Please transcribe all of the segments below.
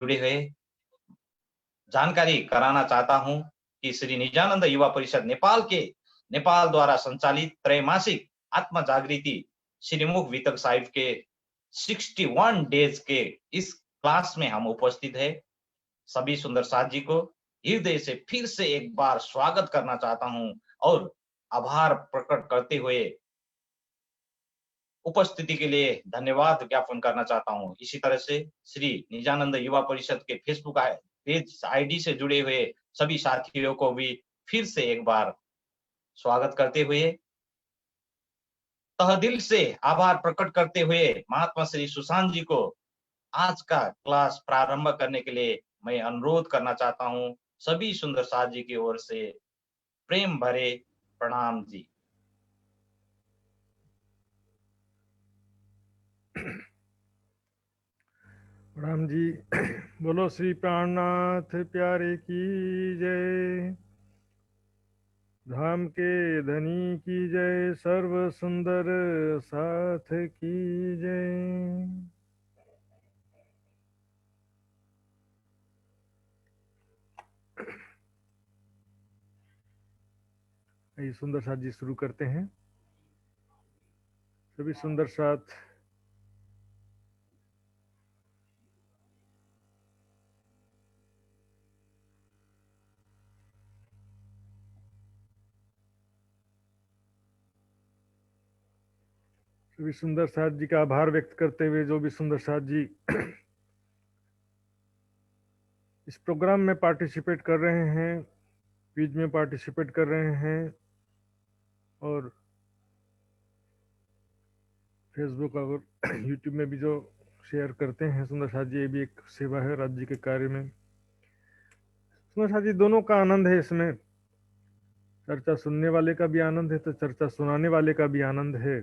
जुड़े हुए जानकारी कराना चाहता हूँ कि श्री निजानंद युवा परिषद नेपाल द्वारा संचालित त्रैमासिक आत्म जागृति श्रीमुख वितक साहिब के 61 डेज के इस क्लास में हम उपस्थित है। सभी सुंदर साथ जी को हृदय से फिर से एक बार स्वागत करना चाहता हूँ और आभार प्रकट करते हुए उपस्थिति के लिए धन्यवाद ज्ञापन करना चाहता हूँ। इसी तरह से श्री निजानंद युवा परिषद के फेसबुक पेज आईडी से जुड़े हुए सभी साथियों को भी फिर से एक बार स्वागत करते हुए तहदिल से आभार प्रकट करते हुए महात्मा श्री सुशांत जी को आज का क्लास प्रारंभ करने के लिए मैं अनुरोध करना चाहता हूँ। सभी सुंदर साथ जी की ओर से प्रेम भरे प्रणाम जी। राम जी। बोलो श्री प्राणनाथ प्यारे की जय, धाम के धनी की जय, सर्व सुंदर साथ की जय। ये सुंदर साथ जी शुरू करते हैं। सभी सुंदर साथ सभी सुंदर साथ जी का आभार व्यक्त करते हुए जो भी सुंदर साथ जी इस प्रोग्राम में पार्टिसिपेट कर रहे हैं, क्विज में पार्टिसिपेट कर रहे हैं और फेसबुक और यूट्यूब में भी जो शेयर करते हैं सुंदर साथ जी, ये भी एक सेवा है राज्य के कार्य में। सुंदर साथ जी दोनों का आनंद है इसमें, चर्चा सुनने वाले का भी आनंद है तो चर्चा सुनाने वाले का भी आनंद है।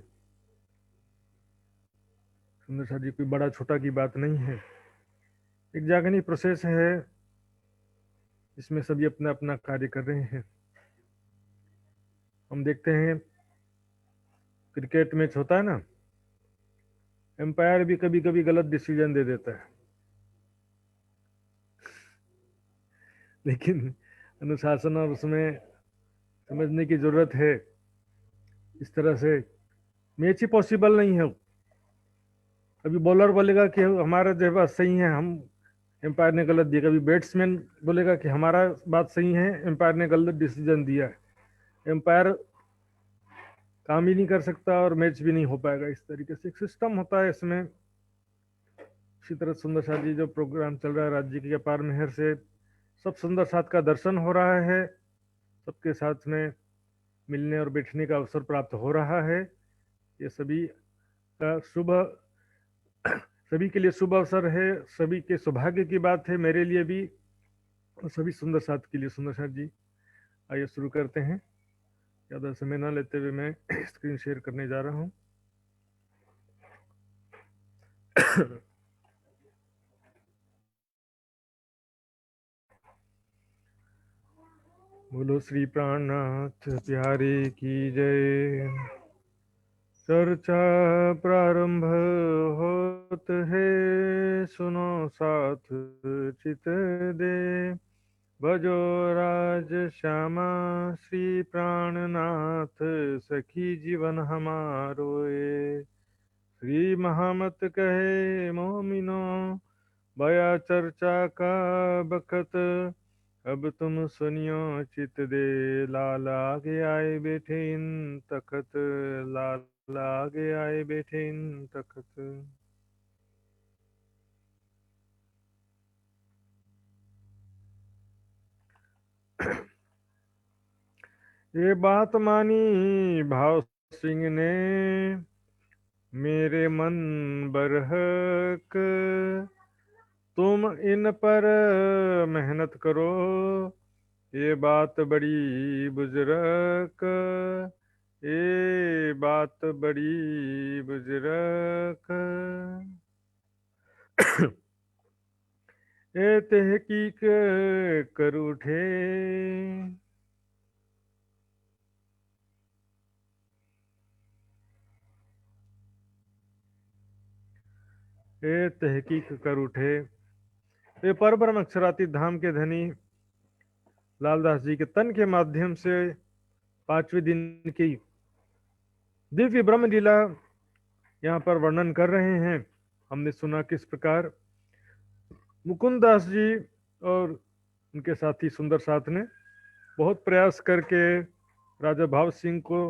सुंदर साथ जी कोई बड़ा छोटा की बात नहीं है, एक जागनी प्रोसेस है, इसमें सभी अपना अपना कार्य कर रहे हैं। हम देखते हैं क्रिकेट मैच होता है ना, एम्पायर भी कभी कभी गलत डिसीजन दे देता है, लेकिन अनुशासन और उसमें समझने की जरूरत है। इस तरह से मैच ही पॉसिबल नहीं है। कभी बॉलर बोलेगा कि हमारा जो बात सही है, हम एम्पायर ने गलत दिया, कभी बैट्समैन बोलेगा कि हमारा बात सही है, एम्पायर ने गलत डिसीजन दिया है। एम्पायर काम ही नहीं कर सकता और मैच भी नहीं हो पाएगा। इस तरीके से एक सिस्टम होता है इसमें। इसी तरह सुंदर साथ जी जो प्रोग्राम चल रहा है राज्य की अपार मेहर से सब सुंदर साथ का दर्शन हो रहा है, सबके साथ में मिलने और बैठने का अवसर प्राप्त हो रहा है। ये सभी का शुभ, सभी के लिए शुभ अवसर है, सभी के सौभाग्य की बात है, मेरे लिए भी और सभी सुंदर साथ के लिए। सुंदर साथ जी आइए शुरू करते हैं, ज़्यादा समय ना लेते हुए मैं स्क्रीन शेयर करने जा रहा हूँ। बोलो श्री प्राणनाथ प्यारे की जय। चर्चा प्रारंभ होत है, सुनो साथ चित दे, भजो राज श्यामा श्री प्राणनाथ, सखी जीवन हमारो ये। श्री महामत कहे मोमिनो, बया चर्चा का बखत, अब तुम सुनियो चित दे, लाल आगे आए बैठे इन तखत, लाल आगे आए बैठे इन तखत। ये बात मानी भाव सिंह ने, मेरे मन बरहक, तुम इन पर मेहनत करो, ये बात बड़ी बुजुर्ग, ये बात बड़ी बुजुर्ग। ये तहकीक कर उठे, ये तहकीक कर उठे, वे परब्रह्म अक्षरातीत धाम के धनी लालदास जी के तन के माध्यम से 5वें दिन की दिव्य ब्रह्म लीला यहाँ पर वर्णन कर रहे हैं। हमने सुना किस प्रकार मुकुंद दास जी और उनके साथी सुंदर साथ ने बहुत प्रयास करके राजा भाव सिंह को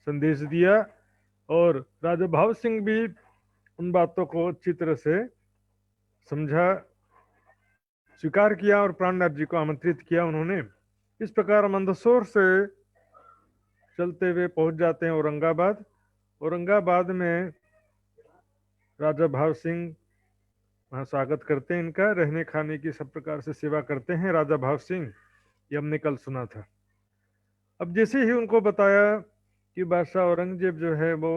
संदेश दिया और राजा भाव सिंह भी उन बातों को अच्छी तरह से समझा, स्वीकार किया और प्राणनाथ जी को आमंत्रित किया उन्होंने। इस प्रकार मंदसौर से चलते हुए पहुंच जाते हैं औरंगाबाद। औरंगाबाद में राजा भाव सिंह वहाँ स्वागत करते हैं, इनका रहने खाने की सब प्रकार से सेवा करते हैं राजा भाव सिंह। ये हमने कल सुना था। अब जैसे ही उनको बताया कि बादशाह औरंगजेब जो है वो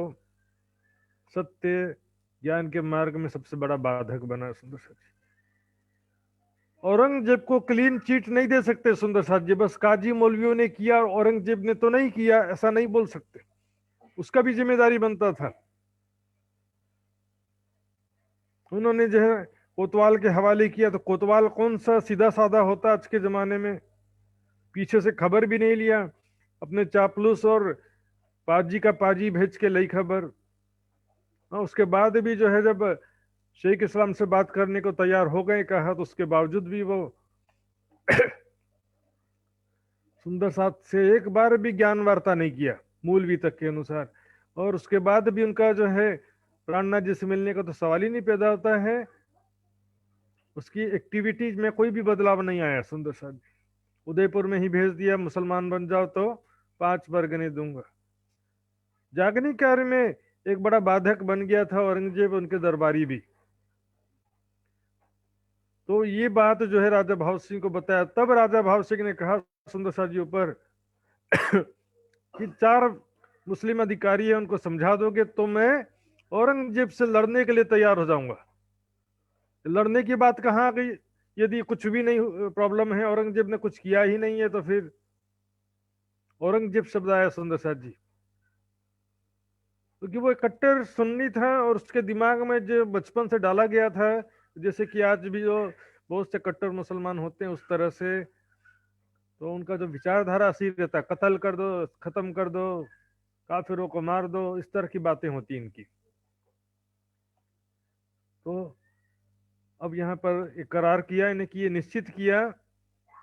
सत्य ज्ञान के मार्ग में सबसे बड़ा बाधक बना सुंदर साथ जी, औरंगजेब को क्लीन चिट नहीं दे सकते सुंदर साथ जी, बस काजी मौलवियों ने किया और औरंगजेब ने तो नहीं किया, ऐसा नहीं बोल सकते। उसका भी जिम्मेदारी बनता था। उन्होंने जो है कोतवाल के हवाले किया, तो कोतवाल कौन सा सीधा साधा होता आज के जमाने में, पीछे से खबर भी नहीं लिया, अपने चापलूस और पाजी का पाजी भेज के लई खबर। उसके बाद भी जो है जब शेख इस्लाम से बात करने को तैयार हो गए कहा, तो उसके बावजूद भी वो सुंदर साथ से एक बार भी ज्ञान वार्ता नहीं किया मूलवी तक के अनुसार। और उसके बाद भी उनका जो है प्राणनाथ जी से मिलने का तो सवाल ही नहीं पैदा होता है। उसकी एक्टिविटीज में कोई भी बदलाव नहीं आया सुंदर साथ जी। उदयपुर में ही भेज दिया, मुसलमान बन जाओ तो 5 बरगने दूंगा। जागनी कार्य में एक बड़ा बाधक बन गया था औरंगजेब, उनके दरबारी भी। तो ये बात जो है राजा भाव सिंह को बताया, तब राजा भाव सिंह ने कहा सुंदर साथ जी ऊपर कि 4 मुस्लिम अधिकारी है, उनको समझा दोगे तो मैं औरंगजेब से लड़ने के लिए तैयार हो जाऊंगा। लड़ने की बात कहाँ आ गई? यदि कुछ भी नहीं प्रॉब्लम है, औरंगजेब ने कुछ किया ही नहीं है, तो फिर औरंगजेब शब्द आया सुंदर साथ जी, क्योंकि वो एक कट्टर सुन्नी था और उसके दिमाग में जो बचपन से डाला गया था, जैसे कि आज भी जो बहुत से कट्टर मुसलमान होते हैं उस तरह से, तो उनका जो विचारधारा ऐसी रहता है, कत्ल कर दो, खत्म कर दो, काफिरों को मार दो, इस तरह की बातें होती इनकी। तो अब यहाँ पर एक करार किया इन्हें कि ये निश्चित किया,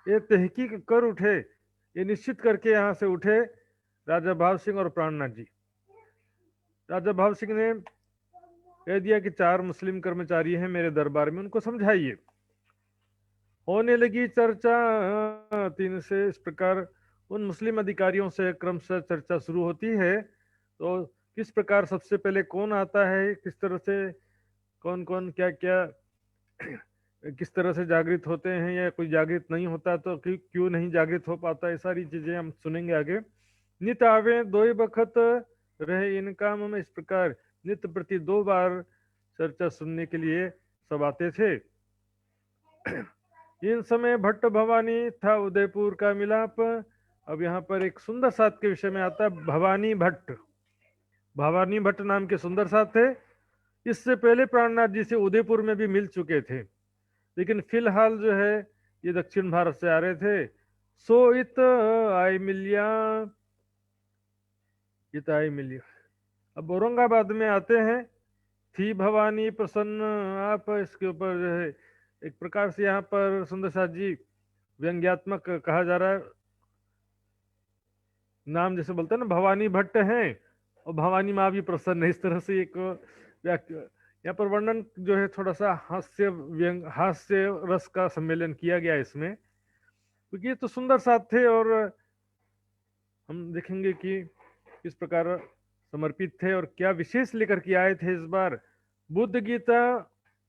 ये तहकीक कर उठे, ये निश्चित करके यहाँ से उठे राजा भाव सिंह और प्राणनाथ जी। राजा भाव सिंह ने कह दिया कि 4 मुस्लिम कर्मचारी हैं मेरे दरबार में, उनको समझाइए। होने लगी चर्चा 3 से। इस प्रकार उन मुस्लिम अधिकारियों से क्रमशः चर्चा शुरू होती है। तो किस प्रकार सबसे पहले कौन आता है, किस तरह से कौन कौन क्या क्या किस तरह से जागृत होते हैं, या कोई जागृत नहीं होता तो क्यों नहीं जागृत हो पाता, ये सारी चीजें हम सुनेंगे आगे। नित आवे 2 बखत रहे इन काम में। इस प्रकार नित्य प्रति 2 बार चर्चा सुनने के लिए सब आते थे। इन समय भट्ट भवानी था उदयपुर का मिलाप। अब यहाँ पर एक सुंदर साथ के विषय में आता है। भवानी भट्ट, भवानी भट्ट नाम के सुंदर साथ थे। इससे पहले प्राणनाथ जी से उदयपुर में भी मिल चुके थे, लेकिन फिलहाल जो है ये दक्षिण भारत से आ रहे थे। सो इत आई मिलिया, इत आई मिलिया। अब औरंगाबाद में आते हैं। थी भवानी प्रसन्न आप, इसके ऊपर जो है एक प्रकार से यहाँ पर सुंदर साथ जी व्यंग्यात्मक कहा जा रहा है। नाम जैसे बोलते हैं ना, भवानी भट्ट हैं और भवानी माँ भी प्रसन्न है, इस तरह से एक यहाँ पर वर्णन जो है थोड़ा सा हास्य व्यंग, हास्य रस का सम्मेलन किया गया इसमें, क्योंकि ये तो सुंदर साथ थे और हम देखेंगे कि किस प्रकार समर्पित थे और क्या विशेष लेकर के आए थे इस बार। बुद्ध गीता,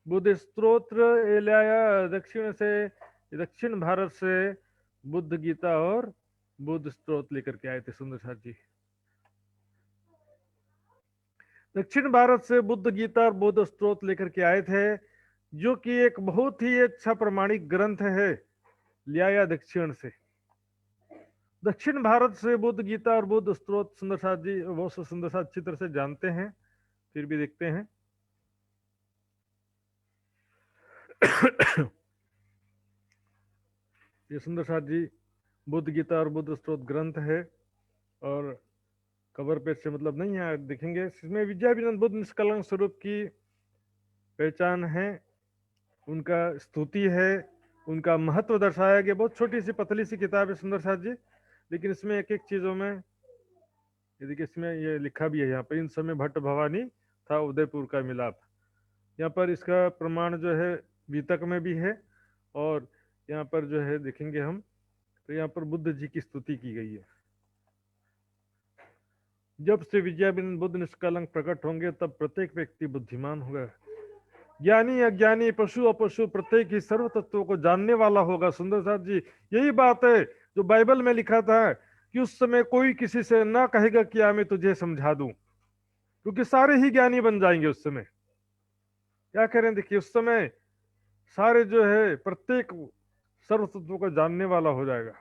बुद्ध स्तोत्र ये लाया दक्षिण से, दक्षिण भारत से बुद्ध गीता और बुद्ध स्तोत्र लेकर के आए थे सुंदर साथ जी। दक्षिण भारत से बुद्ध गीता और बुद्ध स्तोत्र लेकर के आए थे, जो कि एक बहुत ही अच्छा प्रमाणिक ग्रंथ है, लिया दक्षिण से। दक्षिण भारत से बुद्ध गीता और बुद्ध स्तोत्र सुंदर साथ जी बहुत सुंदर साथ अच्छी तरह से जानते हैं, फिर भी देखते हैं। ये सुंदर साथ जी बुद्ध गीता और बुद्ध स्त्रोत ग्रंथ है, और कवर पेज से मतलब नहीं है, देखेंगे इसमें विद्याविनंद बुद्ध निष्कलंक स्वरूप की पहचान है, उनका स्तुति है, उनका महत्व दर्शाया गया। बहुत छोटी सी पतली सी किताब है सुंदर साथ जी, लेकिन इसमें एक एक चीजों में, ये देखिए इसमें ये लिखा भी है यहाँ पर, इन समय भट्ट भवानी था उदयपुर का मिलाप। यहाँ पर इसका प्रमाण जो है वितक में भी है, और यहाँ पर जो है देखेंगे हम तो यहाँ पर बुद्ध जी की स्तुति की गई है। जब से विद्याविनंद बुद्ध निष्कलंक प्रकट होंगे तब प्रत्येक व्यक्ति बुद्धिमान होगा, ज्ञानी अज्ञानी पशु अपशु प्रत्येक ही सर्व तत्वों को जानने वाला होगा। सुंदर साथ जी यही बात है जो बाइबल में लिखा था कि उस समय कोई किसी से ना कहेगा कि आ मैं तुझे समझा दूं, क्योंकि सारे ही ज्ञानी बन जाएंगे उस समय। क्या कह रहे हैं, देखिए उस समय सारे जो है प्रत्येक सर्व तत्वों को जानने वाला हो जाएगा।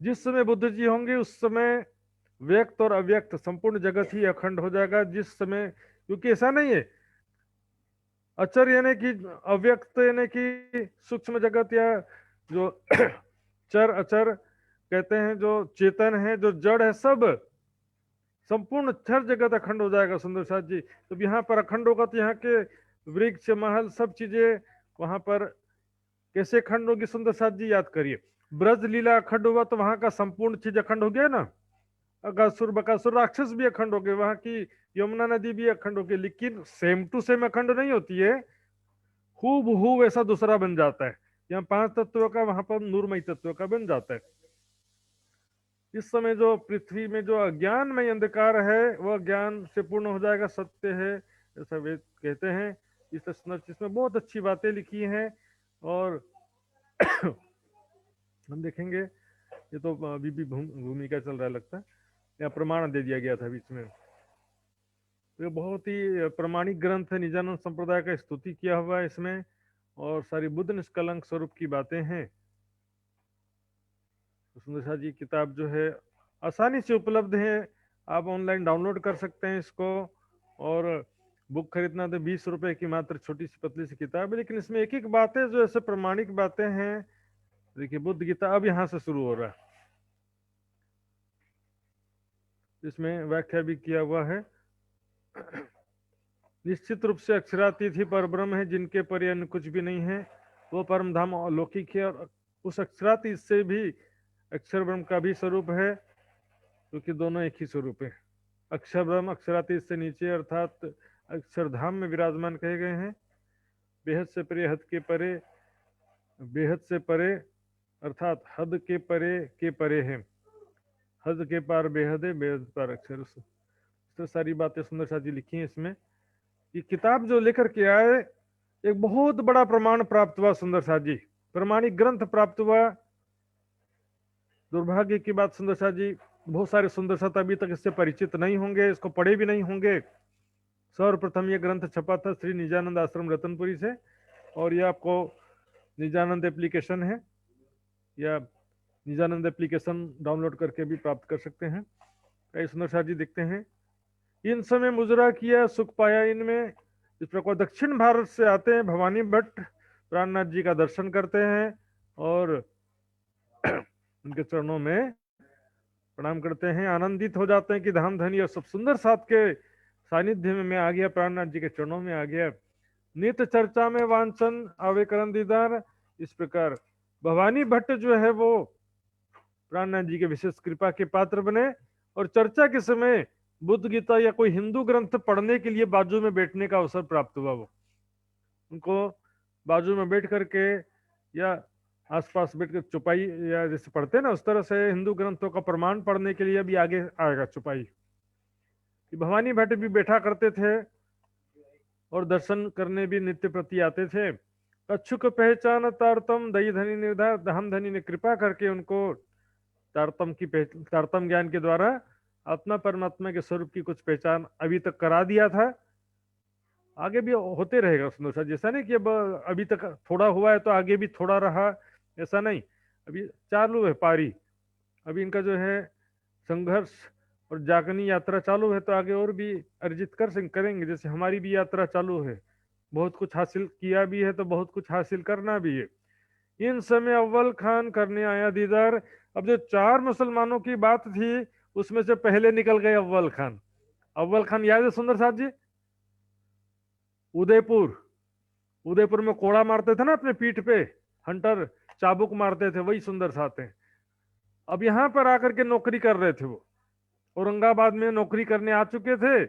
जिस समय बुद्ध जी होंगे उस समय व्यक्त और अव्यक्त संपूर्ण जगत ही अखंड हो जाएगा। जिस समय, क्योंकि ऐसा नहीं है अचर यानी कि अव्यक्त यानी कि सूक्ष्म जगत, या जो चर अचर कहते हैं, जो चेतन है जो जड़ है, सब संपूर्ण चर जगत अखंड हो जाएगा सुंदर साथ जी। तो यहाँ पर अखंड होगा तो यहाँ के वृक्ष महल सब चीजें वहां पर कैसे अखंड होगी सुंदर साथ जी, याद करिए। ब्रज लीला अखंड हुआ तो वहां का संपूर्ण चीज अखंड हो गया ना। अगासुर बकासुर राक्षस भी अखंड हो गए, वहां की यमुना नदी भी अखंड हो गई, लेकिन सेम टू सेम अखंड नहीं होती है, हूबहू वैसा दूसरा बन जाता है। यहाँ 5 तत्वों का वहां पर नूरमय तत्वों का बन जाता है। इस समय जो पृथ्वी में जो अज्ञान में अंधकार है वह ज्ञान से पूर्ण हो जाएगा, सत्य है ऐसा वेद कहते हैं। इस इसमें बहुत अच्छी बातें लिखी हैं, और हम देखेंगे ये तो अभी भी भूमिका चल रहा है लगता है, या प्रमाण दे दिया गया था बीच में। तो ये बहुत ही प्रमाणिक ग्रंथ है, निजानंद संप्रदाय का स्तुति किया हुआ है इसमें, और सारी बुद्ध निष्कलंक स्वरूप की बातें हैं। तो सुंदर शाह जी किताब जो है आसानी से उपलब्ध है, आप ऑनलाइन डाउनलोड कर सकते हैं इसको, और बुक खरीदना तो 20 रुपए की मात्र छोटी सी पतली सी किताब है, लेकिन इसमें एक एक बातें जो ऐसे प्रमाणिक बातें हैं। देखिए बुद्ध गीता अब यहाँ से शुरू हो रहा है, इसमें व्याख्या भी किया हुआ है। निश्चित रूप से अक्षरातीत ही परब्रह्म है, जिनके परे अन्य कुछ भी नहीं है, वो परम धाम अलौकिक है, और उस अक्षरातीत से भी अक्षर ब्रह्म का भी स्वरूप है, क्योंकि दोनों एक ही स्वरूप है। अक्षर ब्रह्म अक्षरातीत से नीचे अर्थात अक्षरधाम में विराजमान कहे गए हैं। बेहद से परे हद के परे, बेहद से परे अर्थात हद के परे है, हद के पार बेहद है, बेहद पार अक्षर। तो सारी बातें सुंदर शाह जी लिखी हैं इसमें। ये किताब जो लेकर के आए, एक बहुत बड़ा प्रमाण प्राप्त हुआ सुंदर शाह जी, प्रमाणिक ग्रंथ प्राप्त हुआ। दुर्भाग्य की बात सुंदर शाह जी, बहुत सारे सुंदर शाह अभी तक इससे परिचित नहीं होंगे, इसको पढ़े भी नहीं होंगे। सर्वप्रथम ये ग्रंथ छपा था श्री निजानंद आश्रम रतनपुरी से, और ये आपको निजानंद एप्लीकेशन है, या निजानंद एप्लीकेशन डाउनलोड करके भी प्राप्त कर सकते हैं। कई सुंदर शाह जी देखते हैं, इन समय मुजरा किया सुख पाया इनमें। इस प्रकार दक्षिण भारत से आते हैं भवानी भट्ट, प्राणनाथ जी का दर्शन करते हैं और उनके चरणों में प्रणाम करते हैं, आनंदित हो जाते हैं कि धाम धनी और सब सुंदर साथ के सानिध्य में मैं आ गया, प्राणनाथ जी के चरणों में आ गया। नित्य चर्चा में वांछन आवे करन दीदार। इस प्रकार भवानी भट्ट जो है वो प्राणनाथ जी के विशेष कृपा के पात्र बने, और चर्चा के समय बुद्ध गीता या कोई हिंदू ग्रंथ पढ़ने के लिए बाजू में बैठने का अवसर प्राप्त हुआ। वो उनको बाजू में बैठ करके या आसपास बैठकर चुपाई, या जैसे पढ़ते ना उस तरह से हिंदू ग्रंथों का प्रमाण पढ़ने के लिए भी आगे आएगा चुपाई। भवानी भट्ट भी बैठा करते थे और दर्शन करने भी नित्य प्रति आते थे। कच्छुक पहचान तारतम दई धनी निर्धार, धाम धनी ने कृपा करके उनको तारतम ज्ञान के द्वारा आत्मा परमात्मा के स्वरूप की कुछ पहचान अभी तक करा दिया था। आगे भी होते रहेगा सुंदर सा, जैसा नहीं कि अब अभी तक थोड़ा हुआ है तो आगे भी थोड़ा रहा, ऐसा नहीं, अभी चालू है पारी। अभी इनका जो है संघर्ष और जागनी यात्रा चालू है, तो आगे और भी अर्जित करेंगे। जैसे हमारी भी यात्रा चालू है, बहुत कुछ हासिल किया भी है तो बहुत कुछ हासिल करना भी है। इन समय अव्वल खान करने आया दीदार। अब जो 4 मुसलमानों की बात थी उसमें से पहले निकल गए अव्वल खान। अव्वल खान याद है सुंदर साहब जी? उदयपुर, उदयपुर में कोड़ा मारते थे ना अपने पीठ पे, हंटर चाबुक मारते थे, वही सुंदर साहब थे। अब यहां पर आकर के नौकरी कर रहे थे वो, औरंगाबाद में नौकरी करने आ चुके थे।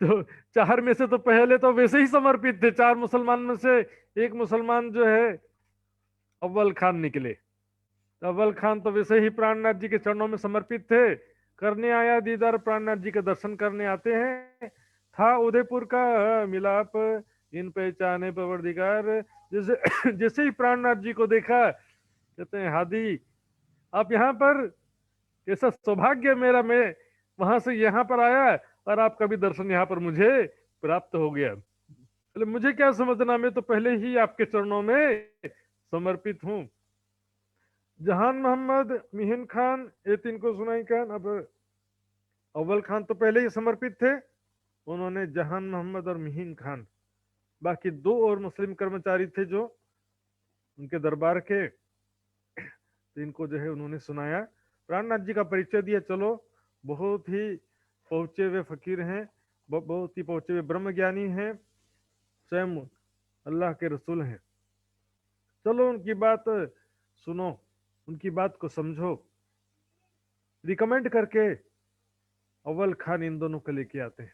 तो 4 में से तो पहले तो वैसे ही समर्पित थे, 4 मुसलमान में से एक मुसलमान जो है अव्वल खान निकले। तो अव्वल खान तो वैसे ही प्राणनाथ जी के चरणों में समर्पित थे। करने आया दीदार, प्राणनाथ जी के दर्शन करने आते हैं। था उदयपुर का मिलाप, इन पहचाने परवरदिगार। जैसे जैसे ही प्राणनाथ जी को देखा, कहते हैं हादी आप यहाँ पर, कैसा सौभाग्य मेरा, मैं वहां से यहाँ पर आया और आपका भी दर्शन यहाँ पर मुझे प्राप्त हो गया। बोले मुझे क्या समझना, मैं तो पहले ही आपके चरणों में समर्पित हूँ। जहान मोहम्मद, मिहिन खान, ये 3 को सुनाई खान। अब अव्वल खान तो पहले ही समर्पित थे, उन्होंने जहान मोहम्मद और मिहिन खान, बाकी 2 और मुस्लिम कर्मचारी थे जो उनके दरबार के, तो इनको जो है उन्होंने सुनाया, प्राणनाथ जी का परिचय दिया। चलो बहुत ही पहुंचे हुए फकीर हैं, बहुत ही पहुंचे हुए ब्रह्म ज्ञानी हैं, स्वयं अल्लाह के रसूल हैं। चलो उनकी बात सुनो, उनकी बात को समझो। रिकमेंड करके अव्वल खान इन दोनों को लेके आते हैं।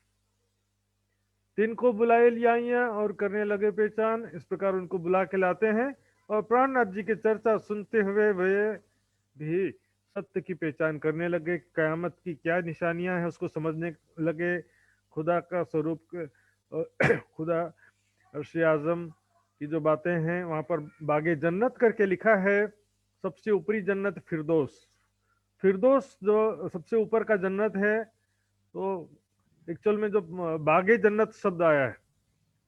3 को बुलाए लियाइया और करने लगे पहचान। इस प्रकार उनको बुला के लाते हैं और प्राणनाथ जी की चर्चा सुनते हुए वे भी सत्य की पहचान करने लगे। कयामत की क्या निशानियां हैं उसको समझने लगे। खुदा का स्वरूप, खुदा अर्श आजम की जो बातें हैं, वहां पर बागे जन्नत करके लिखा है, सबसे ऊपरी जन्नत फिरदौस। फिरदौस जो सबसे ऊपर का जन्नत है, तो एक्चुअल में जो बागे जन्नत शब्द आया है,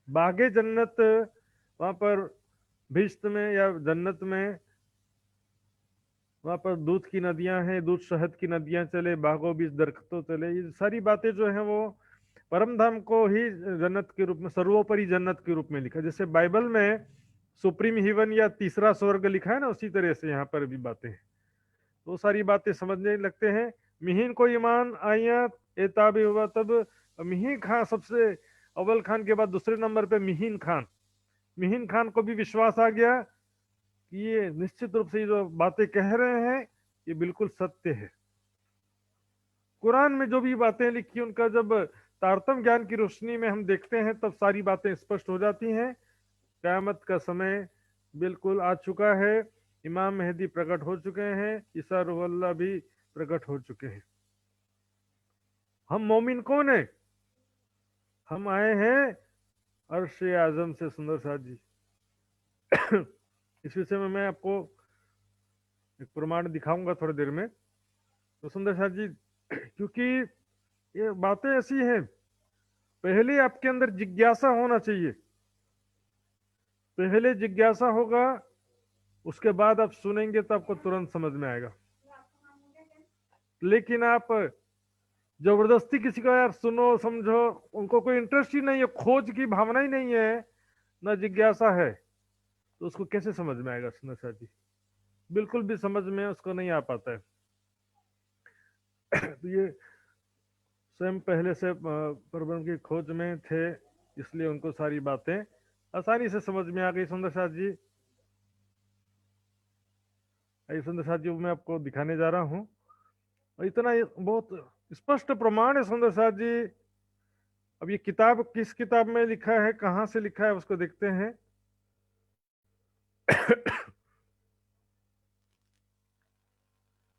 बागे जन्नत, वहां पर भिश्त में या जन्नत में, वहां पर दूध की नदियां हैं, दूध शहद की नदियां चले, बागों बीच दरख्तों चले, ये सारी बातें जो हैं वो परम धाम को ही जन्नत के रूप में, सर्वोपरि जन्नत के रूप में लिखा। जैसे बाइबल में सुप्रीम हिवन या तीसरा स्वर्ग लिखा है ना, उसी तरह से यहाँ पर भी बातें हैं। तो सारी बातें समझने लगते हैं। मिहिन को ईमान आया एताब हुआ तब। मिहिन खान सबसे, अव्वल खान के बाद दूसरे नंबर पे मिहिन खान। मिहिन खान को भी विश्वास आ गया कि ये निश्चित रूप से ये जो बातें कह रहे हैं ये बिल्कुल सत्य है। कुरान में जो भी बातें लिखी उनका जब तारतम ज्ञान की रोशनी में हम देखते हैं तब सारी बातें स्पष्ट हो जाती हैं। क़यामत का समय बिल्कुल आ चुका है, इमाम मेहदी प्रकट हो चुके हैं, ईसा रूह अल्लाह भी प्रकट हो चुके हैं। हम मोमिन कौन है? हम आए हैं अर्श आजम से। सुंदर साथ जी इस विषय में मैं आपको एक प्रमाण दिखाऊंगा थोड़ी देर में। तो सुंदर साथ जी, क्योंकि ये बातें ऐसी हैं, पहले आपके अंदर जिज्ञासा होना चाहिए। पहले जिज्ञासा होगा, उसके बाद आप सुनेंगे तो आपको तुरंत समझ में आएगा। लेकिन आप जबरदस्ती किसी को यार सुनो समझो, उनको कोई इंटरेस्ट ही नहीं है, खोज की भावना ही नहीं है, ना जिज्ञासा है, तो उसको कैसे समझ में आएगा? सुनसा जी, बिल्कुल भी समझ में उसको नहीं आ पाता है। तो ये स्वयं पहले से प्रबंध की खोज में थे, इसलिए उनको सारी बातें आसानी से समझ में आ गई। सुंदर साथ जी, सुंदर साथ जी मैं आपको दिखाने जा रहा हूँ, इतना बहुत स्पष्ट प्रमाण है सुंदर साथ जी। अब ये किताब किस किताब में लिखा है, कहां से लिखा है, उसको देखते हैं।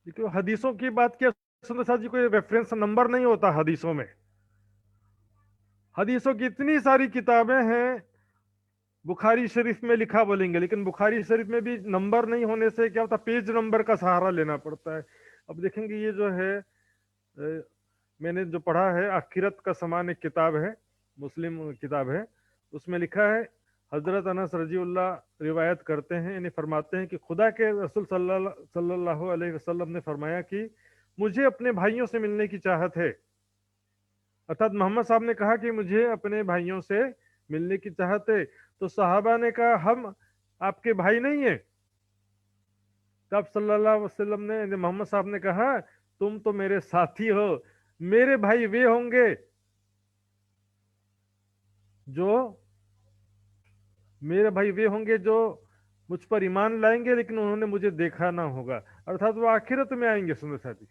देखिए हदीसों की बात किया सुंदर साथ जी, कोई रेफरेंस नंबर नहीं होता हदीसों में। हदीसों की इतनी सारी किताबें हैं, बुखारी शरीफ में लिखा बोलेंगे, लेकिन बुखारी शरीफ में भी नंबर नहीं होने से क्या होता, पेज नंबर का सहारा लेना पड़ता है। अब देखेंगे ये जो है मैंने जो पढ़ा है, आखिरत का समान एक किताब है, मुस्लिम किताब है, उसमें लिखा है, हजरत अनस रजीउल्लाह रिवायत करते हैं, यानी फरमाते हैं कि खुदा के रसूल सल्लल्लाहु अलैहि वसल्लम ने फरमाया कि मुझे अपने भाइयों से मिलने की चाहत है। अर्थात मोहम्मद साहब ने कहा कि मुझे अपने भाइयों से मिलने की चाहत है। तो सहाबा ने कहा हम आपके भाई नहीं है? तब सल्लल्लाहु अलैहि वसल्लम ने, मोहम्मद साहब ने कहा, तुम तो मेरे साथी हो, मेरे भाई वे होंगे जो मेरे भाई वे होंगे जो मुझ पर ईमान लाएंगे लेकिन उन्होंने मुझे देखा ना होगा, अर्थात वो आखिरत में आएंगे। सुंदर साथी,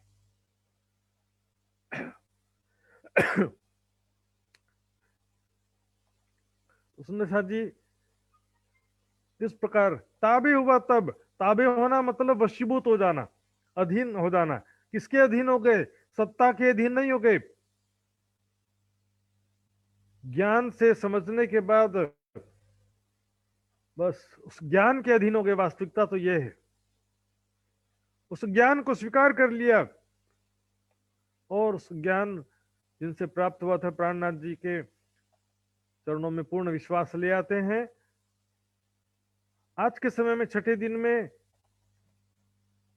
सुंदर साथी, इस प्रकार ताबे हुआ, तब ताबे होना मतलब वशीभूत हो जाना, अधीन हो जाना। किसके अधीन हो गए? सत्ता के अधीन नहीं हो गए। ज्ञान से समझने के बाद बस उस ज्ञान के अधीन हो गए। वास्तविकता तो यह है, उस ज्ञान को स्वीकार कर लिया, और उस ज्ञान जिनसे प्राप्त हुआ था, प्राणनाथ जी के चरणों में पूर्ण विश्वास ले आते हैं। आज के समय में छठे दिन में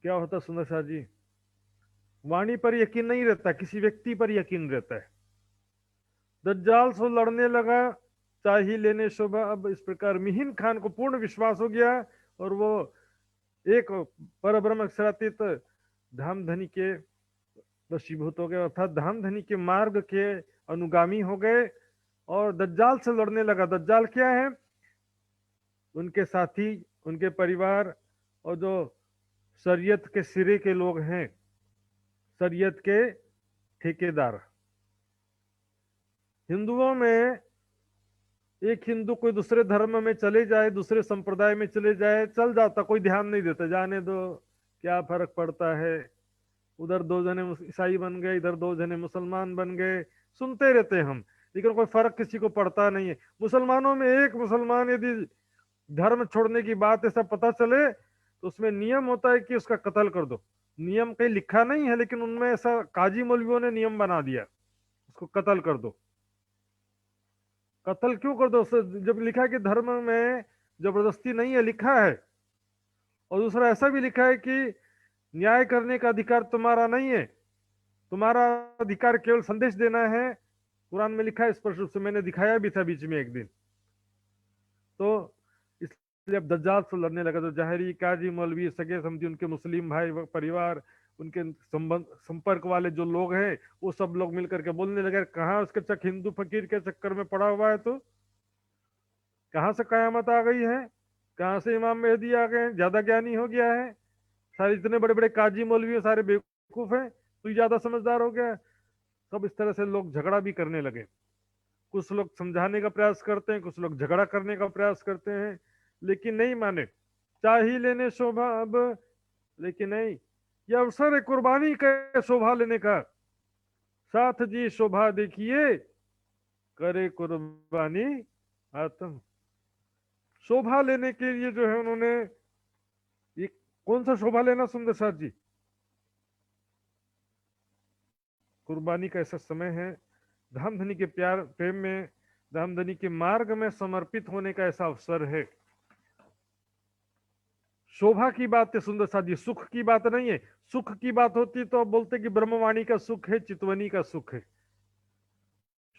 क्या होता सुंदर साथ जी, वाणी पर यकीन नहीं रहता, किसी व्यक्ति पर यकीन रहता है। दज्जाल से लड़ने लगा, चाही लेने शोभा। अब इस प्रकार मिहिन खान को पूर्ण विश्वास हो गया, और वो एक परब्रह्म अक्षरातीत धामधनी के वशीभूत हो गए, अर्थात धामधनी के मार्ग के अनुगामी हो गए, और दज्जाल से लड़ने लगा। दज्जाल क्या है? उनके साथी, उनके परिवार, और जो शरीयत के सिरे के लोग हैं, शरीयत के ठेकेदार। हिंदुओं में एक हिंदू कोई दूसरे धर्म में चले जाए, दूसरे संप्रदाय में चले जाए, चल जाता, कोई ध्यान नहीं देता, जाने दो, क्या फर्क पड़ता है, उधर दो जने ईसाई बन गए, इधर दो जने मुसलमान बन गए, सुनते रहते हम, लेकिन कोई फर्क किसी को पड़ता नहीं है। मुसलमानों में एक मुसलमान यदि धर्म छोड़ने की बात ऐसा पता चले तो उसमें नियम होता है कि उसका कत्ल कर दो। नियम कहीं लिखा नहीं है, लेकिन उनमें ऐसा काजी मौलवियों ने नियम बना दिया, उसको कत्ल कर दो। कत्ल क्यों कर दो? जब लिखा है कि धर्म में जबरदस्ती नहीं है, लिखा है। और दूसरा ऐसा भी लिखा है कि न्याय करने का अधिकार तुम्हारा नहीं है, तुम्हारा अधिकार केवल संदेश देना है। कुरान में लिखा है स्पष्ट रूप से, मैंने दिखाया भी था बीच में एक दिन। तो इसलिए अब दज्जाल से लड़ने लगा, तो जहरी, काजी, मौलवी, सगे समझी, उनके मुस्लिम भाई परिवार, उनके संबंध संपर्क वाले जो लोग हैं, वो सब लोग मिलकर के बोलने लगे, कहाँ उसके चक हिंदू फकीर के चक्कर में पड़ा हुआ है, तो कहाँ से कयामत आ गई है, कहाँ से इमाम मेहदी आ गए हैं, ज्यादा ज्ञानी हो गया है, सारे इतने बड़े बड़े काजी मौलवी सारे बेवकूफ हैं, तू ज्यादा समझदार हो गया। सब इस तरह से लोग झगड़ा भी करने लगे। कुछ लोग समझाने का प्रयास करते हैं, कुछ लोग झगड़ा करने का प्रयास करते हैं, लेकिन नहीं माने। चाही लेने शोभा अब, लेकिन नहीं, यह अवसर है कुर्बानी का, शोभा लेने का। साथ जी शोभा देखिए, करे कुर्बानी आत्म। शोभा लेने के लिए जो है उन्होंने, ये कौन सा शोभा लेना सुंदर साथ जी? कुर्बानी का ऐसा समय है, धामधनी के प्यार प्रेम में, धामधनी के मार्ग में समर्पित होने का ऐसा अवसर है। शोभा की बात है सुंदर साथ जी, सुख की बात नहीं है। सुख की बात होती तो अब बोलते कि ब्रह्मवाणी का सुख है, चितवनी का सुख है।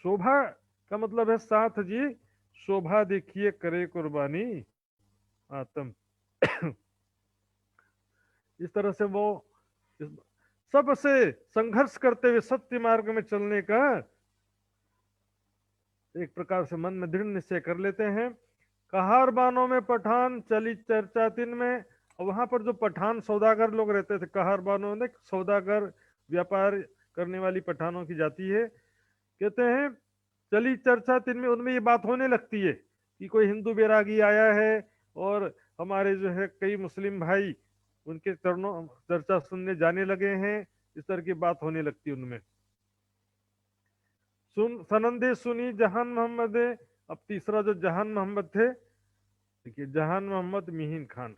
शोभा का मतलब है साथ जी शोभा देखिए, करे कुर्बानी आत्म। इस तरह से वो सबसे संघर्ष करते हुए सत्य मार्ग में चलने का एक प्रकार से मन में दृढ़ निश्चय कर लेते हैं। कहार बानों में पठान चली चर्चा तीन में, और वहां पर जो पठान सौदागर लोग रहते थे, कहार बानों ने सौदागर व्यापार करने वाली पठानों की जाति है, कहते हैं चली चर्चा तीन में, उनमें ये बात होने लगती है कि कोई हिंदू बैरागी आया है और हमारे जो है कई मुस्लिम भाई उनके चरणों चर्चा सुनने जाने लगे हैं, इस तरह की बात होने लगती है उनमें। सनंदे सुनी जहान मोहम्मद। अब तीसरा जो जहान मोहम्मद थे, देखिए जहान मोहम्मद, मिहिन खान,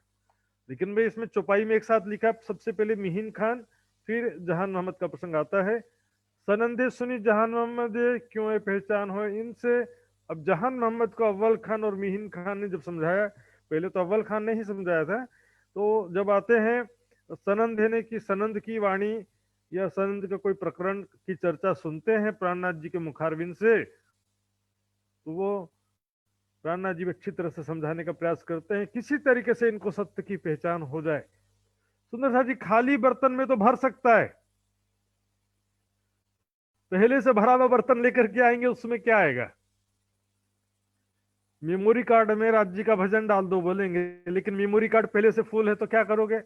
लेकिन भाई इसमें चौपाई में एक साथ लिखा, सबसे पहले मिहिन खान फिर जहान मोहम्मद का प्रसंग आता है। सनंदे सुनी जहान मोहम्मद क्यों है पहचान हो इनसे। अब जहान मोहम्मद को अव्वल खान और मिहिन खान ने जब समझाया, पहले तो अव्वल खान ने ही समझाया था, तो जब आते हैं सनंद देने की, सनंद की वाणी या सनंद का कोई प्रकरण की चर्चा सुनते हैं प्राणनाथ जी के मुखारविंद से, तो वो प्राणनाथ जी अच्छी तरह से समझाने का प्रयास करते हैं, किसी तरीके से इनको सत्य की पहचान हो जाए। सुंदर साहब जी, खाली बर्तन में तो भर सकता है, पहले से भरा हुआ बर्तन लेकर के आएंगे उसमें क्या आएगा? मेमोरी कार्ड में राज जी का भजन डाल दो बोलेंगे, लेकिन मेमोरी कार्ड पहले से फुल है तो क्या करोगे?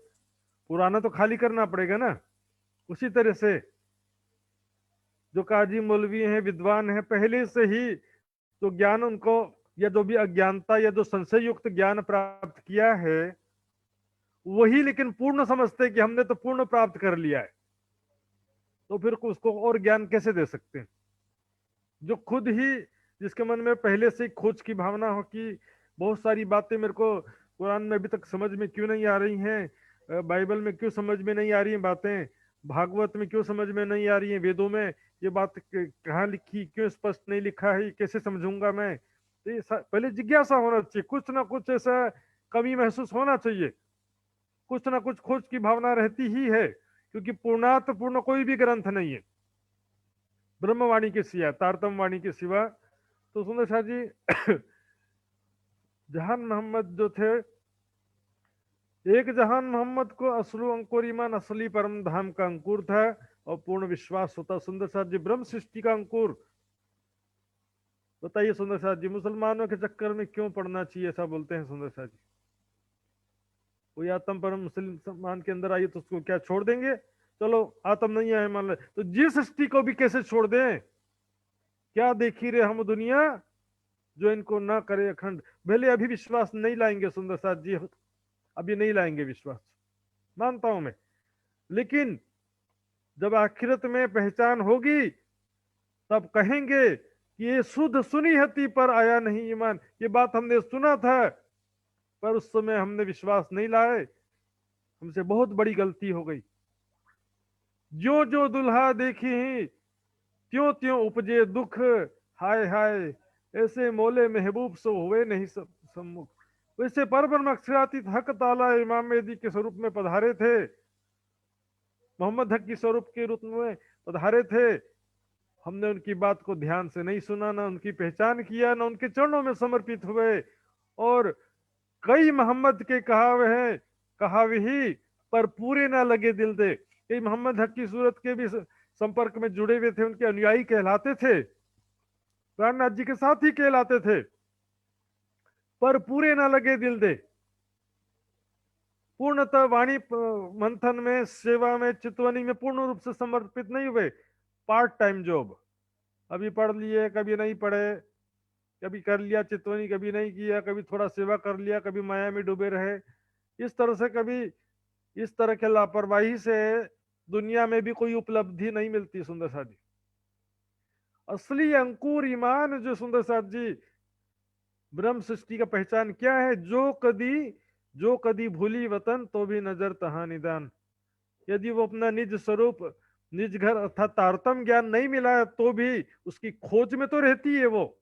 पुराना तो खाली करना पड़ेगा ना। उसी तरह से जो काजी मौलवी हैं, विद्वान हैं, पहले से ही तो ज्ञान उनको, या जो भी अज्ञानता या जो संशय युक्त ज्ञान प्राप्त किया है वही लेकिन पूर्ण समझते कि हमने तो पूर्ण प्राप्त कर लिया है, तो फिर उसको और ज्ञान कैसे दे सकते हैं? जो खुद ही, जिसके मन में पहले से खोज की भावना हो कि बहुत सारी बातें मेरे को कुरान में अभी तक समझ में क्यों नहीं आ रही हैं, बाइबल में क्यों समझ में नहीं आ रही हैं बातें, भागवत में क्यों समझ में नहीं आ रही हैं, वेदों में ये बात कहाँ लिखी, क्यों स्पष्ट नहीं लिखा है, कैसे समझूंगा मैं? तो ये पहले जिज्ञासा होना चाहिए, कुछ ना कुछ ऐसा कमी महसूस होना चाहिए, कुछ ना कुछ खोज की भावना रहती ही है, क्योंकि पूर्णात पूर्ण कोई भी ग्रंथ नहीं है ब्रह्मवाणी के सिवा, तारतम वाणी के सिवा। तो सुंदर शाह जी जहान मोहम्मद जो थे, एक जहान मोहम्मद को असलु अंकुर ईमान, असली परम धाम का अंकुर था और पूर्ण विश्वास होता। सुंदर साहब जी ब्रह्म सृष्टि का अंकुर। बताइए सुंदर साहब जी, मुसलमानों के चक्कर में क्यों पड़ना चाहिए, ऐसा बोलते हैं सुंदर साहब जी? कोई आत्म परम मुसलमान के अंदर आई तो उसको क्या छोड़ देंगे? चलो आत्म नहीं आए मान ले, तो जिस सृष्टि को भी कैसे छोड़ दें? क्या देखी रे हम दुनिया, जो इनको ना करे अखंड। भले अभी विश्वास नहीं लाएंगे सुंदर साहब जी, अभी नहीं लाएंगे विश्वास, मानता हूं मैं, लेकिन जब आखिरत में पहचान होगी तब कहेंगे कि ये शुद्ध सुनी हती पर आया नहीं ईमान। ये बात हमने सुना था पर उस समय हमने विश्वास नहीं लाए, हमसे बहुत बड़ी गलती हो गई। जो जो दुल्हा देखी त्यों त्यों उपजे दुख, हाय हाय ऐसे मोले महबूब सो हुए नहीं सम्मुख। वैसे परब्रह्म अक्षरातीत हक ताला इमाम मेहदी के स्वरूप में पधारे थे, मोहम्मद हक की स्वरूप के रूप में पधारे थे, हमने उनकी बात को ध्यान से नहीं सुना, ना उनकी पहचान किया, ना उनके चरणों में समर्पित हुए। और कई मोहम्मद के कहावे हैं, कहावे ही पर पूरे ना लगे दिल दे। कई मोहम्मद हक की सूरत के भी संपर्क में जुड़े हुए थे, उनके अनुयायी कहलाते थे, प्राणनाथ जी के साथ ही कहलाते थे, पर पूरे ना लगे दिल दे। पूर्णतः वाणी मंथन में, सेवा में, चितवनी में पूर्ण रूप से समर्पित नहीं हुए। पार्ट टाइम जॉब, अभी पढ़ लिए कभी नहीं पढ़े, कभी कर लिया चितवनी कभी नहीं किया, कभी थोड़ा सेवा कर लिया, कभी माया में डूबे रहे। इस तरह से कभी इस तरह के लापरवाही से दुनिया में भी कोई उपलब्धि नहीं मिलती सुंदर साथ जी। असली अंकुर ईमान जो सुंदर साथ जी ब्रह्म सृष्टि का पहचान क्या है? जो कदी भूली वतन तो भी नजर तहा निदान। यदि वो अपना निज स्वरूप, निज घर अर्थात तारतम ज्ञान नहीं मिला है तो भी उसकी खोज में तो रहती है, वो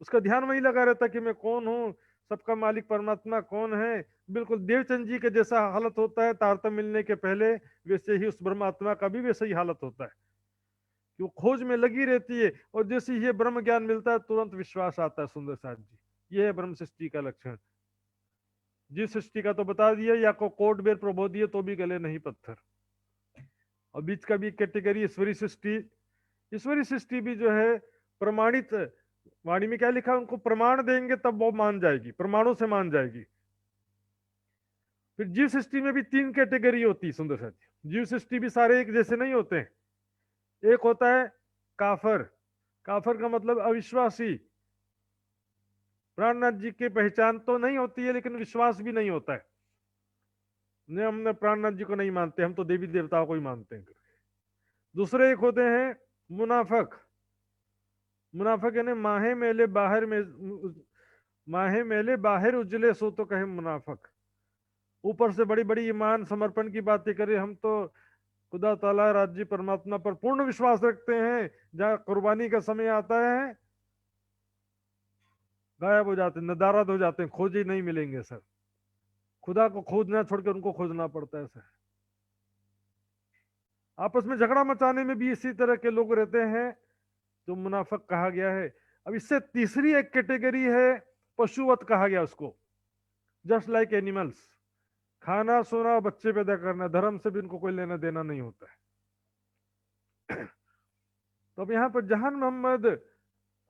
उसका ध्यान वही लगा रहता कि मैं कौन हूँ, सबका मालिक परमात्मा कौन है। बिल्कुल देवचंद जी के जैसा हालत होता है तारतम मिलने के पहले, वैसे ही उस ब्रह्मात्मा का भी वैसे ही हालत होता है कि वो खोज में लगी रहती है। और जैसे ही ये ब्रह्म ज्ञान मिलता है तुरंत विश्वास आता है सुंदर साथ जी। ये है ब्रह्म सृष्टि का लक्षण। जिस सृष्टि का तो बता दिया, या को कोट बेर प्रबोध दिए तो भी गले नहीं पत्थर। और बीच का भी कैटेगरी ईश्वरी सृष्टि। ईश्वरी सृष्टि भी जो है प्रमाणित, वाणी में क्या लिखा, उनको प्रमाण देंगे तब वो मान जाएगी, प्रमाणों से मान जाएगी। फिर जीव सृष्टि में भी तीन कैटेगरी होती है सुंदर साथी। जीव सृष्टि भी सारे एक जैसे नहीं होते हैं। एक होता है काफर, काफर का मतलब अविश्वासी। प्राणनाथ जी की पहचान तो नहीं होती है लेकिन विश्वास भी नहीं होता है। हमने प्राणनाथ जी को नहीं मानते, हम तो देवी देवताओं को ही मानते हैं। दूसरे एक होते हैं मुनाफक। मुनाफक यानी माहे मेले बाहर में, माहे मेले बाहर उजले सो तो कहे मुनाफक। ऊपर से बड़ी बड़ी ईमान समर्पण की बातें करें, हम तो खुदा ताला राज्य परमात्मा पर पूर्ण विश्वास रखते हैं, जहां कुर्बानी का समय आता है गायब हो जाते हैं, नदारद हो जाते हैं, खोज ही नहीं मिलेंगे सर। खुदा को खोजना छोड़कर उनको खोजना पड़ता है सर। आपस में झगड़ा मचाने में भी इसी तरह के लोग रहते हैं जो मुनाफक कहा गया है। अब इससे तीसरी एक कैटेगरी है पशुवत कहा गया उसको, जस्ट लाइक एनिमल्स। खाना, सोना, बच्चे पैदा करना, धर्म से भी इनको कोई लेना देना नहीं होता है। तो अब यहाँ पर जहान मोहम्मद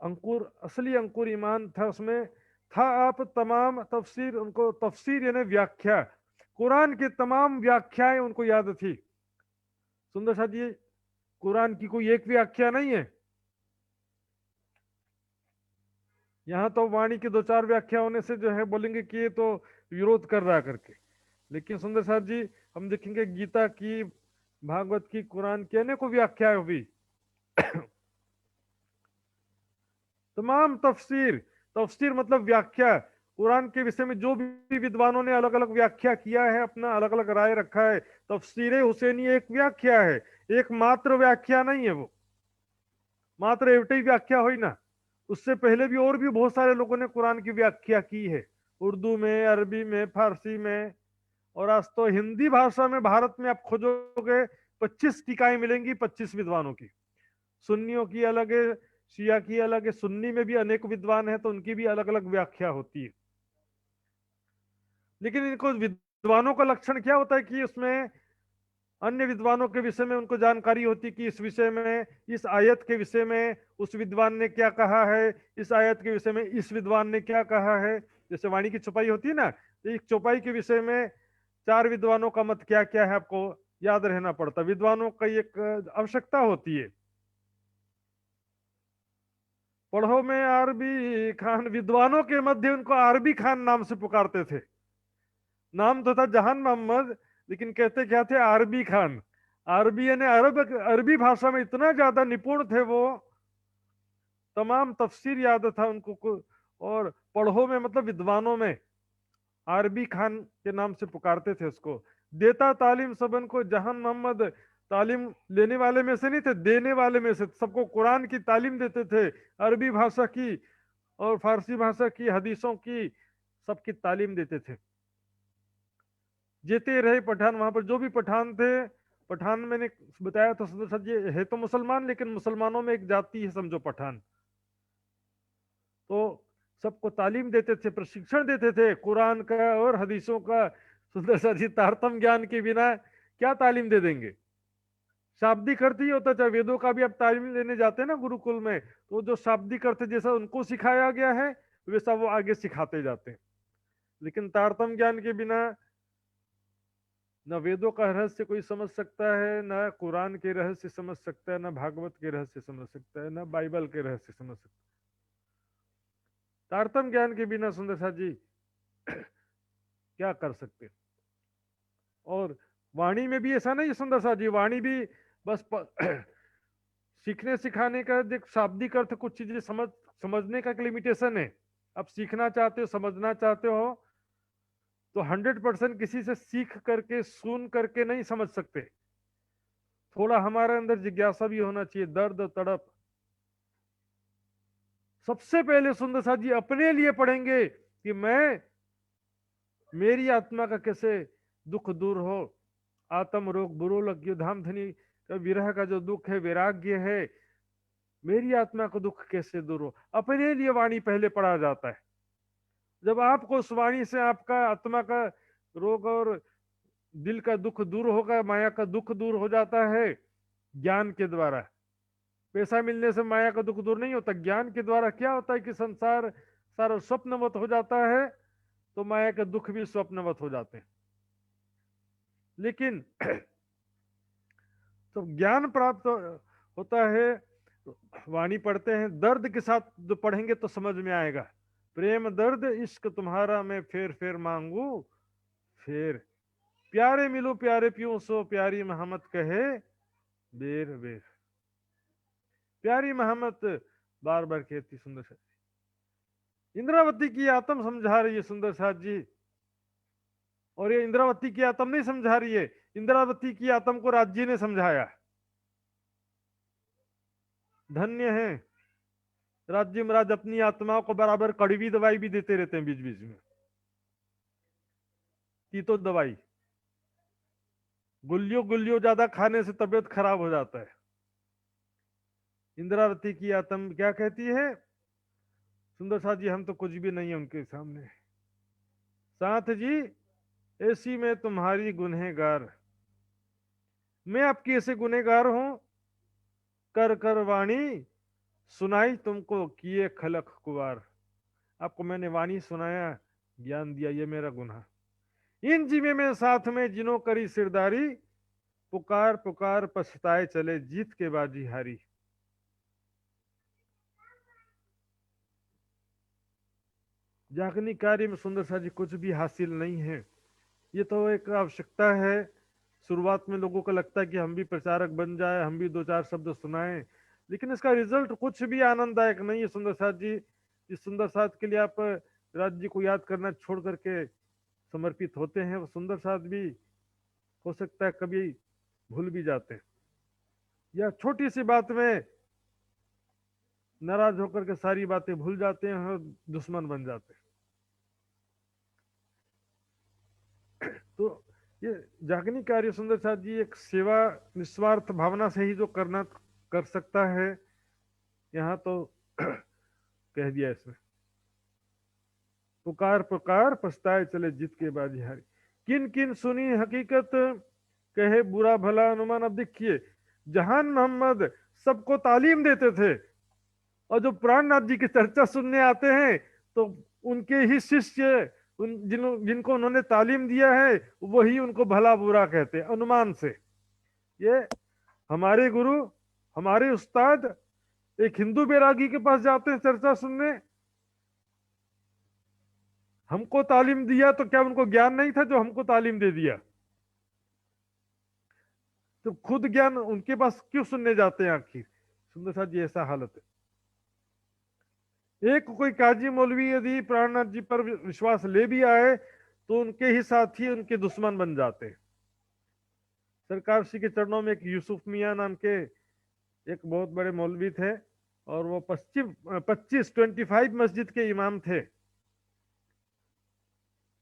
अंकुर, असली अंकुर ईमान था उसमें था। आप तमाम तफसीर, उनको तफसीर यानी व्याख्या, कुरान की तमाम व्याख्याएं उनको याद थी। सुंदर साहब जी, कुरान की कोई एक व्याख्या नहीं है। यहाँ तो वाणी की दो चार व्याख्या होने से जो है बोलेंगे कि ये तो विरोध कर रहा करके, लेकिन सुंदर साहब जी हम देखेंगे गीता की, भागवत की, कुरान की अनेकों व्याख्याएं हुई। तमाम तफसीर, तफसीर मतलब व्याख्या, कुरान के विषय में जो भी विद्वानों ने अलग अलग व्याख्या किया है, अपना अलग अलग राय रखा है। तफसीर हुसैनी एक व्याख्या है, एक मात्र व्याख्या नहीं है वो, मात्र एक ही व्याख्या हुई ना। उससे पहले भी और भी बहुत सारे लोगों ने कुरान की व्याख्या की है, उर्दू में, अरबी में, फारसी में, और आज तो हिंदी भाषा में भारत में आप खोजोगे 25 टीकाएं मिलेंगी 25 विद्वानों की। सुन्नियों की अलग है, शिया की अलग है, सुन्नी में भी अनेक विद्वान है तो उनकी भी अलग अलग व्याख्या होती है। लेकिन इनको विद्वानों का लक्षण क्या होता है कि उसमें अन्य विद्वानों के विषय में उनको जानकारी होती कि इस विषय में, इस आयत के विषय में उस विद्वान ने क्या कहा है, इस आयत के विषय में इस विद्वान ने क्या कहा है। जैसे वाणी की चौपाई होती है ना, तो एक चौपाई के विषय में 4 विद्वानों का मत क्या क्या है आपको याद रहना पड़ता, विद्वानों का एक आवश्यकता होती है। पढ़ो में आरबी खान, विद्वानों के मध्य उनको आरबी खान नाम से पुकारते थे। नाम तो था जहान मोहम्मद, लेकिन कहते क्या थे, आरबी खान। अरबी यानी अरब, अरबी भाषा में इतना ज्यादा निपुण थे वो, तमाम तफसीर याद था उनको। और पढ़ो में मतलब विद्वानों में आरबी खान के नाम से पुकारते थे उसको। देता तालीम सबन को, जहान मोहम्मद तालीम लेने वाले में से नहीं थे, देने वाले में से, सबको कुरान की तालीम देते थे, अरबी भाषा की और फारसी भाषा की, हदीसों की, सबकी तालीम देते थे। जीते रहे पठान, वहां पर जो भी पठान थे, पठान मैंने बताया था सर, ये है तो मुसलमान लेकिन मुसलमानों में एक जाति है समझो पठान, तो सबको तालीम देते थे, प्रशिक्षण देते थे कुरान का और हदीसों का। सुंदर सर जी, तारतम ज्ञान के बिना क्या तालीम दे देंगे। शाब्दिक अर्थ ही होता, चाहे वेदों का भी आप तालीम लेने जाते हैं ना गुरुकुल में, तो जो शाब्दिक अर्थ जैसा उनको सिखाया गया है वैसा वो आगे सिखाते जाते हैं। लेकिन तारतम ज्ञान के बिना न वेदों का रहस्य कोई समझ सकता है, न कुरान के रहस्य समझ सकता है, न भागवत के रहस्य समझ सकता है, न बाइबल के रहस्य समझ सकता है। तारतम ज्ञान के बिना सुंदर साथ जी क्या कर सकते। और वाणी में भी ऐसा नहीं सुंदर साथ जी, वाणी भी बस सीखने सिखाने का देख, शाब्दिक अर्थ कुछ चीजें समझने का एक लिमिटेशन है। अब सीखना चाहते हो, समझना चाहते हो तो 100% किसी से सीख करके, सुन करके नहीं समझ सकते। थोड़ा हमारे अंदर जिज्ञासा भी होना चाहिए, दर्द तड़प। सबसे पहले सुंदर साथ जी अपने लिए पढ़ेंगे कि मैं, मेरी आत्मा का कैसे दुख दूर हो, आत्म रोग बुरो लग्यो धाम धनी का विरह का जो दुख है, वैराग्य है, मेरी आत्मा को दुख कैसे दूर हो, अपने लिए वाणी पहले पढ़ा जाता है। जब आपको उस वाणी से आपका आत्मा का रोग और दिल का दुख दूर होगा, माया का दुख दूर हो जाता है ज्ञान के द्वारा। पैसा मिलने से माया का दुख दूर नहीं होता, ज्ञान के द्वारा क्या होता है कि संसार सारा स्वप्नवत हो जाता है, तो माया के दुख भी स्वप्नवत हो जाते हैं। लेकिन तो ज्ञान प्राप्त होता है, वाणी पढ़ते हैं, दर्द के साथ जो पढ़ेंगे तो समझ में आएगा। प्रेम दर्द इश्क तुम्हारा मैं फेर फेर मांगू फेर, प्यारे मिलो प्यारे पियो सो प्यारी मोहम्मद कहे बेर बेर। प्यारी मोहम्मद बार बार कहती सुंदर साथ जी। इंद्रावती की आत्म समझा रही है सुंदर साथ जी, और ये इंद्रावती की आत्म नहीं समझा रही है, इंद्रावती की आत्म को राज्य ने समझाया। धन्य है राज्य महाराज, अपनी आत्माओं को बराबर कड़वी दवाई भी देते रहते हैं बीच बीच में, तीतो दवाई। गुल्लियों गुल्लियों ज्यादा खाने से तबीयत खराब हो जाता है। इंद्रावती की आत्म क्या कहती है, सुंदर साथ जी हम तो कुछ भी नहीं है उनके सामने। साथ जी ऐसी मैं तुम्हारी गुनहगार, मैं आपकी ऐसे गुनहगार हूं, कर कर वाणी सुनाई तुमको किए खलक कुवार। आपको मैंने वाणी सुनाया, ज्ञान दिया, ये मेरा गुनाह। इन जीवे में साथ में जिनो करी सिरदारी, पुकार पुकार पछताए चले जीत के बाजी हारी। जागनी कार्य में सुंदर सा जी कुछ भी हासिल नहीं है। ये तो एक आवश्यकता है। शुरुआत में लोगों को लगता है कि हम भी प्रचारक बन जाए, हम भी दो चार शब्द सुनाएं, लेकिन इसका रिजल्ट कुछ भी आनंददायक नहीं है सुंदर साथ जी। इस सुंदर साथ के लिए आप राज्य जी को याद करना छोड़ करके समर्पित होते हैं, वो सुंदर साथ भी हो सकता है कभी भूल भी जाते हैं, या छोटी सी बात में नाराज होकर के सारी बातें भूल जाते हैं और दुश्मन बन जाते हैं। तो ये जागनी कार्य सुंदर साथ जी एक सेवा निस्वार्थ भावना से ही जो करना कर सकता है, यहाँ तो कह दिया इसमें, पुकार पुकार पछताए चले जीत के बाजी हारी। किन किन सुनी हकीकत कहे बुरा भला अनुमान। अब देखिए, जहान मोहम्मद सबको तालीम देते थे, और जो प्राणनाथ जी की चर्चा सुनने आते हैं तो उनके ही शिष्य, जिनको उन्होंने तालीम दिया है, वही उनको भला बुरा कहते हैं अनुमान से। ये हमारे गुरु, हमारे उस्ताद एक हिंदू बैरागी के पास जाते हैं चर्चा सुनने, हमको तालीम दिया, तो क्या उनको ज्ञान नहीं था जो हमको तालीम दे दिया? तो खुद ज्ञान उनके पास क्यों सुनने जाते हैं आखिर? सुंदर साहब जी ऐसा हालत है। एक कोई काजी मौलवी यदि प्राणनाथ जी पर विश्वास ले भी आए तो उनके ही साथी उनके दुश्मन बन जाते। सरकार श्री के चरणों में एक यूसुफ मियां नाम के एक बहुत बड़े मौलवी थे, और वो 25 मस्जिद के इमाम थे।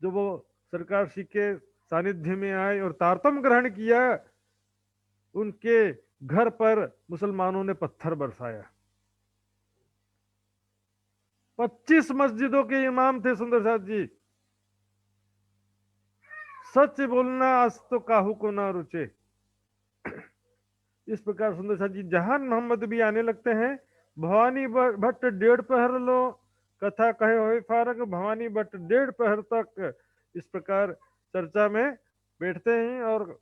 जो वो सरकार श्री के सानिध्य में आए और तारतम ग्रहण किया, उनके घर पर मुसलमानों ने पत्थर बरसाया। 25 मस्जिदों के इमाम थे सुंदर साथ जी। सच बोलना आज तो काहू को ना रुचे। इस प्रकार सुंदर साथ जी जहान मोहम्मद भी आने लगते हैं। भवानी भट्ट 1.5 पहर लो, कथा कहे हो फारक, भवानी भट्ट 1.5 पहर तक इस प्रकार चर्चा में बैठते हैं और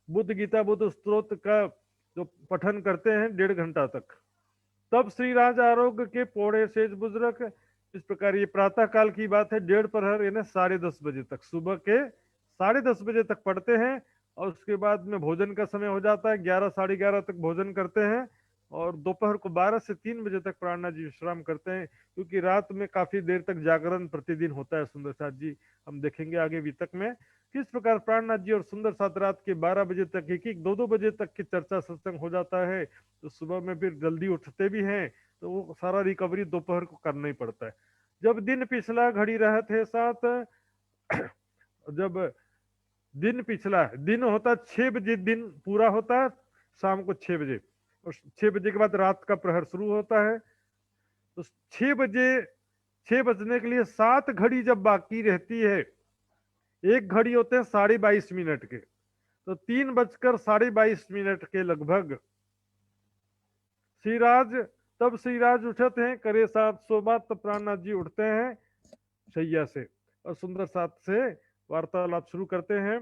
बुद्ध गीता बुद्ध स्त्रोत का जो पठन करते हैं 1.5 घंटा तक। तब श्री राज आरोग्य के पौड़े सेज बुजुर्ग, इस प्रकार ये प्रातः काल की बात है, 1.5 पहर यानी 10:30 बजे तक, सुबह के 10:30 बजे तक पढ़ते हैं। और उसके बाद में भोजन का समय हो जाता है, 11 साढ़े 11 तक भोजन करते हैं, और दोपहर को 12 से 3 बजे तक प्राणनाथ जी विश्राम करते हैं, क्योंकि रात में काफी देर तक जागरण प्रतिदिन होता है सुंदर साथ जी। हम देखेंगे आगे वितक में किस प्रकार प्राणनाथ जी और सुंदर साथ रात के 12 बजे तक, एक एक 2-2 बजे तक की चर्चा सत्संग हो जाता है। तो सुबह में फिर जल्दी उठते भी हैं, तो वो सारा रिकवरी दोपहर को करना ही पड़ता है। जब दिन पिछला घड़ी रहत है साथ, जब दिन पिछला दिन होता 6 बजे, दिन पूरा होता है शाम को 6 बजे, और 6 बजे के बाद रात का प्रहर शुरू होता है। तो 6 बजे, 6 बजने के लिए 7 घड़ी जब बाकी रहती है, एक घड़ी होते हैं 22:30 के, तो 3:22 के लगभग श्रीराज, तब श्रीराज उठते हैं, करे साथ सोबा, तब प्राणनाथ जी उठते हैं शैया से और सुंदर साथ से वार्तालाप शुरू करते हैं।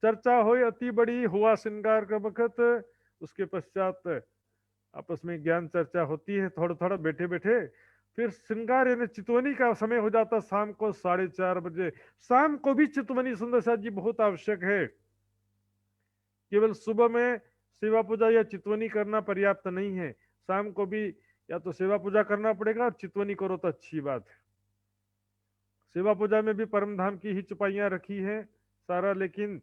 चर्चा हो अति बड़ी, हुआ श्रृंगार का वक्त। उसके पश्चात आपस में ज्ञान चर्चा होती है थोड़ा थोड़ा बैठे बैठे। फिर श्रृंगार यानी चितवनी का समय हो जाता शाम को 4:30 बजे। शाम को भी चितवनी सुंदर साथ जी बहुत आवश्यक है। केवल सुबह में सेवा पूजा या चितवनी करना पर्याप्त नहीं है, शाम को भी या तो सेवा पूजा करना पड़ेगा, और चितवनी करो तो अच्छी बात है। सेवा पूजा में भी परम धाम की ही चुपाइयां रखी है सारा, लेकिन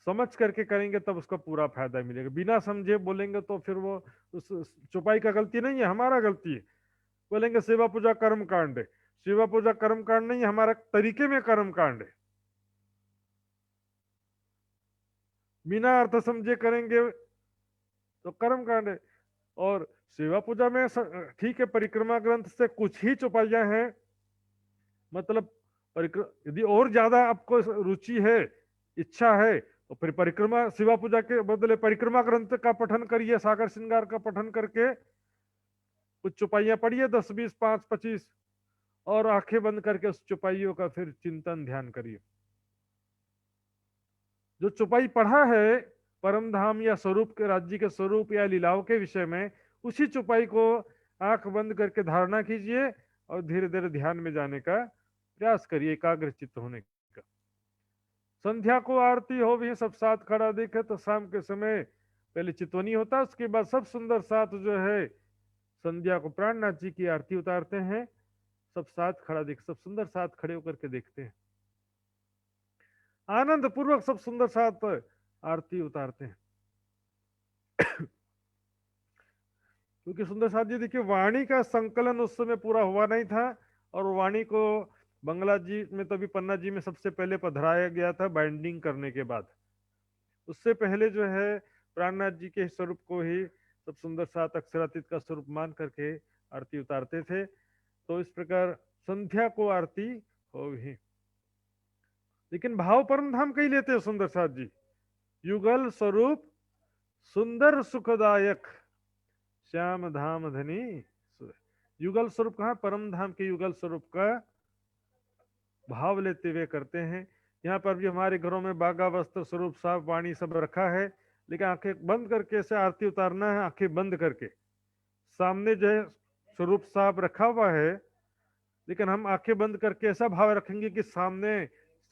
समझ करके करेंगे तब उसका पूरा फायदा मिलेगा। बिना समझे बोलेंगे तो फिर वो उस चुपाई का गलती नहीं है, हमारा गलती है। बोलेंगे सेवा पूजा कर्म कांड है, सेवा पूजा कर्म कांड नहीं है, हमारा तरीके में कर्म कांड है। बिना अर्थ समझे करेंगे तो कर्म कांड है। और सेवा पूजा में ठीक है, परिक्रमा ग्रंथ से कुछ ही चौपाइयां हैं, मतलब यदि और ज्यादा आपको रुचि है, इच्छा है, तो फिर परिक्रमा शिवा पूजा के बदले परिक्रमा ग्रंथ का पठन करिए, सागर श्रृंगार का पठन करके कुछ चौपाइयां पढ़िए, 10 20 5 25, और आंखें बंद करके उस चौपाइयों का फिर चिंतन ध्यान करिए। जो चौपाई पढ़ा है परम धाम या स्वरूप के, राज्य के स्वरूप या लीलाओं के विषय में, उसी चौपाई को आंख बंद करके धारणा कीजिए और धीरे धीरे ध्यान में जाने का प्रयास करिए, एकाग्र चित्त होने का। संध्या को आरती हो भी सब साथ खड़ा दिखे, तो शाम के समय पहले चितवनी होता है, उसके बाद सब सुंदर साथ जो है संध्या को प्राणनाथ जी की आरती उतारते हैं, सब साथ खड़ा दिख, सब सुंदर साथ खड़े होकर के देखते हैं, आनंद पूर्वक सब सुंदर साथ आरती उतारते हैं। क्योंकि सुंदर साथ जी देखिए, वाणी का संकलन उस समय पूरा हुआ नहीं था, और वाणी को बंगला जी में तो अभी पन्ना जी में सबसे पहले पधराया गया था बाइंडिंग करने के बाद। उससे पहले जो है प्राणनाथ जी के स्वरूप को ही सब सुंदर साथ अक्षरातीत का स्वरूप मान करके आरती उतारते थे। तो इस प्रकार संध्या को आरती हो ही, लेकिन भाव परम धाम कही लेते हैं सुंदर साथ जी, युगल स्वरूप सुंदर सुखदायक श्याम धाम धनी। युगल स्वरूप कहा, परम धाम के युगल स्वरूप का भाव लेते हुए करते हैं। यहाँ पर भी हमारे घरों में बागा वस्त्र स्वरूप साफ वाणी सब रखा है, लेकिन आंखें बंद करके ऐसे आरती उतारना है, आंखें बंद करके। सामने जो है स्वरूप साफ रखा हुआ है, लेकिन हम आंखें बंद करके ऐसा भाव रखेंगे कि सामने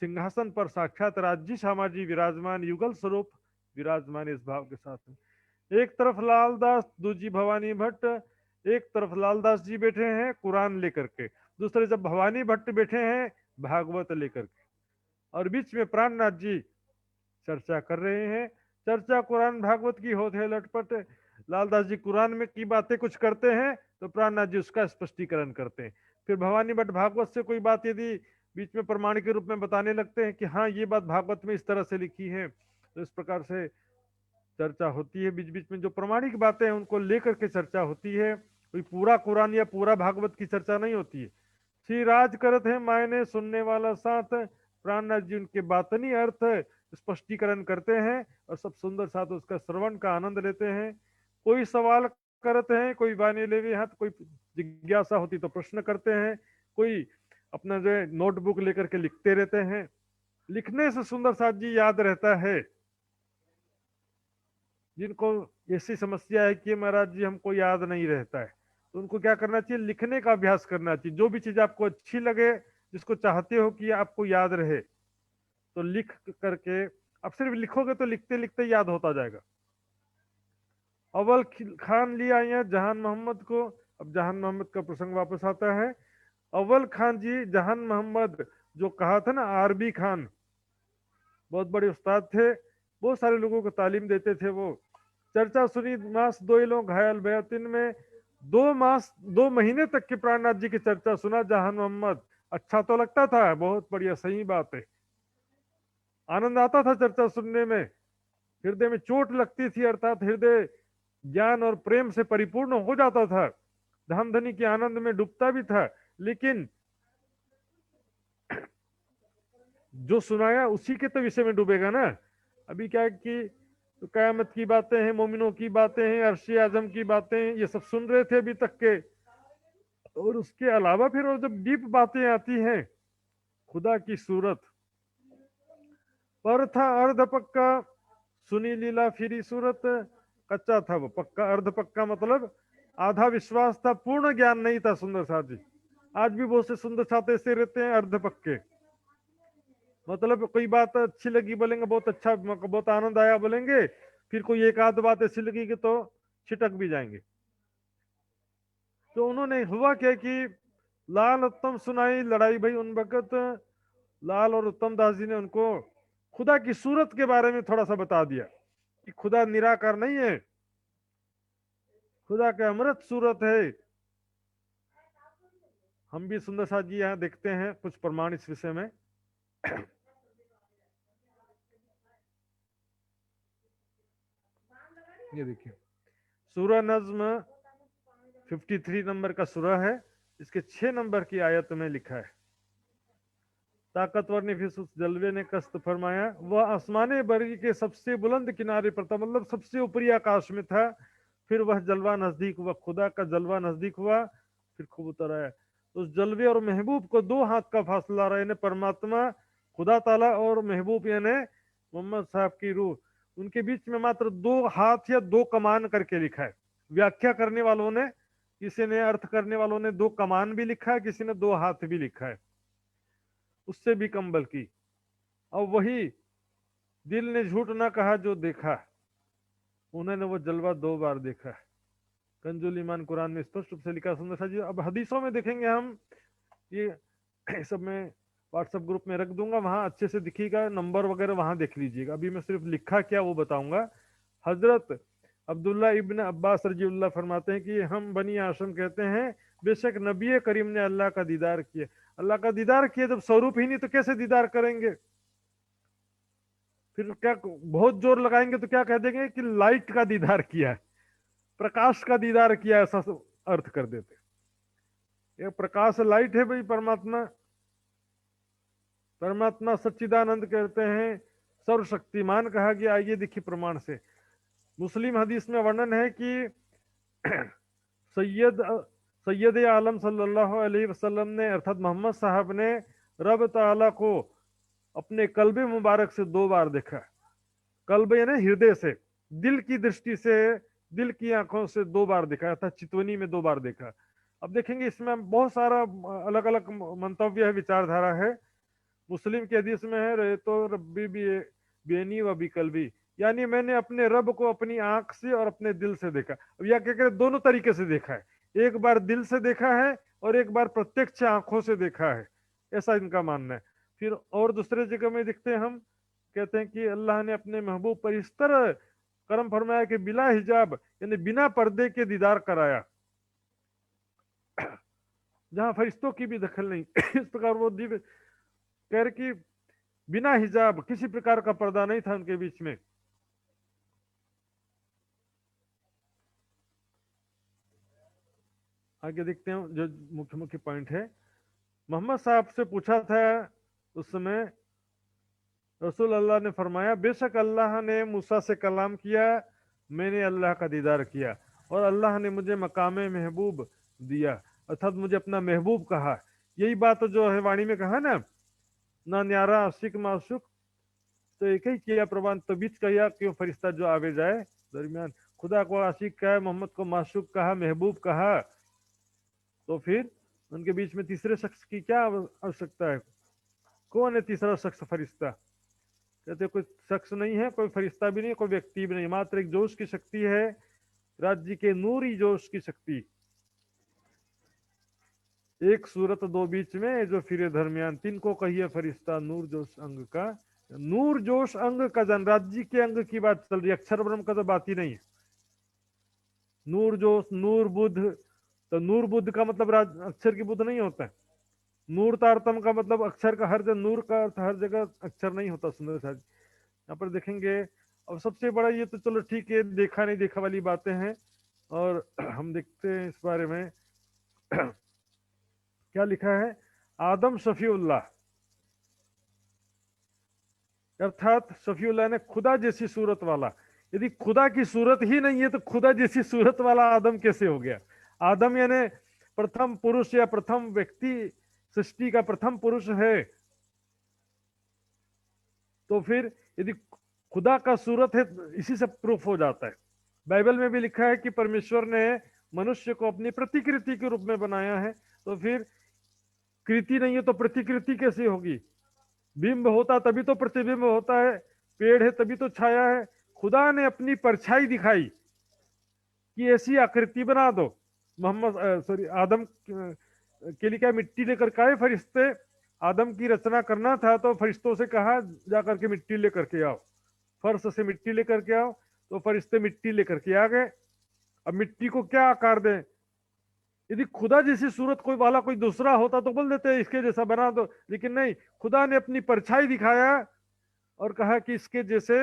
सिंहासन पर साक्षात राज्य श्यामा जी विराजमान, युगल स्वरूप विराजमान, इस भाव के साथ में। एक तरफ लालदास, दूजी भवानी भट्ट, एक तरफ लालदास जी बैठे हैं कुरान लेकर के, दूसरे जब भवानी भट्ट बैठे हैं भागवत लेकर के, और बीच में प्राणनाथ जी चर्चा कर रहे हैं। चर्चा कुरान भागवत की होती है लटपट, लालदास जी कुरान में की बातें कुछ करते हैं तो प्राणनाथ जी उसका स्पष्टीकरण करते हैं। फिर भवानी भट्ट भागवत से कोई बात यदि बीच में प्रमाण के रूप में बताने लगते हैं कि हाँ ये बात भागवत में इस तरह से लिखी है, तो इस प्रकार से चर्चा होती है। बीच बीच में जो प्रामाणिक बातें हैं उनको लेकर के चर्चा होती है, कोई पूरा कुरान या पूरा भागवत की चर्चा नहीं होती है। श्री राज करत है मायने सुनने वाला साथ, प्राणनाथ जी उनके बातनी अर्थ स्पष्टीकरण करते हैं और सब सुंदर साथ उसका श्रवण का आनंद लेते हैं। कोई सवाल करते हैं, कोई वाणी लेवे हाथ, कोई जिज्ञासा होती तो प्रश्न करते हैं, कोई अपना जो है नोटबुक लेकर के लिखते रहते हैं। लिखने से सुंदर साथ जी याद रहता है। जिनको ऐसी समस्या है कि महाराज जी हमको याद नहीं रहता है, तो उनको क्या करना चाहिए, लिखने का अभ्यास करना चाहिए। जो भी चीज आपको अच्छी लगे, जिसको चाहते हो कि आपको याद रहे, तो लिख करके, अब सिर्फ लिखोगे तो लिखते लिखते याद होता जाएगा। अव्वल खान लिया यहाँ जहान मोहम्मद को, अब जहान मोहम्मद का प्रसंग वापस आता है। अव्वल खान जी जहान मोहम्मद जो कहा था ना, आरबी खान बहुत बड़े उस्ताद थे, बहुत सारे लोगों को तालीम देते थे। वो चर्चा सुनी मास दो लोग घायल बयातिन में, 2 महीने तक के प्राणनाथ जी की चर्चा सुना जहान मोहम्मद। अच्छा तो लगता था, बहुत बढ़िया, सही बात है, आनंद आता था चर्चा सुनने में, हृदय में चोट लगती थी, अर्थात हृदय ज्ञान और प्रेम से परिपूर्ण हो जाता था, धाम धनी के आनंद में डूबता भी था। लेकिन जो सुनाया उसी के तो विषय में डूबेगा ना। अभी क्या है कि तो कयामत की बातें हैं, मोमिनों की बातें हैं, अर्श आजम की बातें हैं, ये सब सुन रहे थे अभी तक के। और उसके अलावा फिर और जब डीप बातें आती हैं, खुदा की सूरत पर था अर्ध पक्का, सुनी लीला फिरी सूरत, कच्चा था वो, पक्का अर्ध पक्का मतलब आधा विश्वास था, पूर्ण ज्ञान नहीं था सुंदर साथ जी। आज भी बहुत से सुंदर साथ ऐसे रहते हैं अर्ध पक्के, मतलब कोई बात अच्छी लगी बोलेंगे बहुत अच्छा, बहुत आनंद आया बोलेंगे, फिर कोई एक आध बात ऐसी लगेगी तो छिटक भी जाएंगे। तो उन्होंने हुआ क्या कि लाल उत्तम सुनाई लड़ाई भाई उन वक्त, लाल और उत्तम दास जी ने उनको खुदा की सूरत के बारे में थोड़ा सा बता दिया कि खुदा निराकार नहीं है, खुदा का अमृत सूरत है। हम भी सुंदर साथ जी यहाँ देखते हैं कुछ प्रमाण इस विषय में। ये देखिए, सूरह नज्म 53 नंबर का सूरह है, इसके 6 नंबर की आयत में लिखा है, ताकतवर ने फिर उस जलवे ने कस्त फरमाया, वह आसमाने बरगी के सबसे बुलंद किनारे पर था, मतलब सबसे ऊपरी आकाश में था। फिर वह जलवा नजदीक हुआ, खुदा का जलवा नजदीक हुआ, फिर खूब उतर आया। उस जलवे और महबूब को 2 हाथ का फासला रहा, यानी परमात्मा खुदा ताला और महबूब यानी मोहम्मद साहब की रूह, उनके बीच में मात्र 2 हाथ या 2 कमान करके लिखा है। व्याख्या करने वालों ने, किसी ने अर्थ करने वालों ने 2 कमान भी लिखा है, किसी ने 2 हाथ भी लिखा है, उससे भी कम बल्कि। और वही दिल ने झूठ ना कहा जो देखा, उन्होंने वो जलवा 2 बार देखा। कंजुल ईमान कुरान में स्पष्ट रूप से लिखा। सुंदर सा जी, अब हदीसों में देखेंगे हम, ये सब मैं व्हाट्सएप ग्रुप में रख दूंगा, वहां अच्छे से दिखेगा, नंबर वगैरह वहां देख लीजिएगा। अभी मैं सिर्फ लिखा क्या वो बताऊंगा। हजरत अब्दुल्ला इब्न अब्बास रजीउल्लाह फरमाते हैं कि हम बनी आशम कहते हैं, बेशक नबी करीम ने अल्लाह का दीदार किया। अल्लाह का दीदार किया, जब स्वरूप ही नहीं तो कैसे दीदार करेंगे? फिर क्या बहुत जोर लगाएंगे तो क्या कह देंगे कि लाइट का दीदार किया है, प्रकाश का दीदार किया, ऐसा अर्थ कर देते। ये प्रकाश लाइट है भाई, परमात्मा। परमात्मा सच्चिदानंद कहते हैं, सर्वशक्तिमान कहा गया। आइए देखिए प्रमाण से। मुस्लिम हदीस में वर्णन है कि सैयद आलम सल्लल्लाहु अलैहि वसल्लम ने, अर्थात मोहम्मद साहब ने रब ताला को अपने कल्बे मुबारक से 2 बार देखा। कल्ब यानी हृदय से, दिल की दृष्टि से, दिल की आंखों से 2 बार देखा, अर्थात चितवनी में 2 बार देखा। अब देखेंगे इसमें बहुत सारा अलग अलग मंतव्य है, विचारधारा है। मुस्लिम के हदीस में है, रहे तो रब्बी बेनी व बिकल्बी, यानी मैंने अपने रब को अपनी आंख से और अपने दिल से देखा। अब यह क्या करें, दोनों तरीके से देखा है, एक बार दिल से देखा है और एक बार प्रत्यक्ष आंखों से देखा है, ऐसा इनका मानना है। फिर और दूसरे जगह में देखते हैं हम, कहते हैं कि अल्लाह ने अपने महबूब पर इस तरह करम फरमाया कि बिला हिजाब यानी बिना पर्दे के दीदार कराया, जहां फरिश्तों की भी दखल नहीं। इस प्रकार वो दिव्य कह रहे कि बिना हिजाब, किसी प्रकार का पर्दा नहीं था उनके बीच में। आगे देखते हैं जो मुख्य मुख्य पॉइंट है। मोहम्मद साहब से पूछा था उस समय, रसूल अल्लाह ने फरमाया, बेशक अल्लाह ने मूसा से कलाम किया, मैंने अल्लाह का दीदार किया, और अल्लाह ने मुझे मकाम महबूब दिया, अर्थात मुझे अपना महबूब कहा। यही बात जो है वाणी में कहा ना न्यारा आशिक माशुक, तो एक ही किया प्रवान, तो बीच कहिया क्यों फरिश्ता जो आवे जाए दरमियान। खुदा को आशिक कहा, मोहम्मद को माशुक कहा, महबूब कहा, तो फिर उनके बीच में तीसरे शख्स की क्या आवश्यकता है? कौन है तीसरा शख्स? फरिश्ता। कहते कोई शख्स नहीं है, कोई फरिश्ता भी नहीं, कोई व्यक्ति भी नहीं, मात्र एक जोश की शक्ति है, राज्य के नूरी जोश की शक्ति, एक सूरत 2 बीच में जो फिरे दरमियान, 3 को कहिए फरिश्ता नूर जोश अंग का। नूर जोश अंग का जन, राज्य के अंग की बात चल रही है, अक्षर ब्रह्म का तो बात ही नहीं है। नूर जोश, नूर बुद्ध, तो नूर बुद्ध का मतलब अक्षर की बुद्ध नहीं होता है। नूर तारतम का मतलब अक्षर का हर जगह, नूर का अर्थ हर जगह अक्षर नहीं होता। सुंदर सा यहाँ पर देखेंगे। अब सबसे बड़ा ये तो चलो ठीक है, देखा नहीं देखा वाली बातें हैं, और हम देखते हैं इस बारे में क्या लिखा है। आदम शफीउल्लाह, अर्थात शफीउल्लाह ने खुदा जैसी सूरत वाला। यदि खुदा की सूरत ही नहीं है तो खुदा जैसी सूरत वाला आदम कैसे हो गया? आदम यानी प्रथम पुरुष या प्रथम व्यक्ति, सृष्टि का प्रथम पुरुष है। तो फिर यदि खुदा का सूरत है, इसी से प्रूफ हो जाता है। बाइबल में भी लिखा है कि परमेश्वर ने मनुष्य को अपनी प्रतिकृति के रूप में बनाया है, तो फिर कृति नहीं है तो प्रतिकृति कैसे होगी? बिंब होता तभी तो प्रतिबिंब होता है, पेड़ है तभी तो छाया है। खुदा ने अपनी परछाई दिखाई कि ऐसी आकृति बना दो। आदम के लिए क्या मिट्टी लेकर के आए फरिश्ते? आदम की रचना करना था तो फरिश्तों से कहा जाकर के मिट्टी लेकर के आओ, फर्श से मिट्टी लेकर के आओ, तो फरिश्ते मिट्टी लेकर के आ गए। अब मिट्टी को क्या आकार दें? यदि खुदा जैसी सूरत कोई वाला कोई दूसरा होता तो बोल देते इसके जैसा बना दो, लेकिन नहीं, खुदा ने अपनी परछाई दिखाया और कहा कि इसके जैसे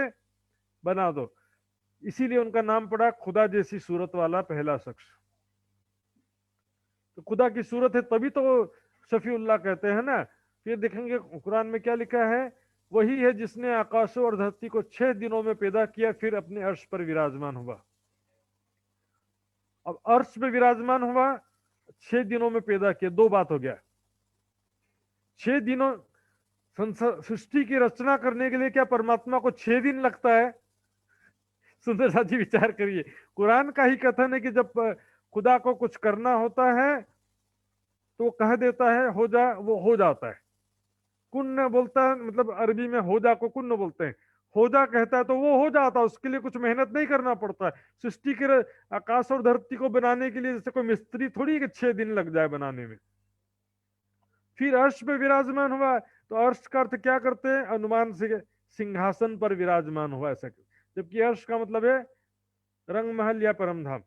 बना दो। इसीलिए उनका नाम पड़ा खुदा जैसी सूरत वाला पहला शख्स। तो खुदा की सूरत है तभी तो शफीउल्लाह कहते हैं ना। फिर देखेंगे कुरान में क्या लिखा है, वही है जिसने आकाशों और धरती को 6 दिनों में पैदा किया, फिर अपने अर्श पर विराजमान हुआ। अब अर्श पे विराजमान हुआ, 6 दिनों में पैदा किया, दो बात हो गया। 6 दिनों सृष्टि की रचना करने के लिए क्या परमात्मा को 6 दिन लगता है? सुंदर साथ जी विचार करिए, कुरान का ही कथन है कि जब खुदा को कुछ करना होता है तो कह देता है हो जा, वो हो जाता है। कुन्न बोलता है, मतलब अरबी में हो जा को कुन्न बोलते हैं, हो जा कहता है तो वो हो जाता है, उसके लिए कुछ मेहनत नहीं करना पड़ता है। सृष्टि के आकाश और धरती को बनाने के लिए जैसे कोई मिस्त्री थोड़ी कि 6 दिन लग जाए बनाने में। फिर अर्श पे विराजमान हुआ, तो अर्श का अर्थ क्या करते हैं, अनुमान से सिंहासन पर विराजमान हुआ ऐसा, जबकि अर्श का मतलब है रंग महल या परमधाम।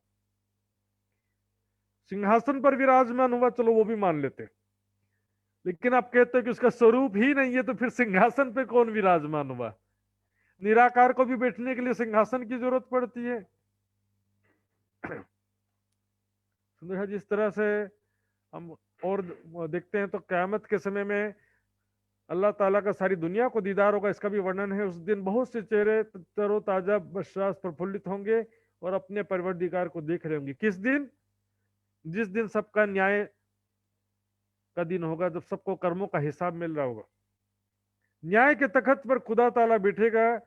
सिंहासन पर विराजमान हुआ, चलो वो भी मान लेते, लेकिन आप कहते हो कि उसका स्वरूप ही नहीं है, तो फिर सिंहासन पे कौन विराजमान हुआ? निराकार को भी बैठने के लिए सिंहासन की जरूरत पड़ती है। सुंदर, जिस तरह से हम और देखते हैं तो क़यामत के समय में अल्लाह ताला का सारी दुनिया को दीदार होगा, इसका भी वर्णन है। उस दिन बहुत से चेहरे तरोताजा बशरास प्रफुल्लित होंगे और अपने परवरदिगार को देख रहे होंगे। किस दिन? जिस दिन सबका न्याय का दिन होगा, जब सबको कर्मों का हिसाब मिल रहा होगा। न्याय के तख्त पर खुदा ताला बैठेगा।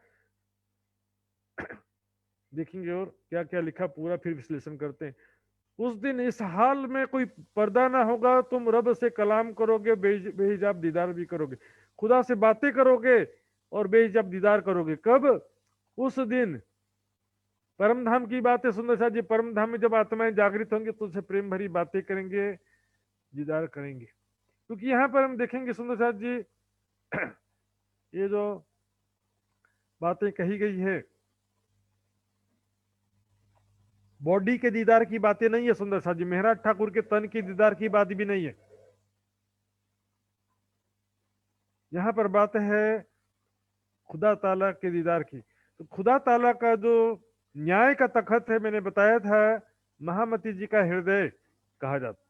देखेंगे और क्या क्या लिखा, पूरा फिर विश्लेषण करते हैं। उस दिन इस हाल में कोई पर्दा ना होगा, तुम रब से कलाम करोगे, बेहिजाब दीदार भी करोगे। खुदा से बातें करोगे और बेहिजाब दीदार करोगे। कब? उस दिन। परमधाम की बात है सुंदर साहब जी, परमधाम में जब आत्माएं जागृत होंगे तो उनसे प्रेम भरी बातें करेंगे, दीदार करेंगे। क्योंकि यहाँ पर हम देखेंगे सुंदर साहब जी, ये जो बातें कही गई है, बॉडी के दीदार की बातें नहीं है सुंदर साहब जी, मेहराज ठाकुर के तन की दीदार की बात भी नहीं है। यहाँ पर बात है खुदा ताला के दीदार की। तो खुदा ताला का जो न्याय का तखत है, मैंने बताया था महामती जी का हृदय कहा जाता।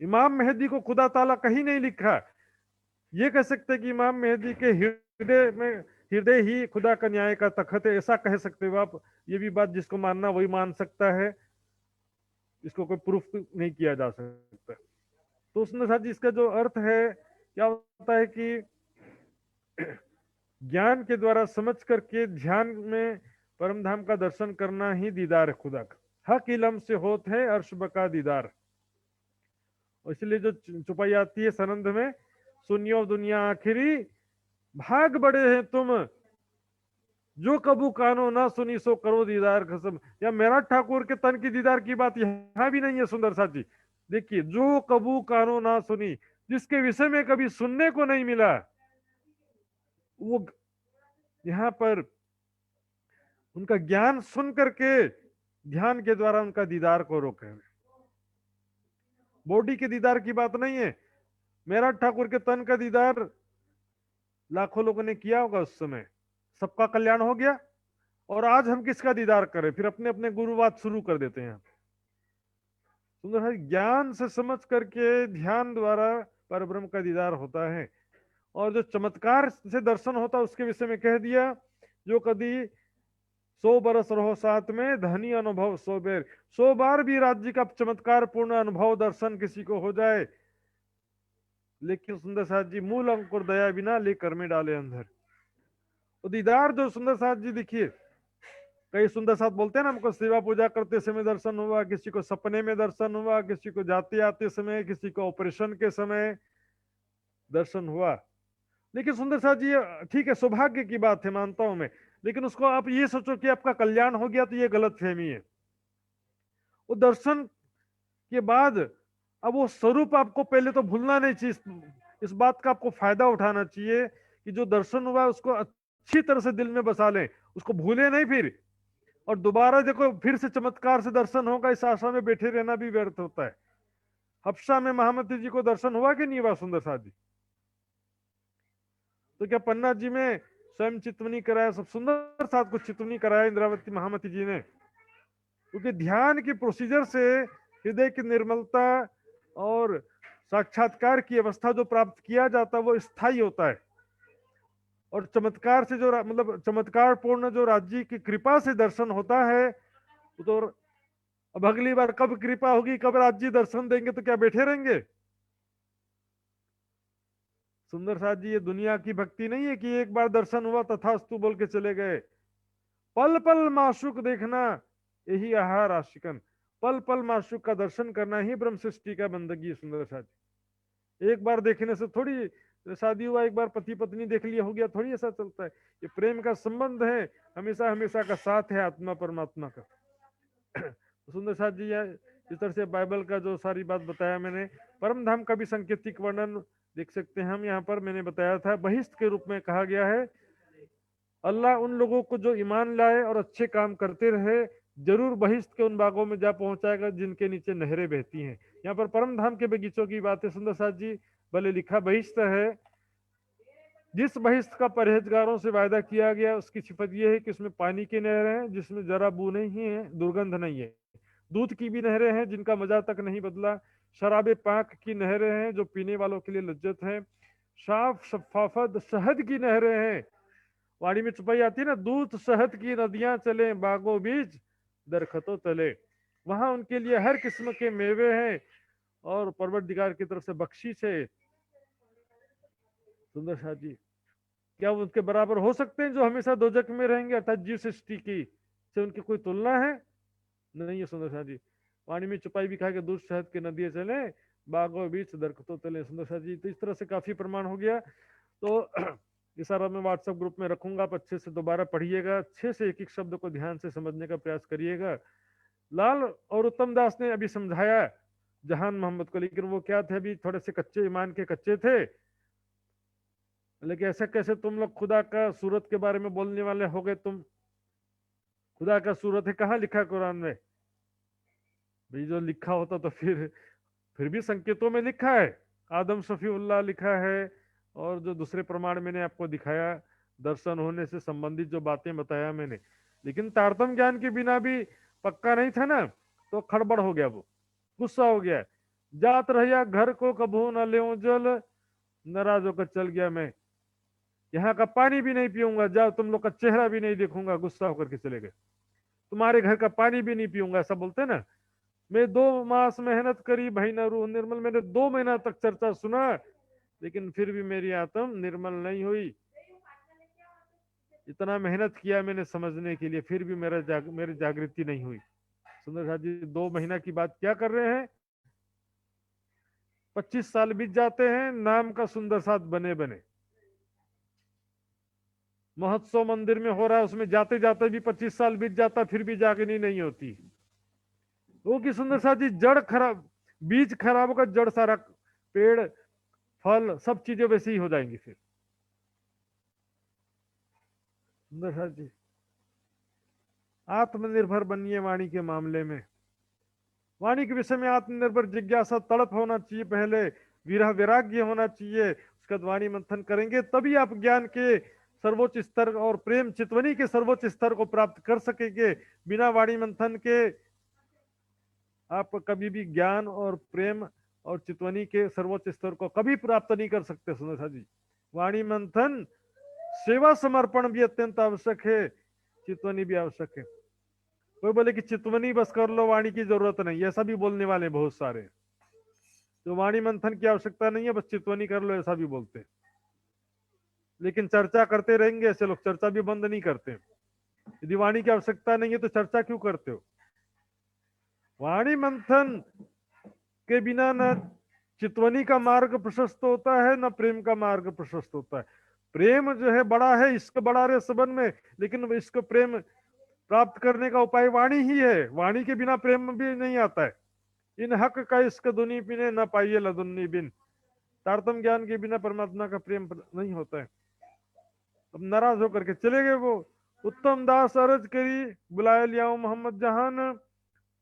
इमाम मेहदी को खुदा ताला कहीं नहीं लिखा। ये कह सकते कि इमाम मेहदी के हृदय में, हृदय ही खुदा का न्याय का तखत है, ऐसा कह सकते हो आप। ये भी बात जिसको मानना वही मान सकता है, इसको कोई प्रूफ नहीं किया जा सकता। तो उसने साथ इसका जो अर्थ है क्या होता है कि ज्ञान के द्वारा समझ करके ध्यान में परमधाम का दर्शन करना ही दीदार है खुदा का। हक इलम से होत है अर्श बका दीदार। इसलिए जो चुपाई आती है सनंद में, सुनियो दुनिया आखिरी, भाग बड़े हैं तुम जो कबू कानो ना सुनी सो करो दीदार कसम। या मेरा ठाकुर के तन की दीदार की बात यहाँ भी नहीं है सुंदर साथ जी। देखिए, जो कबू कानो ना सुनी, जिसके विषय में कभी सुनने को नहीं मिला, वो यहाँ पर उनका ज्ञान सुन करके ध्यान के द्वारा उनका दीदार को रोके। बॉडी के दीदार की बात नहीं है। मेरा ठाकुर के तन का दीदार लाखों लोगों ने किया होगा, उस समय सबका कल्याण हो गया। और आज हम किसका दीदार करें? फिर अपने अपने गुरुवाद शुरू कर देते हैं। सुंदर है, ज्ञान से समझ करके ध्यान द्वारा परब्रह्म का दीदार होता है। और जो चमत्कार से दर्शन होता है उसके विषय में कह दिया, जो कभी 100 बरस रहो साथ में, धनी अनुभव 100 बेर। 100 बार भी राज्य का चमत्कार पूर्ण अनुभव दर्शन किसी को हो जाए, लेकिन सुंदर साथ जी मूल अंकुर दया बिना लेकर में डाले अंदर। तो दीदार जो सुंदर साथ जी, देखिए कई सुंदर साथ बोलते हैं ना, हमको सेवा पूजा करते समय दर्शन हुआ, किसी को सपने में दर्शन हुआ, किसी को जाते आते समय, किसी को ऑपरेशन के समय दर्शन हुआ। लेकिन सुंदर साथ जी ठीक है, सौभाग्य की बात है, मानता हूं मैं, लेकिन उसको आप ये सोचो कि आपका कल्याण हो गया, तो ये गलत फहमी है। वो दर्शन के बाद अब वो स्वरूप आपको पहले तो भूलना नहीं चाहिए। इस बात का आपको फायदा उठाना चाहिए कि जो दर्शन हुआ है उसको अच्छी तरह से दिल में बसा लें, उसको भूले नहीं फिर। और दोबारा देखो फिर से चमत्कार से दर्शन होगा, इस आशा में बैठे रहना भी व्यर्थ होता है। हफ्सा में महामती जी को दर्शन हुआ कि नहीं हुआ सुंदर साथ जी? तो क्या पन्ना जी में स्वयं चितवनी कराया, सब सुंदर साथ कुछ चितवनी कराया इंद्रावती महामती जी ने, क्योंकि ध्यान की प्रोसीजर से हृदय की निर्मलता और साक्षात्कार की अवस्था जो प्राप्त किया जाता है वो स्थायी होता है। और चमत्कार से जो मतलब चमत्कार पूर्ण जो राज्य की कृपा से दर्शन होता है, तो अब अगली बार कब कृपा होगी, कब राज्य दर्शन देंगे, तो क्या बैठे रहेंगे? सुंदर साथ जी, ये दुनिया की भक्ति नहीं है कि एक बार दर्शन हुआ तथास्तु बोल के चले गए। पल पल माशुक देखना यही आहार आशिकन, पल पल माशुक का दर्शन करना ही ब्रह्म सृष्टि का बंदगी है। सुंदर साथ जी, एक बार देखने से थोड़ी शादी हुआ, एक बार पति पत्नी देख लिया हो गया, थोड़ी ऐसा चलता है। ये प्रेम का संबंध है, हमेशा हमेशा का साथ है आत्मा परमात्मा का। सुंदर साथ जी, इस तरह से बाइबल का जो सारी बात बताया मैंने, परम धाम का भी सांकेतिक वर्णन देख सकते हैं हम। यहाँ पर मैंने बताया था बहिष्ठ के रूप में कहा गया है, अल्लाह उन लोगों को जो ईमान लाए और अच्छे काम करते रहे जरूर बहिष्ठ के उन बागों में जा पहुंचाएगा जिनके नीचे नहरें बहती हैं। यहाँ पर परम धाम के बगीचों की बात है सुंदर साथ जी, भले लिखा बहिष्ठ है, जिस बहिष्ठ का परहेजगारों से वायदा किया गया उसकी सिफत यह है कि उसमें पानी की नहरें हैं जिसमें जरा बू नहीं है, दुर्गंध नहीं है। दूध की भी नहरें हैं जिनका मजा तक नहीं बदला। शराबे पाक की नहरें हैं जो पीने वालों के लिए लज्जत है। साफ शफाफत शहद की नहरें हैं, वाणी में छुपाई आती है ना, दूध शहद की नदियां चले बागों बीच दरख्तों तले। वहां उनके लिए हर किस्म के मेवे हैं और परवरदिगार की तरफ से बख्शिश है। सुंदर शाह जी, क्या वो उसके बराबर हो सकते हैं जो हमेशा दोजख में रहेंगे, अर्थात जीव सृष्टि की से उनकी कोई तुलना है? नहीं है सुंदर शाह जी। वाणी में छुपाई भी कहा कि दूध शहद की नदियां चले बागों बीच दरख्तों तले। सुंदर शाह जी, तो इस तरह से काफी प्रमाण हो गया। तो ये सारा मैं व्हाट्सएप ग्रुप में रखूंगा, आप अच्छे से दोबारा पढ़िएगा, अच्छे से एक एक शब्द को ध्यान से समझने का प्रयास करिएगा। लाल और उत्तम दास ने अभी समझाया जहान मोहम्मद को, लेकिन वो क्या थे, अभी थोड़े से कच्चे ईमान के कच्चे थे। लेकिन ऐसा कैसे तुम लोग खुदा का सूरत के बारे में बोलने वाले हो गए? तुम खुदा का सूरत है कहाँ लिखा कुरान में? भाई जो लिखा होता तो फिर भी संकेतों में लिखा है, आदम शफीउल्लाह लिखा है, और जो दूसरे प्रमाण मैंने आपको दिखाया दर्शन होने से संबंधित जो बातें बताया मैंने। लेकिन तारतम ज्ञान के बिना भी पक्का नहीं था ना, तो खड़बड़ हो गया, वो गुस्सा हो गया। जात रहिया घर को कभू न ले जल, नाराज होकर चल गया मैं, यहाँ का पानी भी नहीं पीऊंगा, जाओ तुम लोग का चेहरा भी नहीं देखूंगा। गुस्सा होकर के चले गए, तुम्हारे घर का पानी भी नहीं पीऊंगा, ऐसा बोलते ना। मैं 2 मास मेहनत करी भाई ना रूह निर्मल, मैंने 2 महीना तक चर्चा सुना, लेकिन फिर भी मेरी आत्म निर्मल नहीं हुई। इतना मेहनत किया मैंने समझने के लिए, फिर भी मेरी जागृति नहीं हुई। सुंदर साथ जी 2 महीना की बात क्या कर रहे हैं, 25 साल बीत जाते हैं नाम का सुंदर साथ बने बने। महोत्सव मंदिर में हो रहा है, उसमें जाते जाते भी 25 साल बीत जाता, फिर भी जागनी नहीं होती। वो की सुंदर साथ जी, जड़ खराब, बीज खराब होगा, जड़ सारा, पेड़ फल सब चीजें वैसे ही हो जाएंगी। फिर सुंदर साथ जी, आत्मनिर्भर बनिए वाणी के मामले में। वाणी के विषय में आत्मनिर्भर जिज्ञासा तड़प होना चाहिए, पहले विरह वैराग्य होना चाहिए, उसके बाद वाणी मंथन करेंगे, तभी आप ज्ञान के सर्वोच्च स्तर और प्रेम चितवनी के सर्वोच्च स्तर को प्राप्त कर सकेंगे। बिना वाणी मंथन के आप कभी भी ज्ञान और प्रेम और चितवनी के सर्वोच्च स्तर को कभी प्राप्त नहीं कर सकते। सुंदर जी, वाणी मंथन सेवा समर्पण भी अत्यंत आवश्यक है, चितवनी भी आवश्यक है। कोई बोले कि चितवनी बस कर लो, वाणी की जरूरत नहीं, ऐसा भी बोलने वाले बहुत सारे। तो वाणी मंथन की आवश्यकता नहीं है, बस चितवनी कर लो, ऐसा भी बोलते। लेकिन चर्चा करते रहेंगे ऐसे लोग, चर्चा भी बंद नहीं करते। यदि वाणी की आवश्यकता नहीं है तो चर्चा क्यों करते हो? वाणी मंथन के बिना न चितवनी का मार्ग प्रशस्त होता है, न प्रेम का मार्ग प्रशस्त होता है। प्रेम जो है बड़ा है, इसको बढ़ा रहे सबन में, लेकिन इसको प्रेम प्राप्त करने का उपाय वाणी ही है। वाणी के बिना प्रेम भी नहीं आता है। इन हक का इसका दुनी पीने न पाइए लदुन्नी बिन, तारतम ज्ञान के बिना परमात्मा का प्रेम नहीं होता है। अब नाराज होकर के चले गए वो। उत्तम दास अर्ज करी बुलाया लिया मोहम्मद जहान।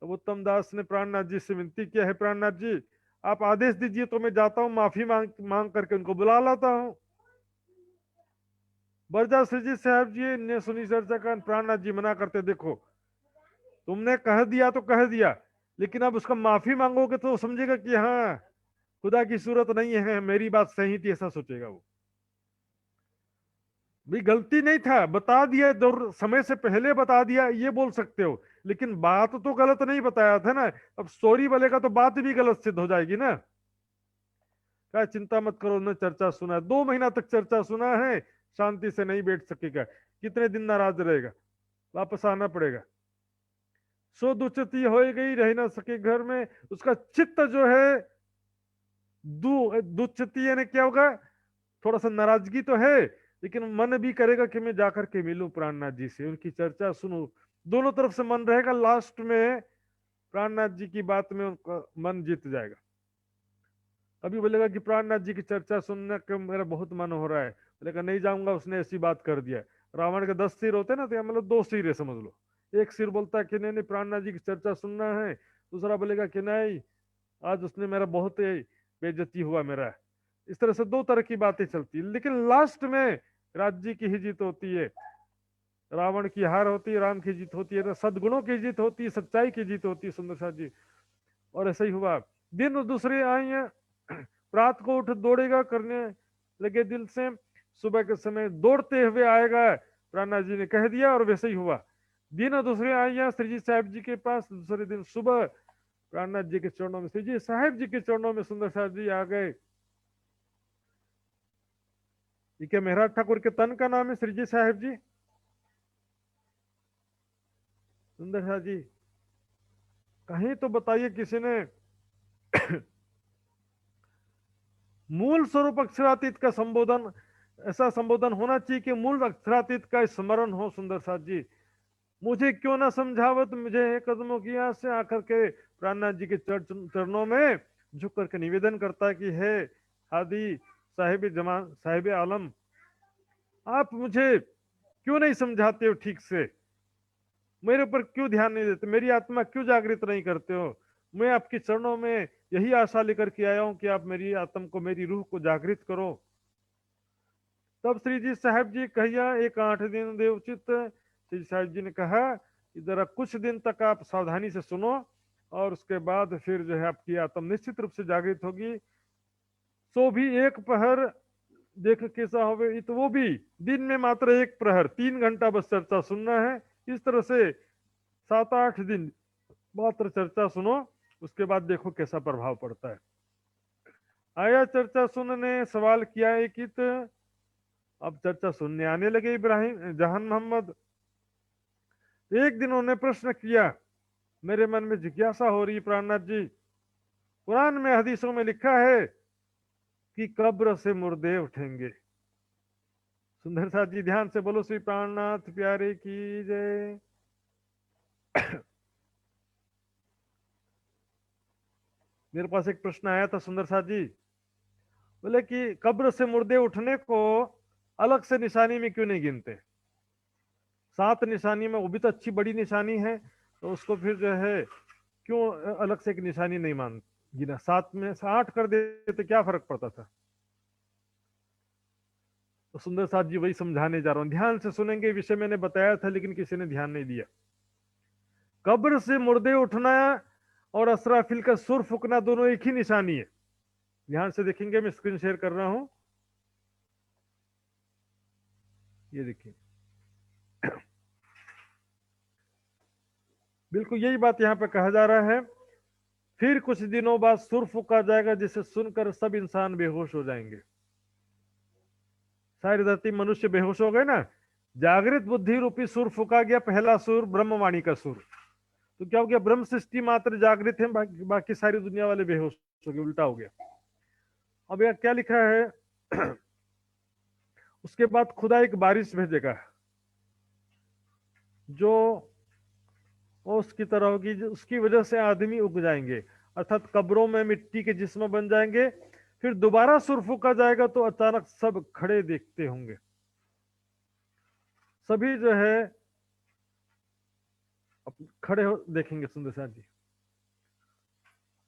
अब उत्तम दास ने प्राणनाथ जी से विनती किया है, प्राणनाथ जी आप आदेश दीजिए तो मैं जाता हूँ, माफी मांग करके उनको बुला लाता हूँ। बरदास जी साहब जी ने सुनी चर्चा का, प्राणनाथ जी मना करते, देखो तुमने कह दिया तो कह दिया, लेकिन अब उसका माफी मांगोगे तो समझेगा कि हाँ खुदा की सूरत नहीं है, मेरी बात सही थी, ऐसा सोचेगा वो। भाई गलती नहीं था, बता दिया, दौर समय से पहले बता दिया, ये बोल सकते हो, लेकिन बात तो गलत नहीं बताया था ना। अब सॉरी बोलेगा तो बात भी गलत सिद्ध हो जाएगी ना। क्या चिंता मत करो, ने चर्चा सुना है, 2 महीना तक चर्चा सुना है, शांति से नहीं बैठ सकेगा, कितने दिन नाराज रहेगा, वापस आना पड़ेगा। सो दुचती हो गई, रह ना सके घर में, उसका चित्त जो है दुचती यानी क्या होगा, थोड़ा सा नाराजगी तो है, लेकिन मन भी करेगा कि मैं जाकर के मिलूं प्राणनाथ जी से, उनकी चर्चा सुनूं। दोनों तरफ से मन रहेगा, लास्ट में प्राणनाथ जी की बात में उनका मन जीत जाएगा। अभी बोलेगा कि प्राणनाथ जी की चर्चा सुनने का मेरा बहुत मन हो रहा है, बोलेगा नहीं जाऊंगा, उसने ऐसी बात कर दिया। रावण के 10 सिर होते ना, तो मतलब 2 सिर है समझ लो। एक सिर बोलता है कि नहीं नहीं प्राणनाथ जी की चर्चा सुनना है, दूसरा बोलेगा कि नहीं आज उसने मेरा बहुत बेइज्जती हुआ मेरा। इस तरह से 2 तरह की बातें चलती है, लेकिन लास्ट में राज्य की ही जीत होती है, रावण की हार होती है, राम की जीत होती है, सदगुणों की जीत होती है, सच्चाई की जीत होती है, सुंदर साथ जी। और ऐसा ही हुआ, दिन दूसरे आए हैं, रात को उठ दौड़ेगा करने लगे दिल से, सुबह के समय दौड़ते हुए आएगा, प्राणनाथ जी ने कह दिया, और वैसे ही हुआ। दिन दूसरे आए हैं श्री जी साहब जी के पास, दूसरे दिन सुबह प्राणनाथ जी के चरणों में, श्री जी साहब जी के चरणों में सुंदर साहब जी आ गए। ये क्या मेहराज ठाकुर के तन का नाम है श्री जी साहब जी? सुंदर साहब जी कहीं तो बताइए किसी ने। मूल स्वरूप अक्षरातीत का संबोधन, ऐसा संबोधन होना चाहिए कि मूल अक्षरातीत का स्मरण हो। सुंदर साथ जी मुझे क्यों ना समझावत, मुझे कदमों की आस से आकर के प्राणनाथ जी के चरणों में झुक करके निवेदन करता है कि हे हादी साहिब जमान साहिब आलम, आप मुझे क्यों नहीं समझाते हो ठीक से, मेरे ऊपर क्यों ध्यान नहीं देते, मेरी आत्मा क्यों जागृत नहीं करते हो। मैं आपके चरणों में यही आशा लेकर के आया हूं कि आप मेरी आत्मा को, मेरी रूह को जागृत करो। तब श्री जी साहब जी कहिया एक 8 दिन दे उचित, श्री साहब जी ने कहा कि जरा कुछ दिन तक आप सावधानी से सुनो, और उसके बाद फिर जो है आपकी आत्मा निश्चित रूप से जागृत होगी। सो भी एक पहर देख कैसा होवे, तो वो भी दिन में मात्र 1 प्रहर, 3 घंटा बस चर्चा सुनना है। इस तरह से 7-8 दिन मात्र चर्चा सुनो, उसके बाद देखो कैसा प्रभाव पड़ता है। आया चर्चा सुनने, सवाल किया एक हित, अब चर्चा सुनने आने लगे इब्राहिम जहान मोहम्मद। एक दिन उन्होंने प्रश्न किया, मेरे मन में जिज्ञासा हो रही प्राणनाथ जी, कुरान में हदीसों में लिखा है कि कब्र से मुर्दे उठेंगे। सुंदर साथ जी ध्यान से बोलो, श्री प्राणनाथ प्यारे की जय। मेरे पास एक प्रश्न आया था सुंदर साथ जी, बोले कि कब्र से मुर्दे उठने को अलग से निशानी में क्यों नहीं गिनते? 7 निशानी में वो भी तो अच्छी बड़ी निशानी है, तो उसको फिर जो है क्यों अलग से एक निशानी नहीं मान गिना, 7 में से 8 कर देते, क्या फर्क पड़ता था? तो सुंदर साथ जी वही समझाने जा रहा हूं, ध्यान से सुनेंगे, विषय मैंने बताया था लेकिन किसी ने ध्यान नहीं दिया। कब्र से मुर्दे उठना और असराफिल का सुर फूकना दोनों एक ही निशानी है। ध्यान से देखेंगे, मैं स्क्रीन शेयर कर रहा हूं, ये देखिए, बिल्कुल यही बात यहां पे कहा जा रहा है। फिर कुछ दिनों बाद सुर फूका जाएगा, जिसे सुनकर सब इंसान बेहोश हो जाएंगे। सारी धरती मनुष्य बेहोश हो गए ना, जागृत बुद्धि रूपी सुर फूका गया, पहला सुर ब्रह्मवाणी का सुर। तो क्या हो गया, ब्रह्म सृष्टि मात्र जागृत है, बाकी सारी दुनिया वाले बेहोश हो गए, उल्टा हो गया। अब यह क्या लिखा है, उसके बाद खुदा एक बारिश भेजेगा जो ओस की तरह होगी, उसकी वजह से आदमी उग जाएंगे, अर्थात कब्रों में मिट्टी के जिस्म बन जाएंगे। फिर दोबारा सुर फूका जाएगा तो अचानक सब खड़े देखते होंगे, सभी जो है खड़े हो देखेंगे सुंदर साथ जी।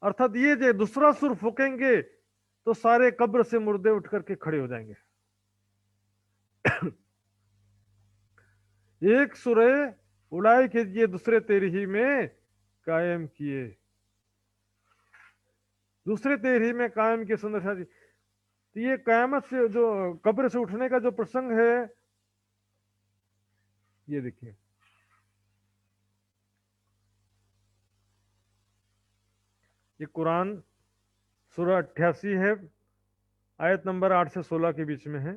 अर्थात ये जो दूसरा सुर फूकेंगे तो सारे कब्र से मुर्दे उठ करके खड़े हो जाएंगे। एक सुरे उड़ाई कीजिए, दूसरे तेरी ही में कायम किए, दूसरे तेरी ही में कायम किए। सुंदर शाह जी, तो ये कयामत से जो कब्र से उठने का जो प्रसंग है, ये देखिए, ये कुरान सूरह 88 है, आयत नंबर 8 से 16 के बीच में है।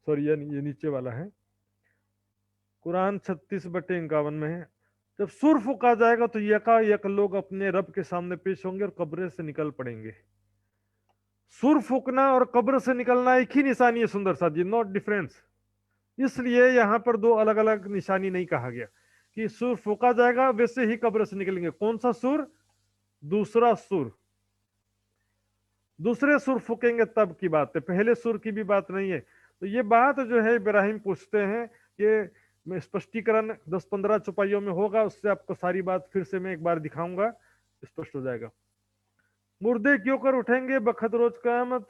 सॉरी, ये नीचे वाला है। कुरान 36/51 में है। जब सुर फूका जाएगा तो यकायक लोग अपने रब के सामने पेश होंगे और कब्र से निकल पड़ेंगे। सुर फूकना और कब्र से निकलना एक ही निशानी है सुंदर साथ जी, नॉट डिफरेंस। इसलिए यहां पर दो अलग अलग निशानी नहीं कहा गया कि सुर फूका जाएगा वैसे ही कब्र से निकलेंगे। कौन सा सुर? दूसरा सुर, दूसरे सुर फूकेंगे तब की बात है, पहले सुर की भी बात नहीं है। तो ये बात जो है इब्राहिम पूछते हैं, ये स्पष्टीकरण 10-15 चौपाइयों में होगा, उससे आपको सारी बात फिर से मैं एक बार दिखाऊंगा, स्पष्ट हो जाएगा। मुर्दे क्यों कर उठेंगे बखत रोज कयामत?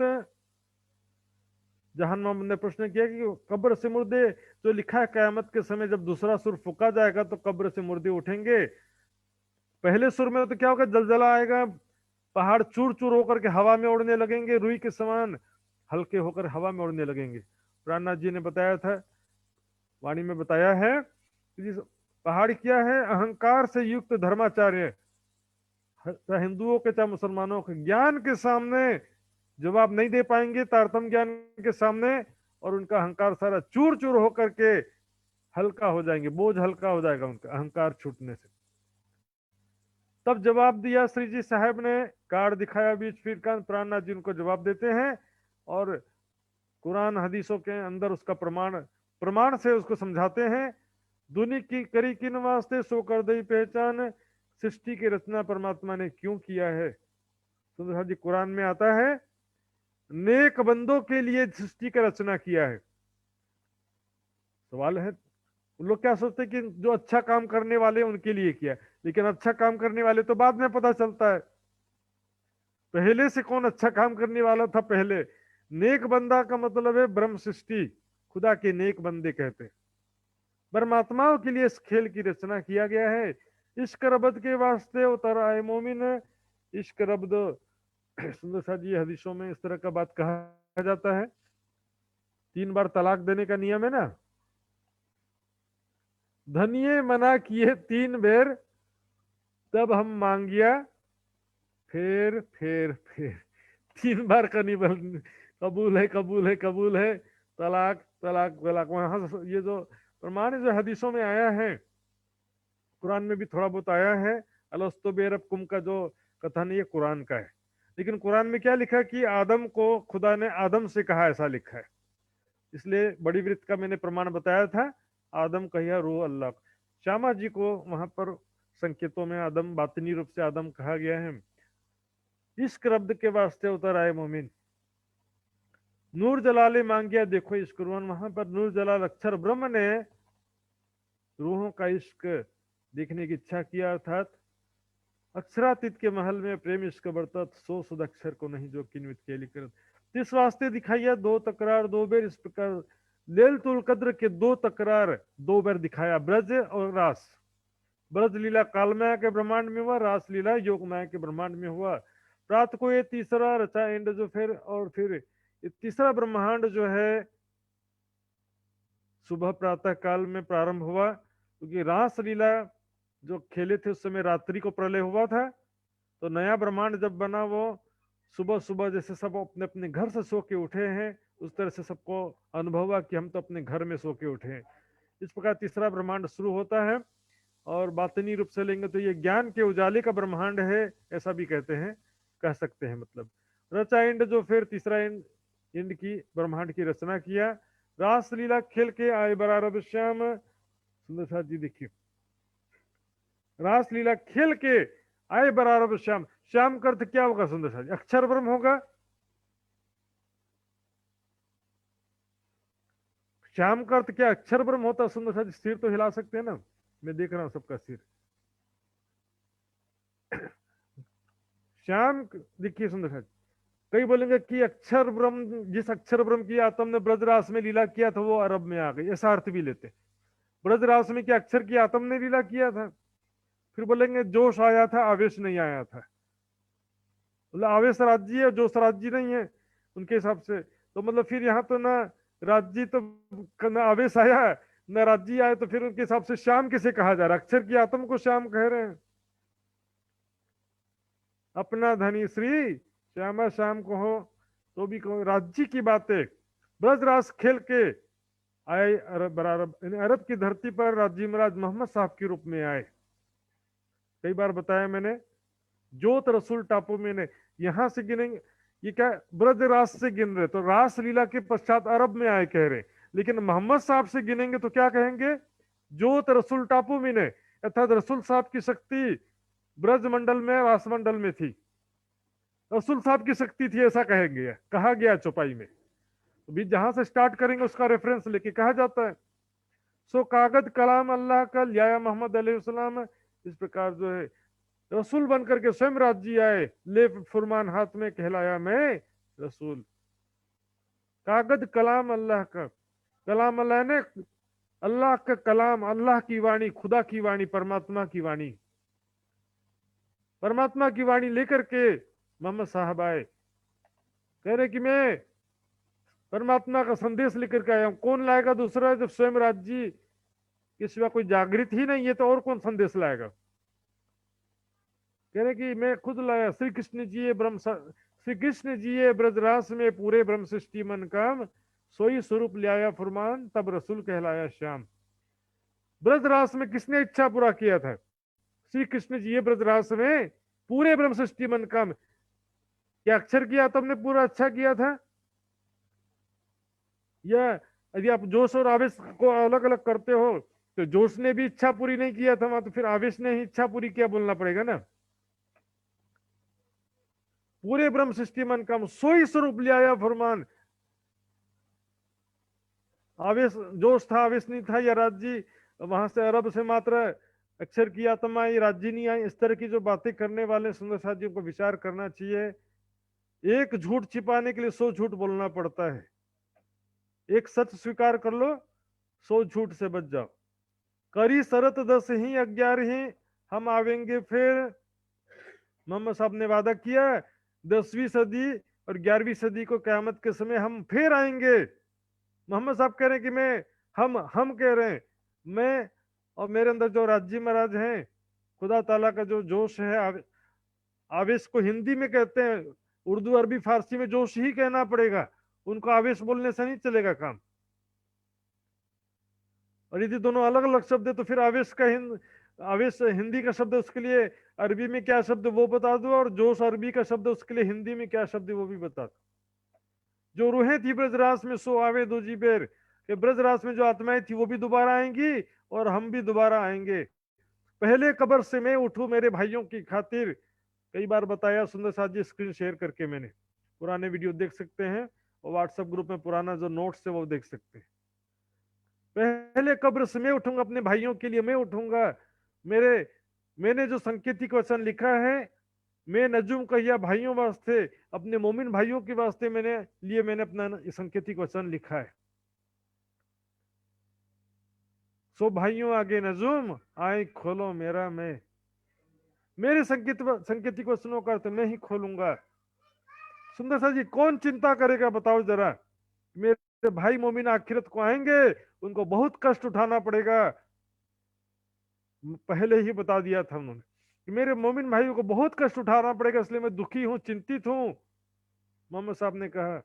जहन्नम ने प्रश्न किया कि कब्र से मुर्दे, जो लिखा है कयामत के समय जब दूसरा सुर फूका जाएगा तो कब्र से मुर्दे उठेंगे। पहले सुर में तो क्या होगा, जलजला आएगा, पहाड़ चूर चूर होकर के हवा में उड़ने लगेंगे, रुई के समान हल्के होकर हवा में उड़ने लगेंगे। प्राणनाथ जी ने बताया था, वाणी में बताया है कि पहाड़ क्या है, अहंकार से युक्त धर्माचार्य, चाहे हिंदुओं के चाहे मुसलमानों के, ज्ञान के सामने जवाब नहीं दे पाएंगे, तारतम ज्ञान के सामने, और उनका अहंकार सारा चूर चूर होकर के हल्का हो जाएंगे, बोझ हल्का हो जाएगा उनका अहंकार छूटने से। तब जवाब दिया श्री जी साहब ने, कार्ड दिखाया बीच फिर का, प्राणनाथ जी उनको जवाब देते हैं और कुरान हदीसों के अंदर उसका प्रमाण प्रमाण से उसको समझाते हैं। दुनी की करी किन वास्ते सो कर दई पहचान, सृष्टि की रचना परमात्मा ने क्यों किया है। सुंदर जी, कुरान में आता है नेक बंदों के लिए सृष्टि का रचना किया है। सवाल है, लोग क्या सोचते हैं कि जो अच्छा काम करने वाले उनके लिए किया, लेकिन अच्छा काम करने वाले तो बाद में पता चलता है, पहले से कौन अच्छा काम करने वाला था पहले। नेक बंदा का मतलब है ब्रह्म सृष्टि, खुदा के नेक बंदे कहते हैं। परमात्माओं के लिए इस खेल की रचना किया गया है। इश्क रबद के वास्ते उतर आए मोमिन, इश्क रबद। सुंदर सा जी, हदीसों में इस तरह का बात कहा जाता है। 3 बार तलाक देने का नियम है ना, धनिये मना किए 3 बेर, तब हम मांगिया फिर 3 बार का निबल, कबूल है कबूल है कबूल है, तलाक तलाक तलाक। वहां ये जो प्रमाण जो हदीसों में आया है, कुरान में भी थोड़ा बहुत आया है, अलस्तो बेरबकुम का जो कथन ये कुरान का है। लेकिन कुरान में क्या लिखा है कि आदम को खुदा ने आदम से कहा, ऐसा लिखा है। इसलिए बड़ी वृत्त का मैंने प्रमाण बताया था, आदम कहिया रो अल्लाह। श्यामा जी को वहां पर संकेतों में आदम, बातनी रूप से आदम कहा गया है। इश्क रब्द के वास्ते उतर आए मोमिन, नूर जलाले मांगिया देखो इश्क रुअन। वहां पर नूर जलाल अक्षर ब्रह्म ने रूहों का इश्क देखने की इच्छा किया, अर्थात अक्षरातीत के महल में प्रेम इश्क बरतत, सो सुद अक्षर को नहीं जो किन्वित केली करत। इस वास्ते दिखाइया 2 तकरार 2 बेर, इस प्रकार लेलतुल कद्र के 2 तकरार 2 बार दिखाया, ब्रज और रास। ब्रज लीला कालमाया के ब्रह्मांड में हुआ, रास लीला योग माया के ब्रह्मांड में हुआ। प्रात को ये तीसरा रचा एंड जो फिर, और फिर ये तीसरा ब्रह्मांड जो है सुबह प्रातः काल में प्रारंभ हुआ, क्योंकि रास लीला जो खेले थे उस समय रात्रि को प्रलय हुआ था। तो नया ब्रह्मांड जब बना, वो सुबह सुबह जैसे सब अपने अपने घर से सो के उठे हैं, उस तरह से सबको अनुभव हुआ कि हम तो अपने घर में सो के उठे हैं। इस प्रकार तीसरा ब्रह्मांड शुरू होता है। और बातनी रूप से लेंगे तो ये ज्ञान के उजाले का ब्रह्मांड है, ऐसा भी कहते हैं, कह सकते हैं। मतलब रचा इंड जो फिर तीसरा इंड की ब्रह्मांड की रचना किया। रास लीला खेल के आए बरारब श्याम। सुंदर साथ जी देखिए, रास लीला खेल के आए बरारब श्याम। श्याम का अर्थ क्या होगा सुंदर साथ जी? अक्षर ब्रह्म होगा। श्याम का अर्थ क्या अक्षर ब्रह्म होता है? सुंदर साथ जी सिर तो हिला सकते हैं ना, मैं देख रहा हूं सबका सिर। श्याम देखिए सुंदर साथ, कई बोलेंगे कि अक्षर ब्रह्म, जिस अक्षर ब्रह्म की आत्म ने ब्रजरास में लीला किया था वो अरब में आ गई, ऐसा अर्थ भी लेते। ब्रजरास में क्या अक्षर की आत्म ने लीला किया था? फिर बोलेंगे जोश आया था, आवेश नहीं आया था। मतलब आवेश राज्य है, जोश राज्य नहीं है उनके हिसाब से। तो मतलब फिर यहाँ तो ना राज्य तो न आवेश आया न राज्य आया, तो फिर उनके हिसाब से श्याम किसे कहा जा रहा है? अक्षर की आत्म को श्याम कह रहे हैं। अपना धनी श्री श्यामा श्याम कहो तो भी कहो। राज्य की बातें ब्रजरास खेल के आए अरब अरब अरब की धरती पर राज्य महाराज मोहम्मद साहब के रूप में आए। कई बार बताया मैंने, जोत रसूल टापू में ने यहां से गिनेंगे, ये क्या ब्रज रास से गिन रहे, तो रास लीला के पश्चात अरब में आए कह रहे। लेकिन मोहम्मद साहब से गिनेंगे तो क्या कहेंगे? जोत रसूल टापू में ने, अर्थात रसूल साहब की शक्ति ब्रज मंडल में रास मंडल में थी, रसूल साहब की शक्ति थी, ऐसा कहेंगे, कहा गया चौपाई में। तो भी जहां से स्टार्ट करेंगे उसका रेफरेंस लेके कहा जाता है। सो कागज कलाम अल्लाह का लिया मोहम्मद अलैहिस्सलाम। इस प्रकार जो है रसूल बनकर के स्वयं राज्य आए, ले फुरमान हाथ में कहलाया मैं रसूल। कागज कलाम अल्लाह का, कलाम अल्लाह ने, अल्लाह का कलाम, अल्लाह की वाणी, खुदा की वाणी, परमात्मा की वाणी, परमात्मा की वाणी लेकर के मोहम्मद साहब आए, कह रहे कि मैं परमात्मा का संदेश लेकर के आया हूं। कौन लाएगा दूसरा? जब स्वयं राज्य के सिवा कोई जागृत ही नहीं है तो और कौन संदेश लाएगा? कह रहे कि मैं खुद लाया। श्री कृष्ण जी ब्रह्म, श्री कृष्ण जी ब्रजरास में पूरे ब्रह्म सृष्टि मन काम, सोई स्वरूप लिया फुरमान, तब रसूल कहलाया श्याम। ब्रजरास में किसने इच्छा पूरा किया था? श्री कृष्ण जी ब्रजरास में पूरे ब्रह्म सृष्टि मन काम। क्या अक्षर किया तो हमने पूरा अच्छा किया था? या यदि आप जोश और आवेश को अलग अलग करते हो तो जोश ने भी इच्छा पूरी नहीं किया था वहां, तो फिर आवेश ने ही इच्छा पूरी किया बोलना पड़ेगा ना। पूरे ब्रह्म सृष्टि मन का सोई स्वरूप लिया फरमान। आवेश जोश था, आवेश नहीं था। या राज्य वहां से अरब से मात्र अक्षर की आत्मा आई, राज्य नहीं आई। इस तरह की जो बातें करने वाले सुंदर साथ जी को विचार करना चाहिए। एक झूठ छिपाने के लिए 100 झूठ बोलना पड़ता है। एक सच स्वीकार कर लो, 100 झूठ से बच जाओ। करी शरत 10 ही 11 ही हम आवेंगे फिर। मोहम्मद साहब ने वादा किया 10वीं सदी और 11वीं सदी को क़यामत के समय हम फिर आएंगे। मोहम्मद साहब कह रहे हैं कि मैं, हम कह रहे हैं, मैं और मेरे अंदर जो राज्य महाराज हैं, खुदा ताला का जो जोश है, आवेश को हिंदी में कहते हैं, उर्दू अरबी फारसी में जोश ही कहना पड़ेगा। उनको आवेश बोलने से नहीं चलेगा काम। और यदि दोनों अलग अलग शब्द है तो फिर आवेश हिंदी का शब्द है, उसके लिए अरबी में क्या शब्द वो बता दो, और जोश अरबी का शब्द उसके लिए हिंदी में क्या शब्द वो भी बता दो। जो रूहें थी ब्रजरास में सो आवे दो जी बेर, कि ब्रजरास में जो आत्माएं थी वो भी दोबारा आएंगी और हम भी दोबारा आएंगे। पहले कब्र से मैं उठूं मेरे भाइयों की खातिर। कई बार बताया सुंदर साथ जी, स्क्रीन शेयर करके मैंने, पुराने वीडियो देख सकते हैं और व्हाट्सएप ग्रुप में पुराना जो नोट्स है वो देख सकते हैं। पहले कब्र से मैं उठूंगा, अपने भाइयों के लिए मैं उठूंगा। मैंने जो संकेतिक वचन लिखा है, मैं नजूम कहिया भाइयों वास्ते, अपने मोमिन भाइयों के वास्ते मैंने अपना संकेतिक वचन लिखा है। सो भाइयों आगे नजूम आए खोलो मेरा मैं। मेरे संकेतिक वचनों का तो मैं ही खोलूंगा। सुंदर सा जी, कौन चिंता करेगा बताओ जरा? मेरे भाई मोमिन आखिरत को आएंगे, उनको बहुत कष्ट उठाना पड़ेगा। पहले ही बता दिया था उन्होंने कि मेरे मोमिन भाइयों को बहुत कष्ट उठाना पड़ेगा, इसलिए मैं दुखी हूं, चिंतित हूं। मोहम्मद साहब ने कहा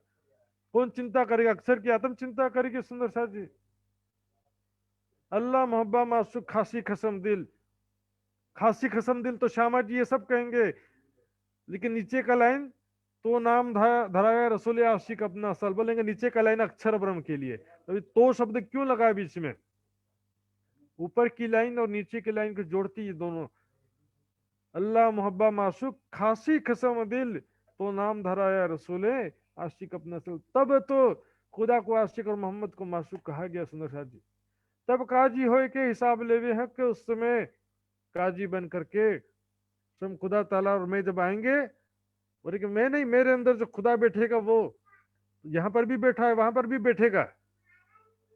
कौन चिंता करेगा? अक्सर की आत्म चिंता करेगी। सुंदर साहब जी, अल्लाह मोहब्बा मासूक खासी खसम दिल, खासी खसम दिल तो श्यामा जी ये सब कहेंगे, लेकिन नीचे का लाइन तो नाम धराया रसूल आशिक अपना असल, बोलेंगे नीचे का लाइन अक्षर ब्रह्म के लिए। तो शब्द क्यों लगा बीच में? ऊपर की लाइन और नीचे की लाइन को जोड़ती है दोनों। अल्लाह मोहब्बा मासूक खासी खसम दिल, तो नाम धराया रसूल आशिक अपना असल। तब तो खुदा को आशिक और मोहम्मद को मासूक कहा गया। सुंदर साहब जी, तब काजी हो के हिसाब लेवे हक के उस समय काजी बन करके स्वयं खुदा ताला और मैं जब आएंगे, बोले कि मैं नहीं, मेरे अंदर जो खुदा बैठेगा वो यहाँ पर भी बैठा है, वहां पर भी बैठेगा।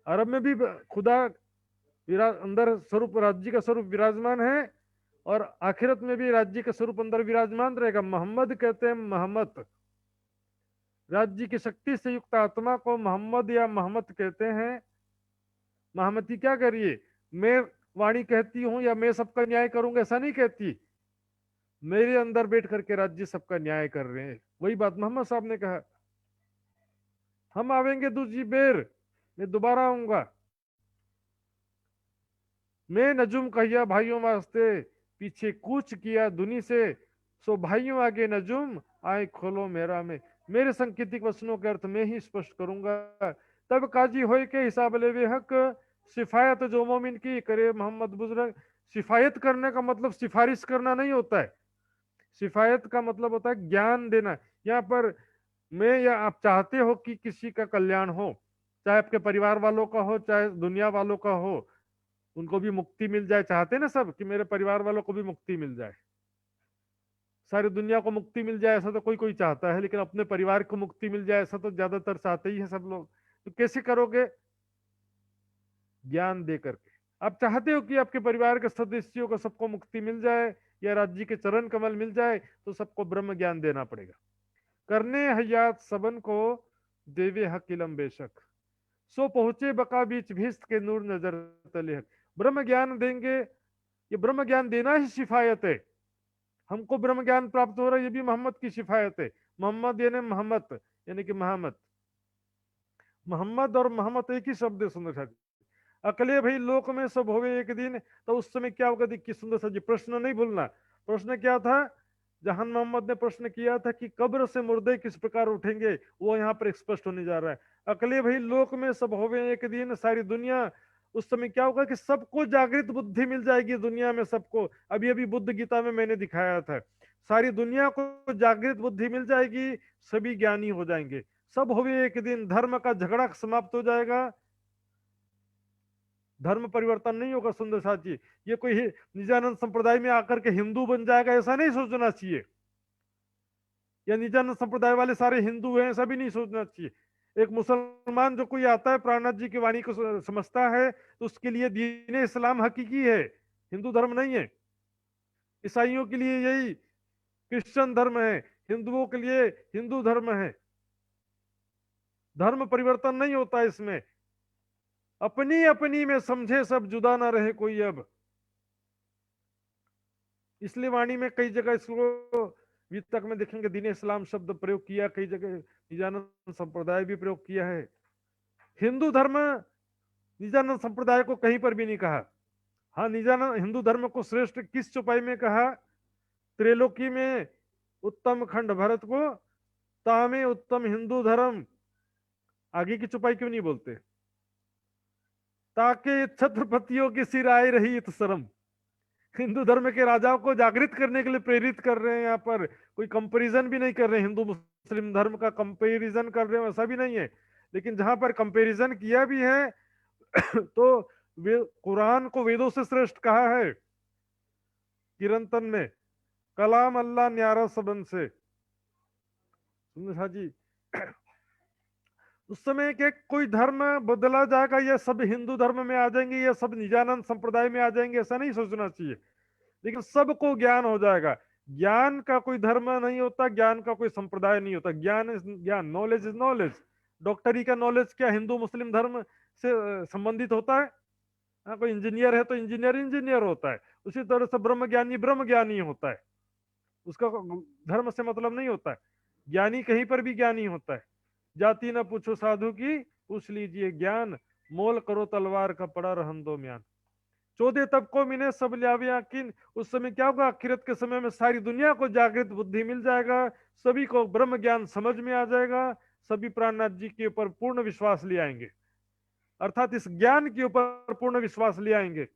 अरब में भी खुदा अंदर स्वरूप राज्य का स्वरूप विराजमान है, और आखिरत में भी राज्य का स्वरूप अंदर विराजमान रहेगा। मोहम्मद कहते हैं महमत, राज्य की शक्ति से युक्त आत्मा को मोहम्मद या महमत कहते हैं। महमती क्या करिए, मैं वाणी कहती हूं या मैं सबका न्याय करूंगा ऐसा नहीं कहती, मेरे अंदर बैठ करके राज्य सबका न्याय कर रहे हैं। वही बात मोहम्मद साहब ने कहा, हम आवेंगे दूसरी बेर, मैं दोबारा आऊंगा। मैं नजुम कहिया भाइयों वास्ते, पीछे कूच किया दुनी से, सो भाइयों आगे नजुम आए खोलो मेरा में। मेरे संकेतिक वचनों के अर्थ में ही स्पष्ट करूंगा, तब काजी होए के हिसाब ले वे हक, सिफायत जो मोमिन की करे मोहम्मद बुजुर्ग। सिफायत करने का मतलब सिफारिश करना नहीं होता है, सिफायत का मतलब होता है ज्ञान देना। यहाँ पर मैं या आप चाहते हो कि किसी का कल्याण हो, चाहे आपके परिवार वालों का हो चाहे दुनिया वालों का हो, उनको भी मुक्ति मिल जाए, चाहते ना सब कि मेरे परिवार वालों को भी मुक्ति मिल जाए, सारी दुनिया को मुक्ति मिल जाए ऐसा तो कोई कोई चाहता है, लेकिन अपने परिवार को मुक्ति मिल जाए ऐसा तो ज्यादातर चाहते ही है सब लोग। तो कैसे करोगे, ज्ञान दे करके। आप चाहते हो कि आपके परिवार के सदस्यों को सबको मुक्ति मिल जाए या राज्य के चरण कमल मिल जाए, तो सबको ब्रह्म ज्ञान देना पड़ेगा। करने हयात सबन को देवे हक इलम बेशक, सो पहुंचे बका बीच भिस्त के नूर नजर तले हक। ब्रह्म ज्ञान देंगे, ये ब्रह्म ज्ञान देना ही शिफायत है। हमको ब्रह्म ज्ञान प्राप्त हो रहा है, ये भी मोहम्मद की शिफायत है। मोहम्मद यानी मोहम्मद यानी कि मोहम्मद, मोहम्मद और मोहम्मद एक ही शब्द है। सुंदर सा जी, अकले भाई लोक में सब होवे एक दिन, तो उस समय क्या होगा देखिए सुंदर सा जी, प्रश्न नहीं भूलना। प्रश्न क्या था, जहान मोहम्मद ने प्रश्न किया था कि कब्र से मुर्दे किस प्रकार उठेंगे, वो यहाँ पर स्पष्ट होने जा रहा है। अकले भाई लोक में सब होवे एक दिन, सारी दुनिया, उस समय क्या होगा कि सबको जागृत बुद्धि मिल जाएगी दुनिया में सबको। अभी अभी बुद्ध गीता में मैंने दिखाया था, सारी दुनिया को जागृत बुद्धि मिल जाएगी, सभी ज्ञानी हो जाएंगे। सब होवे एक दिन, धर्म का झगड़ा समाप्त हो जाएगा, धर्म परिवर्तन नहीं होगा। सुंदर साथी, ये कोई निजानंद संप्रदाय में आकर के हिंदू बन जाएगा ऐसा नहीं सोचना चाहिए, या निजानंद संप्रदाय वाले सारे हिंदू हैं ऐसा भी नहीं सोचना चाहिए। एक मुसलमान जो कोई आता है प्राणनाथ जी की वाणी को समझता है, तो उसके लिए दीन इस्लाम हकीकी है, हिंदू धर्म नहीं है। ईसाइयों के लिए यही क्रिश्चियन धर्म है, हिंदुओं के लिए हिंदू धर्म है। धर्म परिवर्तन नहीं होता इसमें, अपनी अपनी में समझे सब, जुदा ना रहे कोई अब। इसलिए वाणी में कई जगह इसको वितक में देखेंगे दीन इस्लाम शब्द प्रयोग किया, कई जगह निजानंद संप्रदाय भी प्रयोग किया है। हिंदू धर्म निजानंद संप्रदाय को कहीं पर भी नहीं कहा। हाँ, निजानंद हिंदू धर्म को श्रेष्ठ किस चौपाई में कहा, त्रिलोकी में उत्तम खंड भरत को, तामे उत्तम हिंदू धर्म। आगे की चौपाई क्यों नहीं बोलते, ताकि छत्रपतियों की सिर आए रही इत शर्म। हिंदू धर्म के राजाओं को जागृत करने के लिए प्रेरित कर रहे हैं। यहाँ पर कोई कंपैरिजन भी नहीं कर रहे हैं, हिंदू मुस्लिम धर्म का कंपैरिजन कर रहे हैं ऐसा भी नहीं है। लेकिन जहां पर कंपैरिजन किया भी है तो वे कुरान को वेदों से श्रेष्ठ कहा है। किरंतन में कलाम अल्लाह न्यारा सबन से। जी, उस समय के कोई धर्म बदला जाएगा, या सब हिंदू धर्म में आ जाएंगे, या सब निजानंद संप्रदाय में आ जाएंगे, ऐसा नहीं सोचना चाहिए। लेकिन सबको ज्ञान हो जाएगा। ज्ञान का कोई धर्म नहीं होता, ज्ञान का कोई संप्रदाय नहीं होता। ज्ञान इज ज्ञान, नॉलेज इज नॉलेज। डॉक्टरी का नॉलेज क्या हिंदू मुस्लिम धर्म से संबंधित होता है? हाँ, कोई इंजीनियर है तो इंजीनियर इंजीनियर होता है, उसी तरह से ब्रह्म ज्ञानी होता है, उसका धर्म से मतलब नहीं होता है। ज्ञानी कहीं पर भी ज्ञानी होता है। जाति न पूछो साधु की, पूछ लीजिए ज्ञान, मोल करो तलवार का पड़ा रहन दो म्यान। 14 तब को मिने सब ल्यावे यकीन। उस समय क्या होगा, आखिरत के समय में सारी दुनिया को जागृत बुद्धि मिल जाएगा, सभी को ब्रह्म ज्ञान समझ में आ जाएगा, सभी प्राणनाथ जी के ऊपर पूर्ण विश्वास ले आएंगे, अर्थात इस ज्ञान के ऊपर पूर्ण विश्वास ले आएंगे।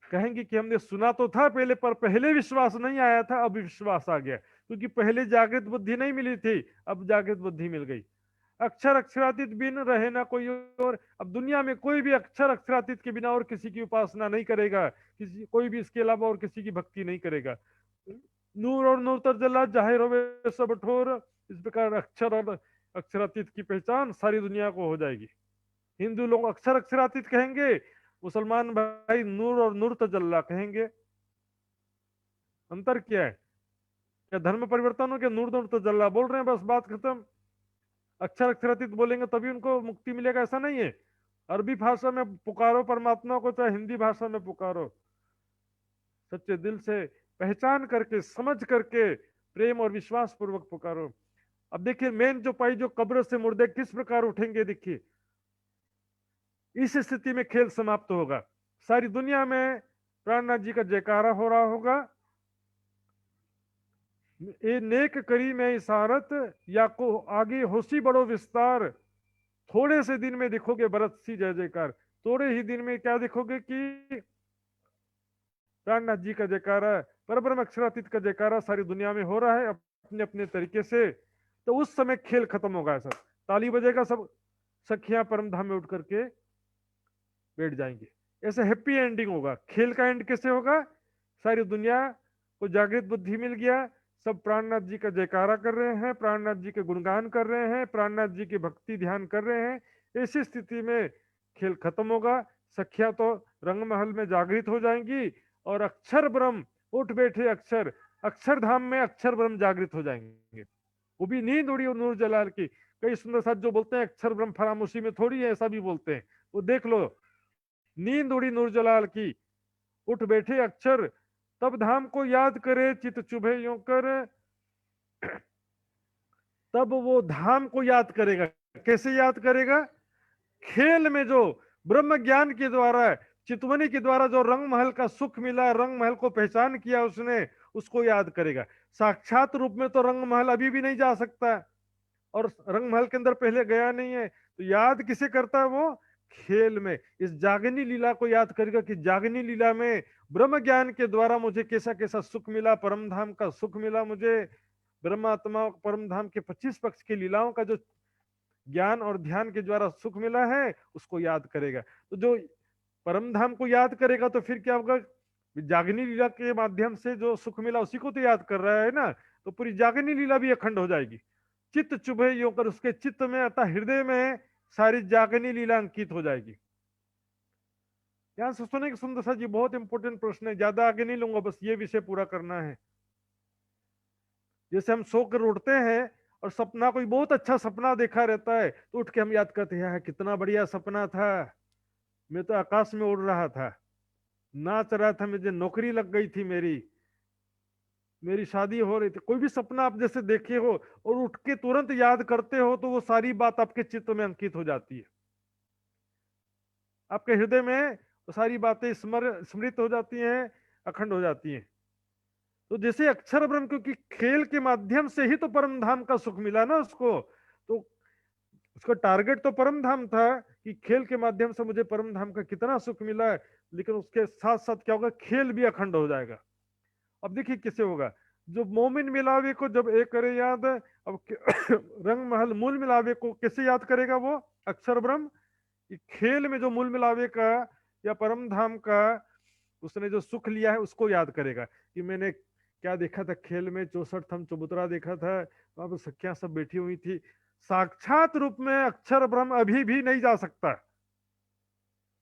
कहेंगे कि हमने सुना तो था पहले, पर पहले विश्वास नहीं आया था, अब विश्वास आ गया, क्योंकि पहले जागृत बुद्धि नहीं मिली थी, अब जागृत बुद्धि मिल गई। अक्षर अक्षरातीत बिन रहे ना कोई और। अब दुनिया में कोई भी अक्षर अक्षरातीत के बिना और किसी की उपासना नहीं करेगा, किसी कोई भी इसके अलावा और किसी की भक्ति नहीं करेगा। नूर और नूर तर जला जाहिर होवे सब ठोर। इस प्रकार अक्षर और अक्षरातीत की पहचान सारी दुनिया को हो जाएगी। हिंदू लोग अक्षर अक्षरातीत कहेंगे, मुसलमान भाई नूर और नूर तजल्ला कहेंगे। अंतर क्या है? क्या धर्म परिवर्तन हो? क्या नूर नूर तजल्ला बोल रहे हैं, बस बात खत्म। अक्षर अक्षरातीत बोलेंगे तभी उनको मुक्ति मिलेगा, ऐसा नहीं है। अरबी भाषा में पुकारो परमात्मा को, चाहे हिंदी भाषा में पुकारो, सच्चे दिल से पहचान करके, समझ करके, प्रेम और विश्वास पूर्वक पुकारो। अब देखिए मेन जो पाई, जो कब्र से मुर्दे किस प्रकार उठेंगे, देखिए इस स्थिति में खेल समाप्त होगा। सारी दुनिया में प्राणनाथ जी का जयकारा हो रहा होगा। ए नेक करी में इशारत, या को आगे होशी बड़ो विस्तार, थोड़े से दिन में देखोगे भरत सी जय जयकार। थोड़े ही दिन में क्या देखोगे कि प्राणनाथ जी का जयकारा, परब्रह्म अक्षरातीत का जयकारा सारी दुनिया में हो रहा है अपने अपने तरीके से। तो उस समय खेल खत्म होगा, सर ताली बजेगा, सब सखियां परम धाम में उठ करके बैठ जाएंगे। ऐसे हैप्पी एंडिंग होगा। खेल का एंड कैसे होगा? सारी दुनिया को जागृत बुद्धि मिल गया, सब प्राणनाथ जी का जयकारा कर रहे हैं, प्राणनाथ जी के गुणगान कर रहे हैं, प्राणनाथ जी की भक्ति ध्यान कर रहे हैं। ऐसी स्थिति में खेल खत्म होगा। सखियां तो रंगमहल में जागृत हो जाएंगी और अक्षर ब्रह्म उठ बैठे, अक्षर अक्षरधाम में अक्षर ब्रह्म जागृत हो जाएंगे। वो भी नींद उड़ी और नूर जलाल की। कई सुंदर साथ जो बोलते हैं अक्षर ब्रह्म फरामोशी में थोड़ी है, ऐसा भी बोलते हैं। वो देख लो, नींद उड़ी नूर जलाल की, उठ बैठे अक्षर, तब धाम को याद करे चित चुभे यूं कर। तब वो धाम को याद करेगा। कैसे याद करेगा? खेल में जो ब्रह्म ज्ञान के द्वारा, चितवनी के द्वारा जो रंग महल का सुख मिला, रंग महल को पहचान किया उसने, उसको याद करेगा। साक्षात रूप में तो रंग महल अभी भी नहीं जा सकता, और रंग महल के अंदर पहले गया नहीं है, तो याद किसे करता है वो? खेल में इस जागनी लीला को याद करेगा कि जागनी लीला में ब्रह्म ज्ञान के द्वारा मुझे कैसा कैसा सुख मिला, परम धाम का सुख मिला मुझे, ब्रह्मात्मा परम धाम के 25 पक्ष की लीलाओं का जो ज्ञान और ध्यान के द्वारा सुख मिला है, उसको याद करेगा। तो जो परम धाम को याद करेगा तो फिर क्या होगा? जागनी लीला के माध्यम से जो सुख मिला उसी को तो याद कर रहा है ना, तो पूरी जागनी लीला भी अखंड हो जाएगी। चित्त चुभे यूं कर, उसके चित्त में अतः हृदय में सारी जागनी लीला अंकित हो जाएगी। यहां से सुने कि सुंदर सा जी बहुत इंपॉर्टेंट प्रश्न है, ज्यादा आगे नहीं लूंगा, बस ये विषय पूरा करना है। जैसे हम सोकर उठते हैं और सपना, कोई बहुत अच्छा सपना देखा रहता है, तो उठ के हम याद करते हैं कितना बढ़िया सपना था, मैं तो आकाश में उड़ रहा था, नाच रहा था, मुझे नौकरी लग गई थी, मेरी शादी हो रही थी। कोई भी सपना आप जैसे देखे हो और उठ के तुरंत याद करते हो, तो वो सारी बात आपके चित्त में अंकित हो जाती है, आपके हृदय में वो सारी बातें स्मृत हो जाती हैं, अखंड हो जाती हैं। तो जैसे अक्षर ब्रह्म, क्योंकि खेल के माध्यम से ही तो परम धाम का सुख मिला ना उसको, तो उसका टारगेट तो परम धाम था कि खेल के माध्यम से मुझे परम धाम का कितना सुख मिला है, लेकिन उसके साथ साथ क्या होगा? खेल भी अखंड हो जाएगा। अब देखिए कैसे होगा। जो मोमिन मिलावे को जब एक करे याद, अब रंग महल मूल मिलावे को कैसे याद करेगा वो? अक्षर ब्रह्म खेल में जो मूल मिलावे का या परम धाम का उसने जो सुख लिया है उसको याद करेगा कि मैंने क्या देखा था खेल में, 64 थम चबूतरा देखा था, वहां पर सखियां सब बैठी हुई थी। साक्षात रूप में अक्षर ब्रह्म अभी भी नहीं जा सकता।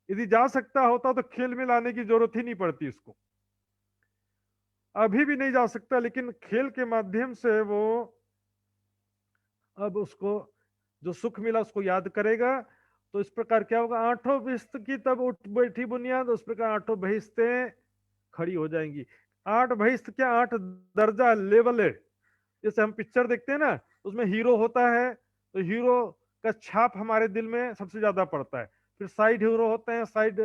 यदि जा सकता होता तो खेल में लाने की जरूरत ही नहीं पड़ती उसको, अभी भी नहीं जा सकता, लेकिन खेल के माध्यम से वो अब उसको जो सुख मिला उसको याद करेगा। तो इस प्रकार क्या होगा? आठों भिस्त की तब उठ बैठी बुनियाद, उस प्रकार आठों बहिस्तें खड़ी हो जाएंगी। 8 बहिस्त क्या, 8 दर्जा लेवल है। जैसे हम पिक्चर देखते हैं ना, उसमें हीरो होता है तो हीरो का छाप हमारे दिल में सबसे ज्यादा पड़ता है। फिर साइड हीरो होते हैं, साइड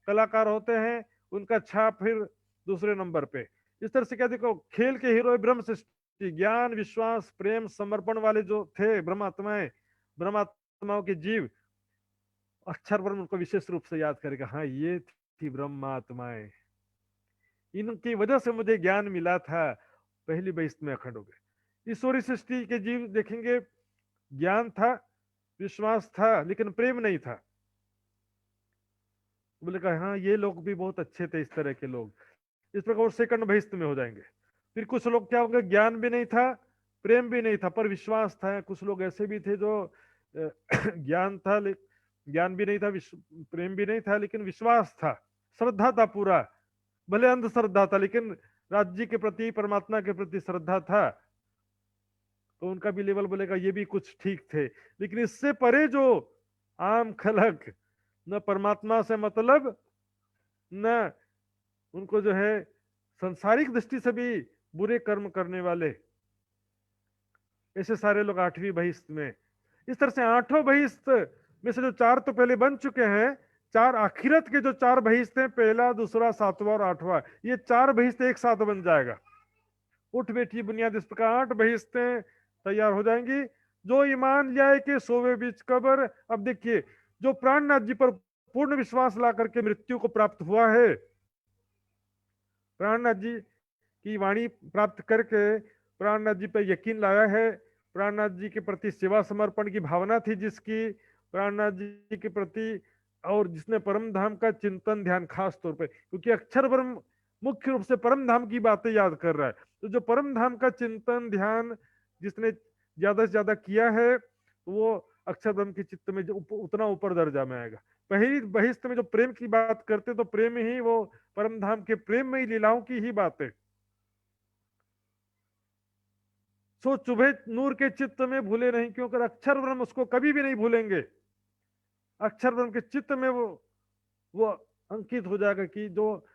कलाकार होते हैं, उनका छाप फिर दूसरे नंबर पे। इस तरह से क्या देखो, खेल के हीरो ब्रह्म सृष्टि, ज्ञान विश्वास प्रेम समर्पण वाले जो थे ब्रह्मात्माएं, ब्रह्मात्माओं के जीव, अक्षर ब्रह्म उनको विशेष रूप से याद करेगा, हाँ ये थी ब्रह्मात्माएं, इनकी वजह से मुझे ज्ञान मिला था। पहली बहिस्त में अखंड हो गए। ईश्वरी सृष्टि के जीव देखेंगे, ज्ञान था, विश्वास था, लेकिन प्रेम नहीं था। बोले कहा हाँ ये लोग भी बहुत अच्छे थे, इस तरह के लोग। इस प्रकार सेकंड बहिस्त में हो जाएंगे। फिर कुछ लोग क्या होंगे, ज्ञान भी नहीं था, प्रेम भी नहीं था, पर विश्वास था। कुछ लोग ऐसे भी थे जो ज्ञान था ज्ञान भी नहीं था, प्रेम भी नहीं था, लेकिन विश्वास था, श्रद्धा था पूरा, भले अंधश्रद्धा था लेकिन राज्य के प्रति, परमात्मा के प्रति श्रद्धा था। तो उनका भी लेवल बोलेगा ये भी कुछ ठीक थे। लेकिन इससे परे जो आम खलक, न परमात्मा से मतलब, न उनको जो है संसारिक दृष्टि से भी बुरे कर्म करने वाले, ऐसे सारे लोग आठवीं बहिष्ठ में। इस तरह से आठों बहिष्ठ में से जो चार तो पहले बन चुके हैं, चार आखिरत के जो चार बहिष्ठ हैं, पहला, दूसरा, सातवां और आठवां, ये चार बहिष्ठ एक साथ बन जाएगा। उठ बैठी बुनियाद, इस प्रकार आठ बहिष्ठें तैयार हो जाएंगी। जो ईमान लाए के सोवे बीच कब्र। अब देखिए, जो प्राणनाथ जी पर पूर्ण विश्वास ला करके मृत्यु को प्राप्त हुआ है, प्राणनाथ जी की वाणी प्राप्त करके प्राणनाथ जी पर यकीन लाया है, प्राणनाथ जी के प्रति सेवा समर्पण की भावना थी जिसकी, प्राणनाथ जी के प्रति, और जिसने परम धाम का चिंतन ध्यान खास तौर पे, क्योंकि अक्षर ब्रह्म मुख्य रूप से परम धाम की बातें याद कर रहा है, तो जो परम धाम का चिंतन ध्यान जिसने ज्यादा से ज्यादा किया है, तो वो अक्षर ब्रह्म के चित्त में जो उतना ऊपर दर्जा में आएगा। पहली बहिष्ठ में जो प्रेम की बात करते, तो प्रेम ही वो परम धाम के प्रेम में ही लीलाओं की ही बात है। सो चुभे नूर के चित्त में भूले नहीं, क्योंकि अक्षर ब्रह्म उसको कभी भी नहीं भूलेंगे। अक्षर ब्रह्म के चित्त में वो अंकित हो जाएगा कि जो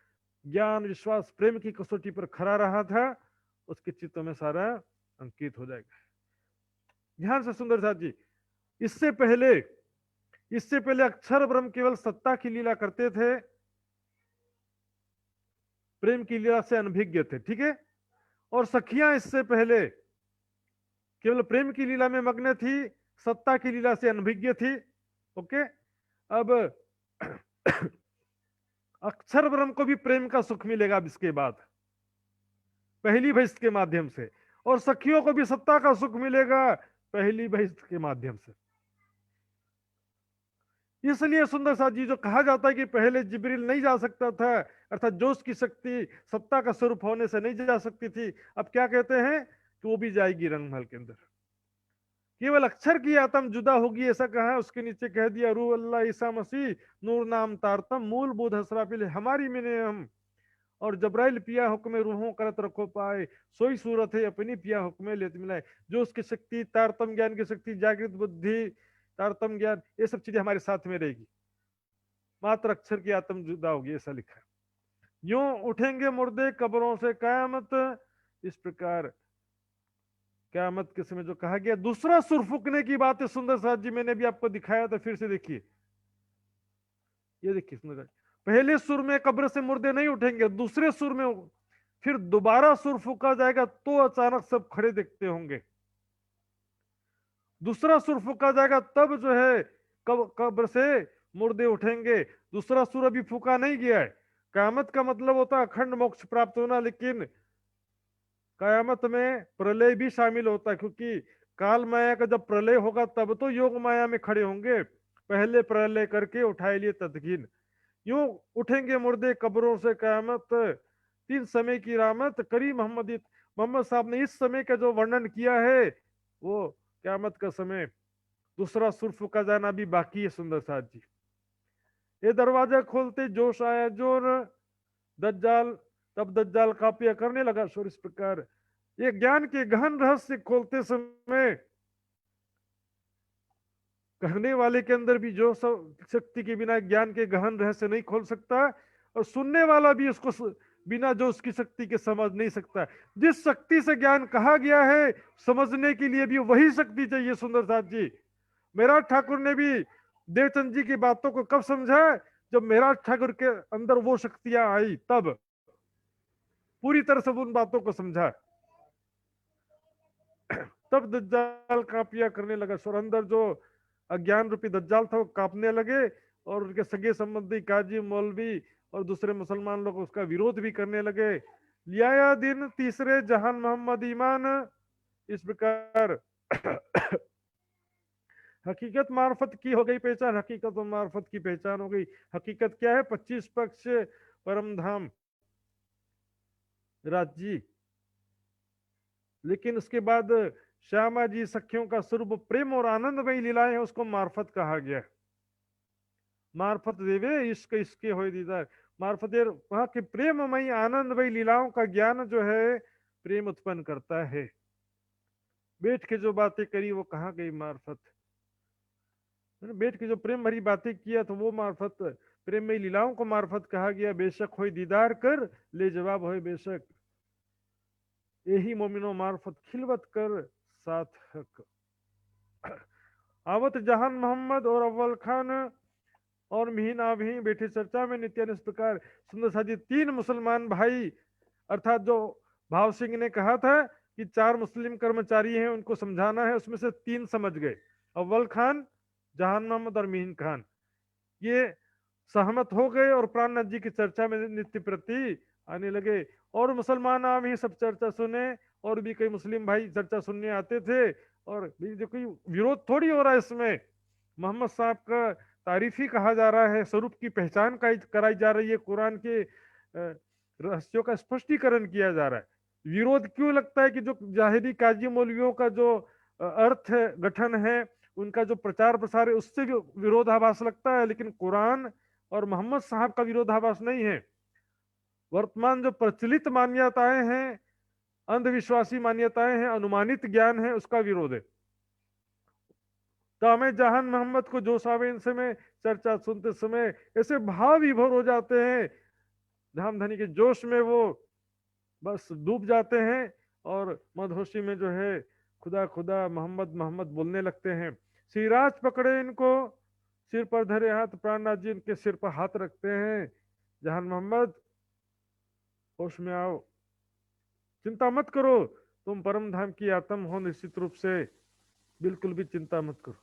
ज्ञान विश्वास प्रेम की कसौटी पर खड़ा रहा था, उसके चित्त में सारा अंकित हो जाएगा। ध्यान से सुंदर साथ जी, इससे पहले अक्षर ब्रह्म केवल सत्ता की लीला करते थे, प्रेम की लीला से अनभिज्ञ थे, ठीक है। और सखियां इससे पहले केवल प्रेम की लीला में मग्न थी, सत्ता की लीला से अनभिज्ञ थी। ओके, अब अक्षर ब्रह्म को भी प्रेम का सुख मिलेगा अब इसके बाद, पहली बहिष्ठ के माध्यम से, और सखियों को भी सत्ता का सुख मिलेगा पहली बहिष्ठ के माध्यम से। इसलिए सुंदर साथ जी, जो कहा जाता है कि पहले जिब्रील नहीं जा सकता था, अर्थात जो उसकी शक्ति सत्ता का स्वरूप होने से नहीं जा सकती थी, अब क्या कहते हैं कि वो भी जाएगी रंगमहल के अंदर। केवल अक्षर की आत्म जुदा होगी ऐसा कहा है, उसके नीचे कह दिया रूह अल्लाह ईसा मसीह नूर नाम तारतम मूल बोध हसराफिल हमारी मिने हम, और जबराइल पिया हुक्म रूहों करत रखो पाए, सोई सूरत है अपनी पिया हुक्म लेत मिलाए। जो उसकी शक्ति, तारतम ज्ञान की शक्ति, जागृत बुद्धि, तारतम ज्ञान, ये सब चीजें हमारे साथ में रहेगी, मात्र अक्षर की आत्म जुदा होगी, ऐसा लिखा है। यूं उठेंगे मुर्दे कब्रों से कयामत, इस प्रकार कयामत के समय जो कहा गया। दूसरा सुर फूकने की बात है सुंदर साथ जी, मैंने भी आपको दिखाया था, फिर से देखिए, ये देखिए सुंदर, पहले सुर में कब्र से मुर्दे नहीं उठेंगे, दूसरे सुर में फिर दोबारा सुर फूका जाएगा, तो अचानक सब खड़े दिखते होंगे। दूसरा सुर फूका जाएगा तब जो है कब्र से मुर्दे उठेंगे। दूसरा सुर अभी फूका नहीं गया है। कयामत का मतलब होता है अखंड मोक्ष प्राप्त होना, लेकिन कयामत में प्रलय भी शामिल होता है, क्योंकि काल माया का जब प्रलय होगा तब तो योग माया में खड़े होंगे, पहले प्रलय करके उठाए लिए तदकीन। यूं उठेंगे मुर्दे कब्रों से कयामत, तीन समय की रामत करी मोहम्मद। मोहम्मद साहब ने इस समय का जो वर्णन किया है, वो कयामत का समय, दूसरा सुर फूका जाना भी बाकी है सुंदर साथ जी। ये दरवाजा खोलते जोश आया जोर, दज्जाल, तब दज्जाल कापिया करने लगा शोर। इस प्रकार ये ज्ञान के गहन रहस्य खोलते समय कहने वाले के अंदर भी जो शक्ति के बिना ज्ञान के गहन रहस्य नहीं खोल सकता, और सुनने वाला भी उसको बिना जो उसकी शक्ति के समझ नहीं सकता। जिस शक्ति से ज्ञान कहा गया है, समझने के लिए भी वही शक्ति चाहिए सुंदर साथ जी। मेराज ठाकुर ने भी देवचंद जी की बातों को कब समझा, जब मेराज ठाकुर के अंदर वो शक्तियां आई, तब पूरी तरह से उन बातों को समझा, तब दज्जाल कापिया करने लगा। और अंदर जो अज्ञान रूपी दज्जाल था वो कांपने लगे, और उनके सगे संबंधी काजी मौलवी और दूसरे मुसलमान लोग उसका विरोध भी करने लगे। लिया दिन तीसरे जहान मोहम्मद ईमान, इस प्रकार हकीकत मार्फत की हो गई पहचान, हकीकत और मार्फत की पहचान हो गई। हकीकत क्या है? 25 पक्ष परम धाम राज्य। लेकिन उसके बाद श्यामा जी सखियों का स्वरूप प्रेम और आनंदमयी लीलाएं हैं, उसको मार्फत कहा गया। मार्फत देवे इश्क इसके होए दीदार। मार्फत वहां के प्रेममयी आनंदमयी लीलाओं का ज्ञान जो है प्रेम उत्पन्न करता है। बैठ के जो बातें करी वो कहाँ गई मार्फत, बैठ के जो प्रेम भरी बातें किया तो वो मार्फत, प्रेम में लीलाओं को मार्फत कहा गया। बेशक होए दीदार कर ले जवाब होए बेशक, यही मोमिनो मार्फत खिलवत कर सार्थक। आवत जहान मोहम्मद और अव्वल खान और मिहीन आभी बैठे चर्चा में नित्यान इस प्रकार। सुंदर सा जी तीन मुसलमान भाई, अर्थात जो भाव सिंह ने कहा था कि 4 मुस्लिम कर्मचारी हैं उनको समझाना है, उसमें से 3 समझ गए, अव्वल खान, जहान मोहम्मद और मिहीन खान। ये सहमत हो गए और प्राणनाथ जी की चर्चा में नित्य प्रति आने लगे। और मुसलमान आम ही सब चर्चा सुने, और भी कई मुस्लिम भाई चर्चा सुनने आते थे। और जो कोई विरोध थोड़ी हो रहा है इसमें, मोहम्मद साहब का तारीफ ही कहा जा रहा है, स्वरूप की पहचान कराई जा रही है, कुरान के रहस्यों का स्पष्टीकरण किया जा रहा है। विरोध क्यों लगता है कि जो जाहिरी काजी मौलवियों का जो अर्थ गठन है, उनका जो प्रचार प्रसार है, उससे भी विरोधाभास लगता है, लेकिन कुरान और मोहम्मद साहब का विरोधाभास नहीं है। वर्तमान जो प्रचलित मान्यताएं हैं, अंधविश्वासी मान्यताएं हैं, अनुमानित ज्ञान है, उसका विरोध है। तो हमें जहान मोहम्मद को जोश आवे इनसे में चर्चा सुनते समय ऐसे भाव विभोर हो जाते हैं, धाम धनी के जोश में वो बस डूब जाते हैं और मदहोशी में जो है खुदा खुदा मोहम्मद मोहम्मद बोलने लगते हैं। सिराज पकड़े इनको, सिर पर धरे हाथ, प्राणनाथ जी इनके सिर पर हाथ रखते हैं। जहान मोहम्मद होश में आओ, चिंता मत करो, तुम परम धाम की आत्म हो निश्चित रूप से, बिल्कुल भी चिंता मत करो,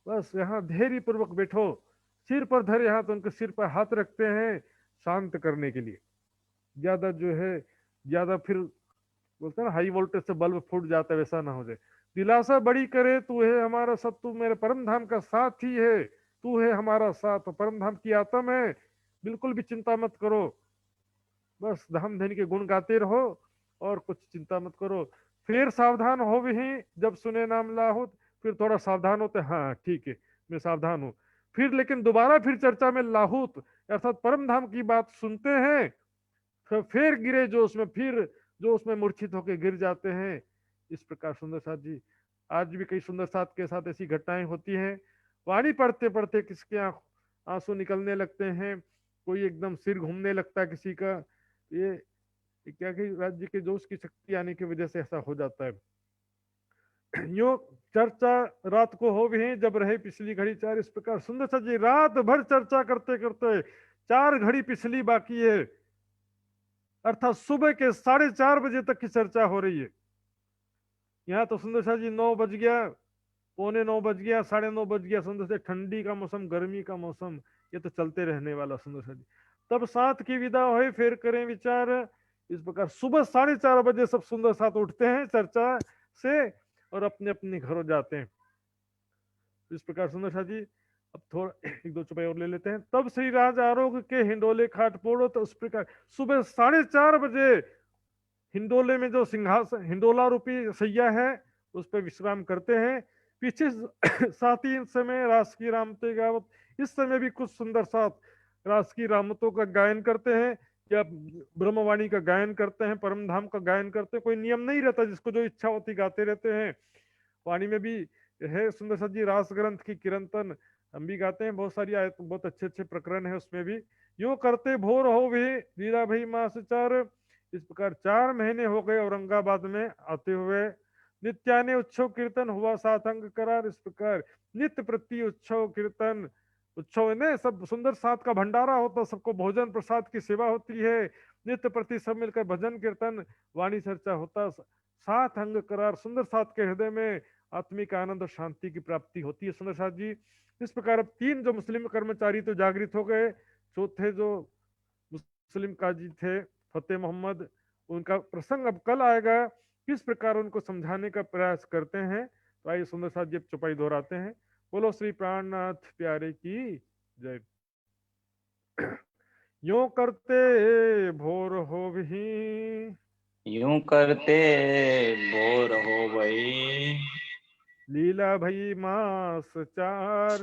बस यहाँ धैर्य पूर्वक बैठो। सिर पर धरे हाथ, उनके सिर पर हाथ रखते हैं शांत करने के लिए। ज्यादा जो है, ज्यादा फिर बोलते हैं ना हाई वोल्टेज से बल्ब फूट जाता है, वैसा ना हो जाए। दिलासा बड़ी करे, तू है हमारा सब, तू मेरे परम धाम का साथ ही है, तू है हमारा साथ, परम धाम की आत्म है, बिल्कुल भी चिंता मत करो, बस धाम धनी के गुण गाते रहो और कुछ चिंता मत करो। फिर सावधान हो भी, जब सुने नाम लाहुत, फिर थोड़ा सावधान होते, हाँ ठीक है मैं सावधान हूँ। फिर लेकिन दोबारा फिर चर्चा में लाहुत अर्थात परम धाम की बात सुनते हैं, तो फिर गिरे जो उसमें, फिर जो उसमें मूर्छित होकर गिर जाते हैं। इस प्रकार सुंदर साथ जी, आज भी कई सुंदर साथ के साथ ऐसी घटनाएं होती हैं। वाणी पढ़ते पढ़ते किसके आंसू निकलने लगते हैं, कोई एकदम सिर घूमने लगता है किसी का। ये क्या कि राज्य के जोश की शक्ति आने की वजह से ऐसा हो जाता है। यो चर्चा रात को हो भी, जब रहे पिछली घड़ी 4। इस प्रकार सुंदर सा जी रात भर चर्चा करते करते 4 घड़ी पिछली बाकी है, अर्थात सुबह के 4:30 बजे तक की चर्चा हो रही है। यहाँ तो सुंदर सा जी 9 बज गया, 8:45 बज गया, 9:30 बज गया। सुंदर से ठंडी का मौसम, गर्मी का मौसम, ये तो चलते रहने वाला। सुंदर सा जी तब साथ की विदा हो, फिर करें विचार। इस प्रकार सुबह 4:30 बजे सब सुंदर साथ उठते हैं चर्चा से और अपने अपने घरों जाते हैं। इस प्रकार सुंदर सा जी अब थोड़ा 1-2 चुपाई और ले लेते हैं। तब श्री राज आरोग्य के हिंडोले खाट पोड़ो, तो उस प्रकार सुबह 4:30 बजे हिंडोले में जो सिंहासन हिंडोला रूपी सैया है उस पर विश्राम करते हैं। पीछे साथी इन समय रास की रामते गावत, इस समय भी कुछ सुंदर साथ रास की रामतों का गायन करते हैं या ब्रह्मवाणी का गायन करते हैं, परम धाम का गायन करते हैं। कोई नियम नहीं रहता, जिसको जो इच्छा होती गाते रहते हैं। वाणी में भी है सुंदर सा जी रास ग्रंथ की किरंतन हम भी गाते हैं, बहुत सारी आयत, बहुत अच्छे अच्छे प्रकरण है उसमें भी। यूं करते भोर हो भी लीला भई मास 4। इस प्रकार 4 महीने हो गए औरंगाबाद में आते हुए। नित्याने उत्सव कीर्तन हुआ सातंग करार। इस प्रकार नित्य प्रति उत्सव कीर्तन, उत्सव ने सब सुंदर साथ का भंडारा होता, सबको भोजन प्रसाद की सेवा होती है, नित्य प्रति सब मिलकर भजन कीर्तन वाणी चर्चा होता, साथ अंग करार। सुंदर साथ के हृदय में आत्मिक आनंद और शांति की प्राप्ति होती है। सुंदर साथ जी इस प्रकार अब 3 जो मुस्लिम कर्मचारी तो जागृत हो गए, चौथे जो मुस्लिम काजी थे फतेह मोहम्मद, उनका प्रसंग अब कल आएगा, किस प्रकार उनको समझाने का प्रयास करते हैं। तो आइए सुंदर साथ जी चौपाई दोहराते हैं। बोलो श्री प्राणनाथ प्यारे की जय। यूं करते भोर हो भी, यूं करते भोर हो गई, लीला भई मास 4।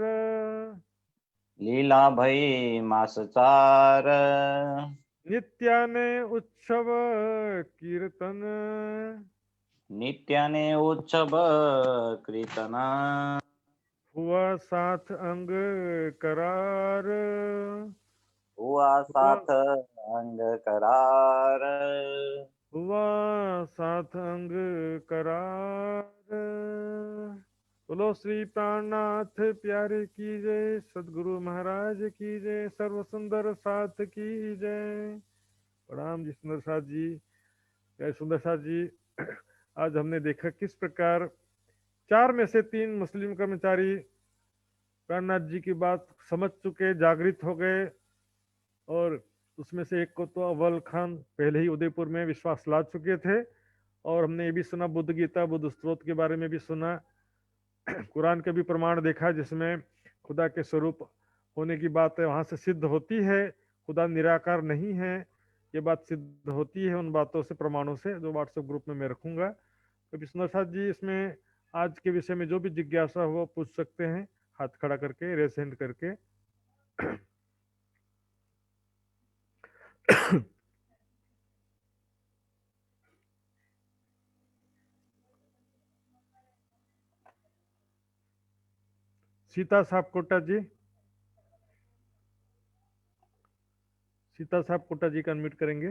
लीला भई मास चार। नित्याने उत्सव कीर्तन, नित्याने उत्सव कीर्तन। हुआ साथ अंग करार, हुआ हुआ साथ अंग करार। हुआ साथ अंग करार। बोलो श्री प्राणनाथ प्यारे की जय, सदगुरु महाराज की जय, सर्व सुंदर साथ की जय। प्रणाम जी सुंदर साथ जी। जय सुंदर साथ जी। आज हमने देखा किस प्रकार 4 में से 3 मुस्लिम कर्मचारी प्राणनाथ जी की बात समझ चुके, जागृत हो गए, और उसमें से एक को तो अव्वल खान पहले ही उदयपुर में विश्वास ला चुके थे। और हमने ये भी सुना बुद्ध गीता, बुद्ध स्त्रोत के बारे में भी सुना, कुरान के भी प्रमाण देखा जिसमें खुदा के स्वरूप होने की बात है, वहां से सिद्ध होती है खुदा निराकार नहीं है, ये बात सिद्ध होती है उन बातों से, प्रमाणों से, जो व्हाट्सएप ग्रुप में मैं रखूंगा। तो विष्णु साथ जी इसमें आज के विषय में जो भी जिज्ञासा हो पूछ सकते हैं, हाथ खड़ा करके, रेस हैंड करके। सीता साहब कोटा जी, सीता साहब कोटा जी का अनम्यूट करेंगे।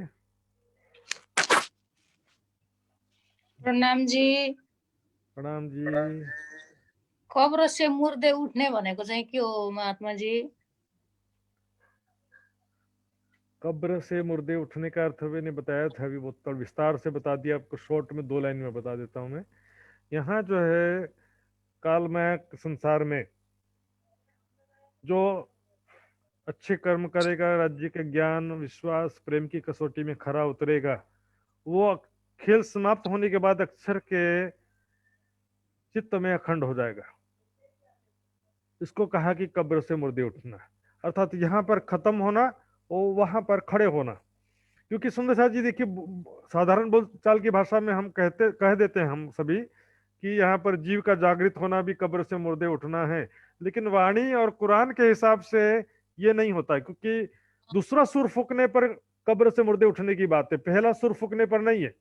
प्रणाम जी। प्रणाम जी। कब्र से मुर्दे उठने भनेको चाहिँ के हो महात्मा जी? कब्र से मुर्दे उठने का अर्थ मैंने बताया था, अभी बहुत विस्तार से बता दिया आपको, शॉर्ट में 2 लाइन में बता देता हूँ मैं। यहाँ जो है कालमय संसार में जो अच्छे कर्म करेगा, राज्य के ज्ञान विश्वास प्रेम की कसौटी में खरा उतरेगा, वो खेल समाप्त होने के बाद अक्षर के चित्त में अखंड हो जाएगा। इसको कहा कि कब्र से मुर्दे उठना, अर्थात यहाँ पर खत्म होना और वहां पर खड़े होना। क्योंकि सुंदर साहब जी देखिए, साधारण बोलचाल की भाषा में हम कह देते हैं हम सभी कि यहाँ पर जीव का जागृत होना भी कब्र से मुर्दे उठना है, लेकिन वाणी और कुरान के हिसाब से ये नहीं होता है, क्योंकि दूसरा सुर फूकने पर कब्र से मुर्दे उठने की बात है, पहला सुर फूकने पर नहीं है।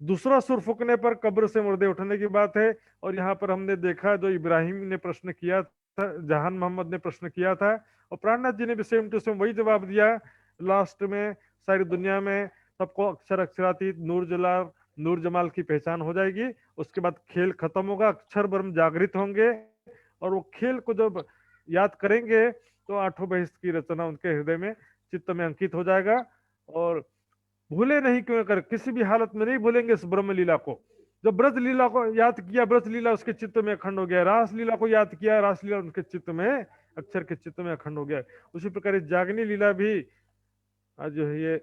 दूसरा सुर फूकने पर कब्र से मुर्दे उठने की बात है। और यहाँ पर हमने देखा जो इब्राहिम ने प्रश्न किया था, जहान मोहम्मद ने प्रश्न किया था, और प्राणनाथ जी ने भी सेम टू सेम वही जवाब दिया। लास्ट में सारी दुनिया में सबको अक्षर अक्षरातीत नूर जमाल की पहचान हो जाएगी। उसके बाद खेल खत्म होगा, अक्षर ब्रह्म जागृत होंगे, और वो खेल को जब याद करेंगे तो 8 बहिष्ठ की रचना उनके हृदय में चित्त में अंकित हो जाएगा। और भूले नहीं, क्यों कर किसी भी हालत में नहीं भूलेंगे इस ब्रह्म लीला को। जब ब्रज लीला को याद किया, ब्रज लीला उसके चित्त में अखंड हो गया। रास लीला को याद किया, रास लीला उनके चित्त में, अक्षर के चित्त में अखंड हो गया। उसी प्रकार जागनी लीला भी आज जो है ये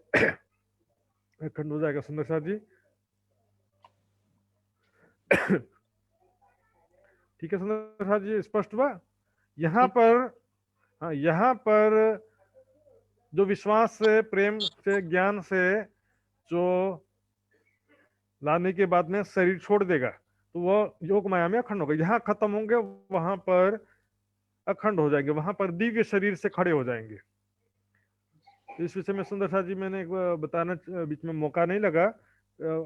अखंड हो जाएगा। सुंदर साहब जी ठीक है सुंदर साहब जी, स्पष्ट हुआ? यहाँ पर, हाँ, यहाँ पर जो विश्वास से, प्रेम से, ज्ञान से जो लाने के बाद में शरीर छोड़ देगा तो वह योग माया में अखंड होगा। यहाँ खत्म होंगे, वहां पर अखंड हो जाएंगे, वहां पर दिव्य शरीर से खड़े हो जाएंगे। इस विषय में सुंदर साहब जी मैंने एक बताना, बीच में मौका नहीं लगा,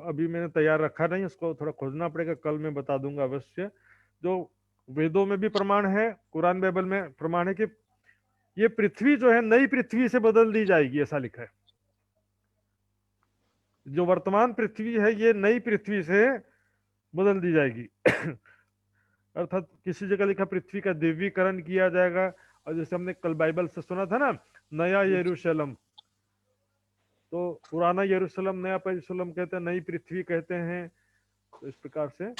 अभी मैंने तैयार रखा नहीं, उसको थोड़ा खोजना पड़ेगा, कल मैं बता दूंगा अवश्य। जो वेदों में भी प्रमाण है, कुरान बाइबल में प्रमाण है कि ये पृथ्वी जो है नई पृथ्वी से बदल दी जाएगी, ऐसा लिखा है। जो वर्तमान पृथ्वी है ये नई पृथ्वी से बदल दी जाएगी। अर्थात किसी जगह लिखा पृथ्वी का दिव्यीकरण किया जाएगा। और जैसे हमने कल बाइबल से सुना था ना, नया यरूशलेम, तो पुराना यरूशलेम नया यरूशलेम कहते हैं, नई पृथ्वी कहते हैं। तो इस प्रकार से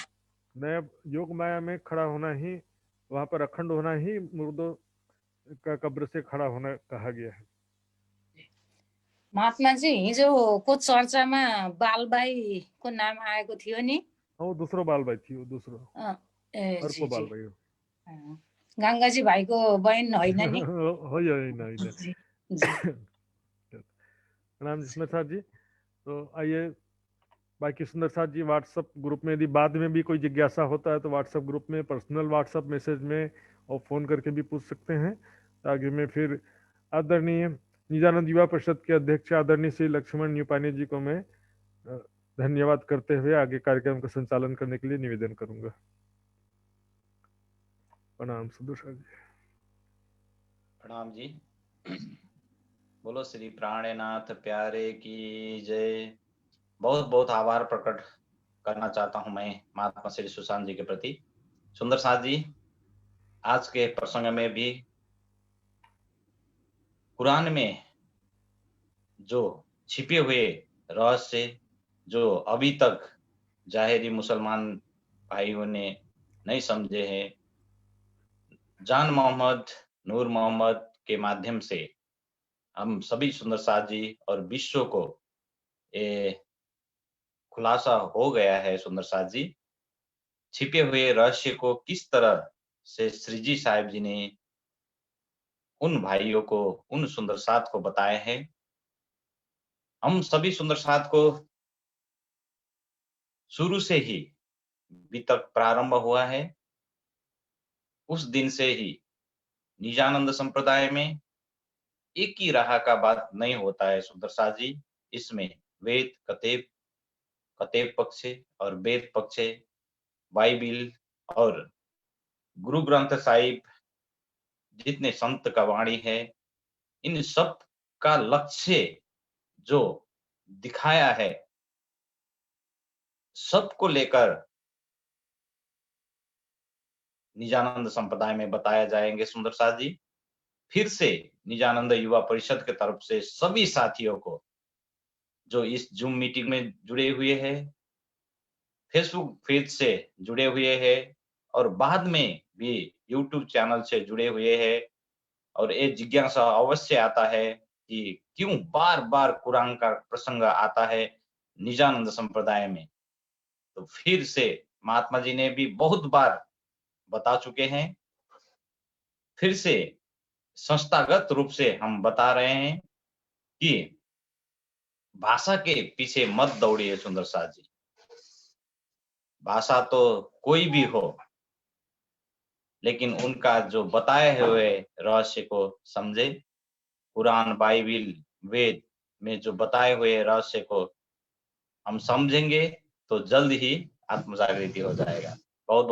नया योग माया में खड़ा होना ही, वहां पर अखंड होना ही मुर्दों का कब्र से खड़ा होना कहा गया है। महात्माजी हिजोको चर्चामा बालबाईको नाम आएको थियो नि? वो दूसरो बालबाई थी, वो दूसरो अर्को जी। बालबाई हो। गंगाजी भाइको बहिन होइन नि? होइन। प्रणाम सुंदर साथ जी। तो आइए, बाकी सुंदर साथ जी व्हाट्सएप ग्रुप में यदि बाद में भी कोई जिज्ञासा होता है तो व्हाट्सएप ग्रुप में, पर्सनल व्हाट्सएप मैसेज में और फोन करके भी पूछ सकते हैं। आगे में फिर आदरणीय निजानंद युवा परिषद के अध्यक्ष आदरणीय श्री लक्ष्मण न्यूपानी जी को मैं धन्यवाद करते हुए आगे कार्यक्रम का संचालन करने के लिए निवेदन करूंगा। प्रणाम सुदर्शन जी। प्रणाम जी। बोलो श्री प्राणनाथ प्यारे की जय। बहुत बहुत आभार प्रकट करना चाहता हूं मैं महात्मा श्री सुशांत जी के प्रति। सुंदर साथ जी, आज के प्रसंग में भी कुरान में जो छिपे हुए रहस्य जो अभी तक जाहिरी मुसलमान भाइयों ने नहीं समझे हैं, जान मोहम्मद नूर मोहम्मद के माध्यम से हम सभी सुंदर साथ जी और विश्व को ये खुलासा हो गया है। सुंदर साथ जी, छिपे हुए रहस्य को किस तरह से श्री जी साहिब जी ने उन भाइयों को, उन सुंदर साथ को बताए हैं। हम सभी सुंदर साथ को शुरू से ही वितक प्रारंभ हुआ है, उस दिन से ही निजानंद संप्रदाय में एक ही राह का बात नहीं होता है। सुंदर साथ जी, इसमें वेद कतेब, कतेब पक्ष और वेद पक्ष, बाइबिल और गुरु ग्रंथ साहिब, जितने संत का वाणी है, इन सब का लक्ष्य जो दिखाया है, सबको लेकर निजानंद संप्रदाय में बताया जाएंगे। सुंदर साथ जी, फिर से निजानंद युवा परिषद के तरफ से सभी साथियों को जो इस जूम मीटिंग में जुड़े हुए हैं, फेसबुक पेज से जुड़े हुए हैं और बाद में भी यूट्यूब चैनल से जुड़े हुए हैं, और ये जिज्ञासा अवश्य आता है कि क्यों बार बार कुरान का प्रसंग आता है निजानंद संप्रदाय में। तो फिर से महात्मा जी ने भी बहुत बार बता चुके हैं, फिर से संस्थागत रूप से हम बता रहे हैं कि भाषा के पीछे मत दौड़िए। सुंदर साथ जी, भाषा तो कोई भी हो, लेकिन उनका जो बताए हुए रहस्य को समझे। कुरान, बाइबिल, वेद में जो बताए हुए रहस्य को हम समझेंगे तो जल्द ही आत्म जागृति हो जाएगा। बहुत बहुत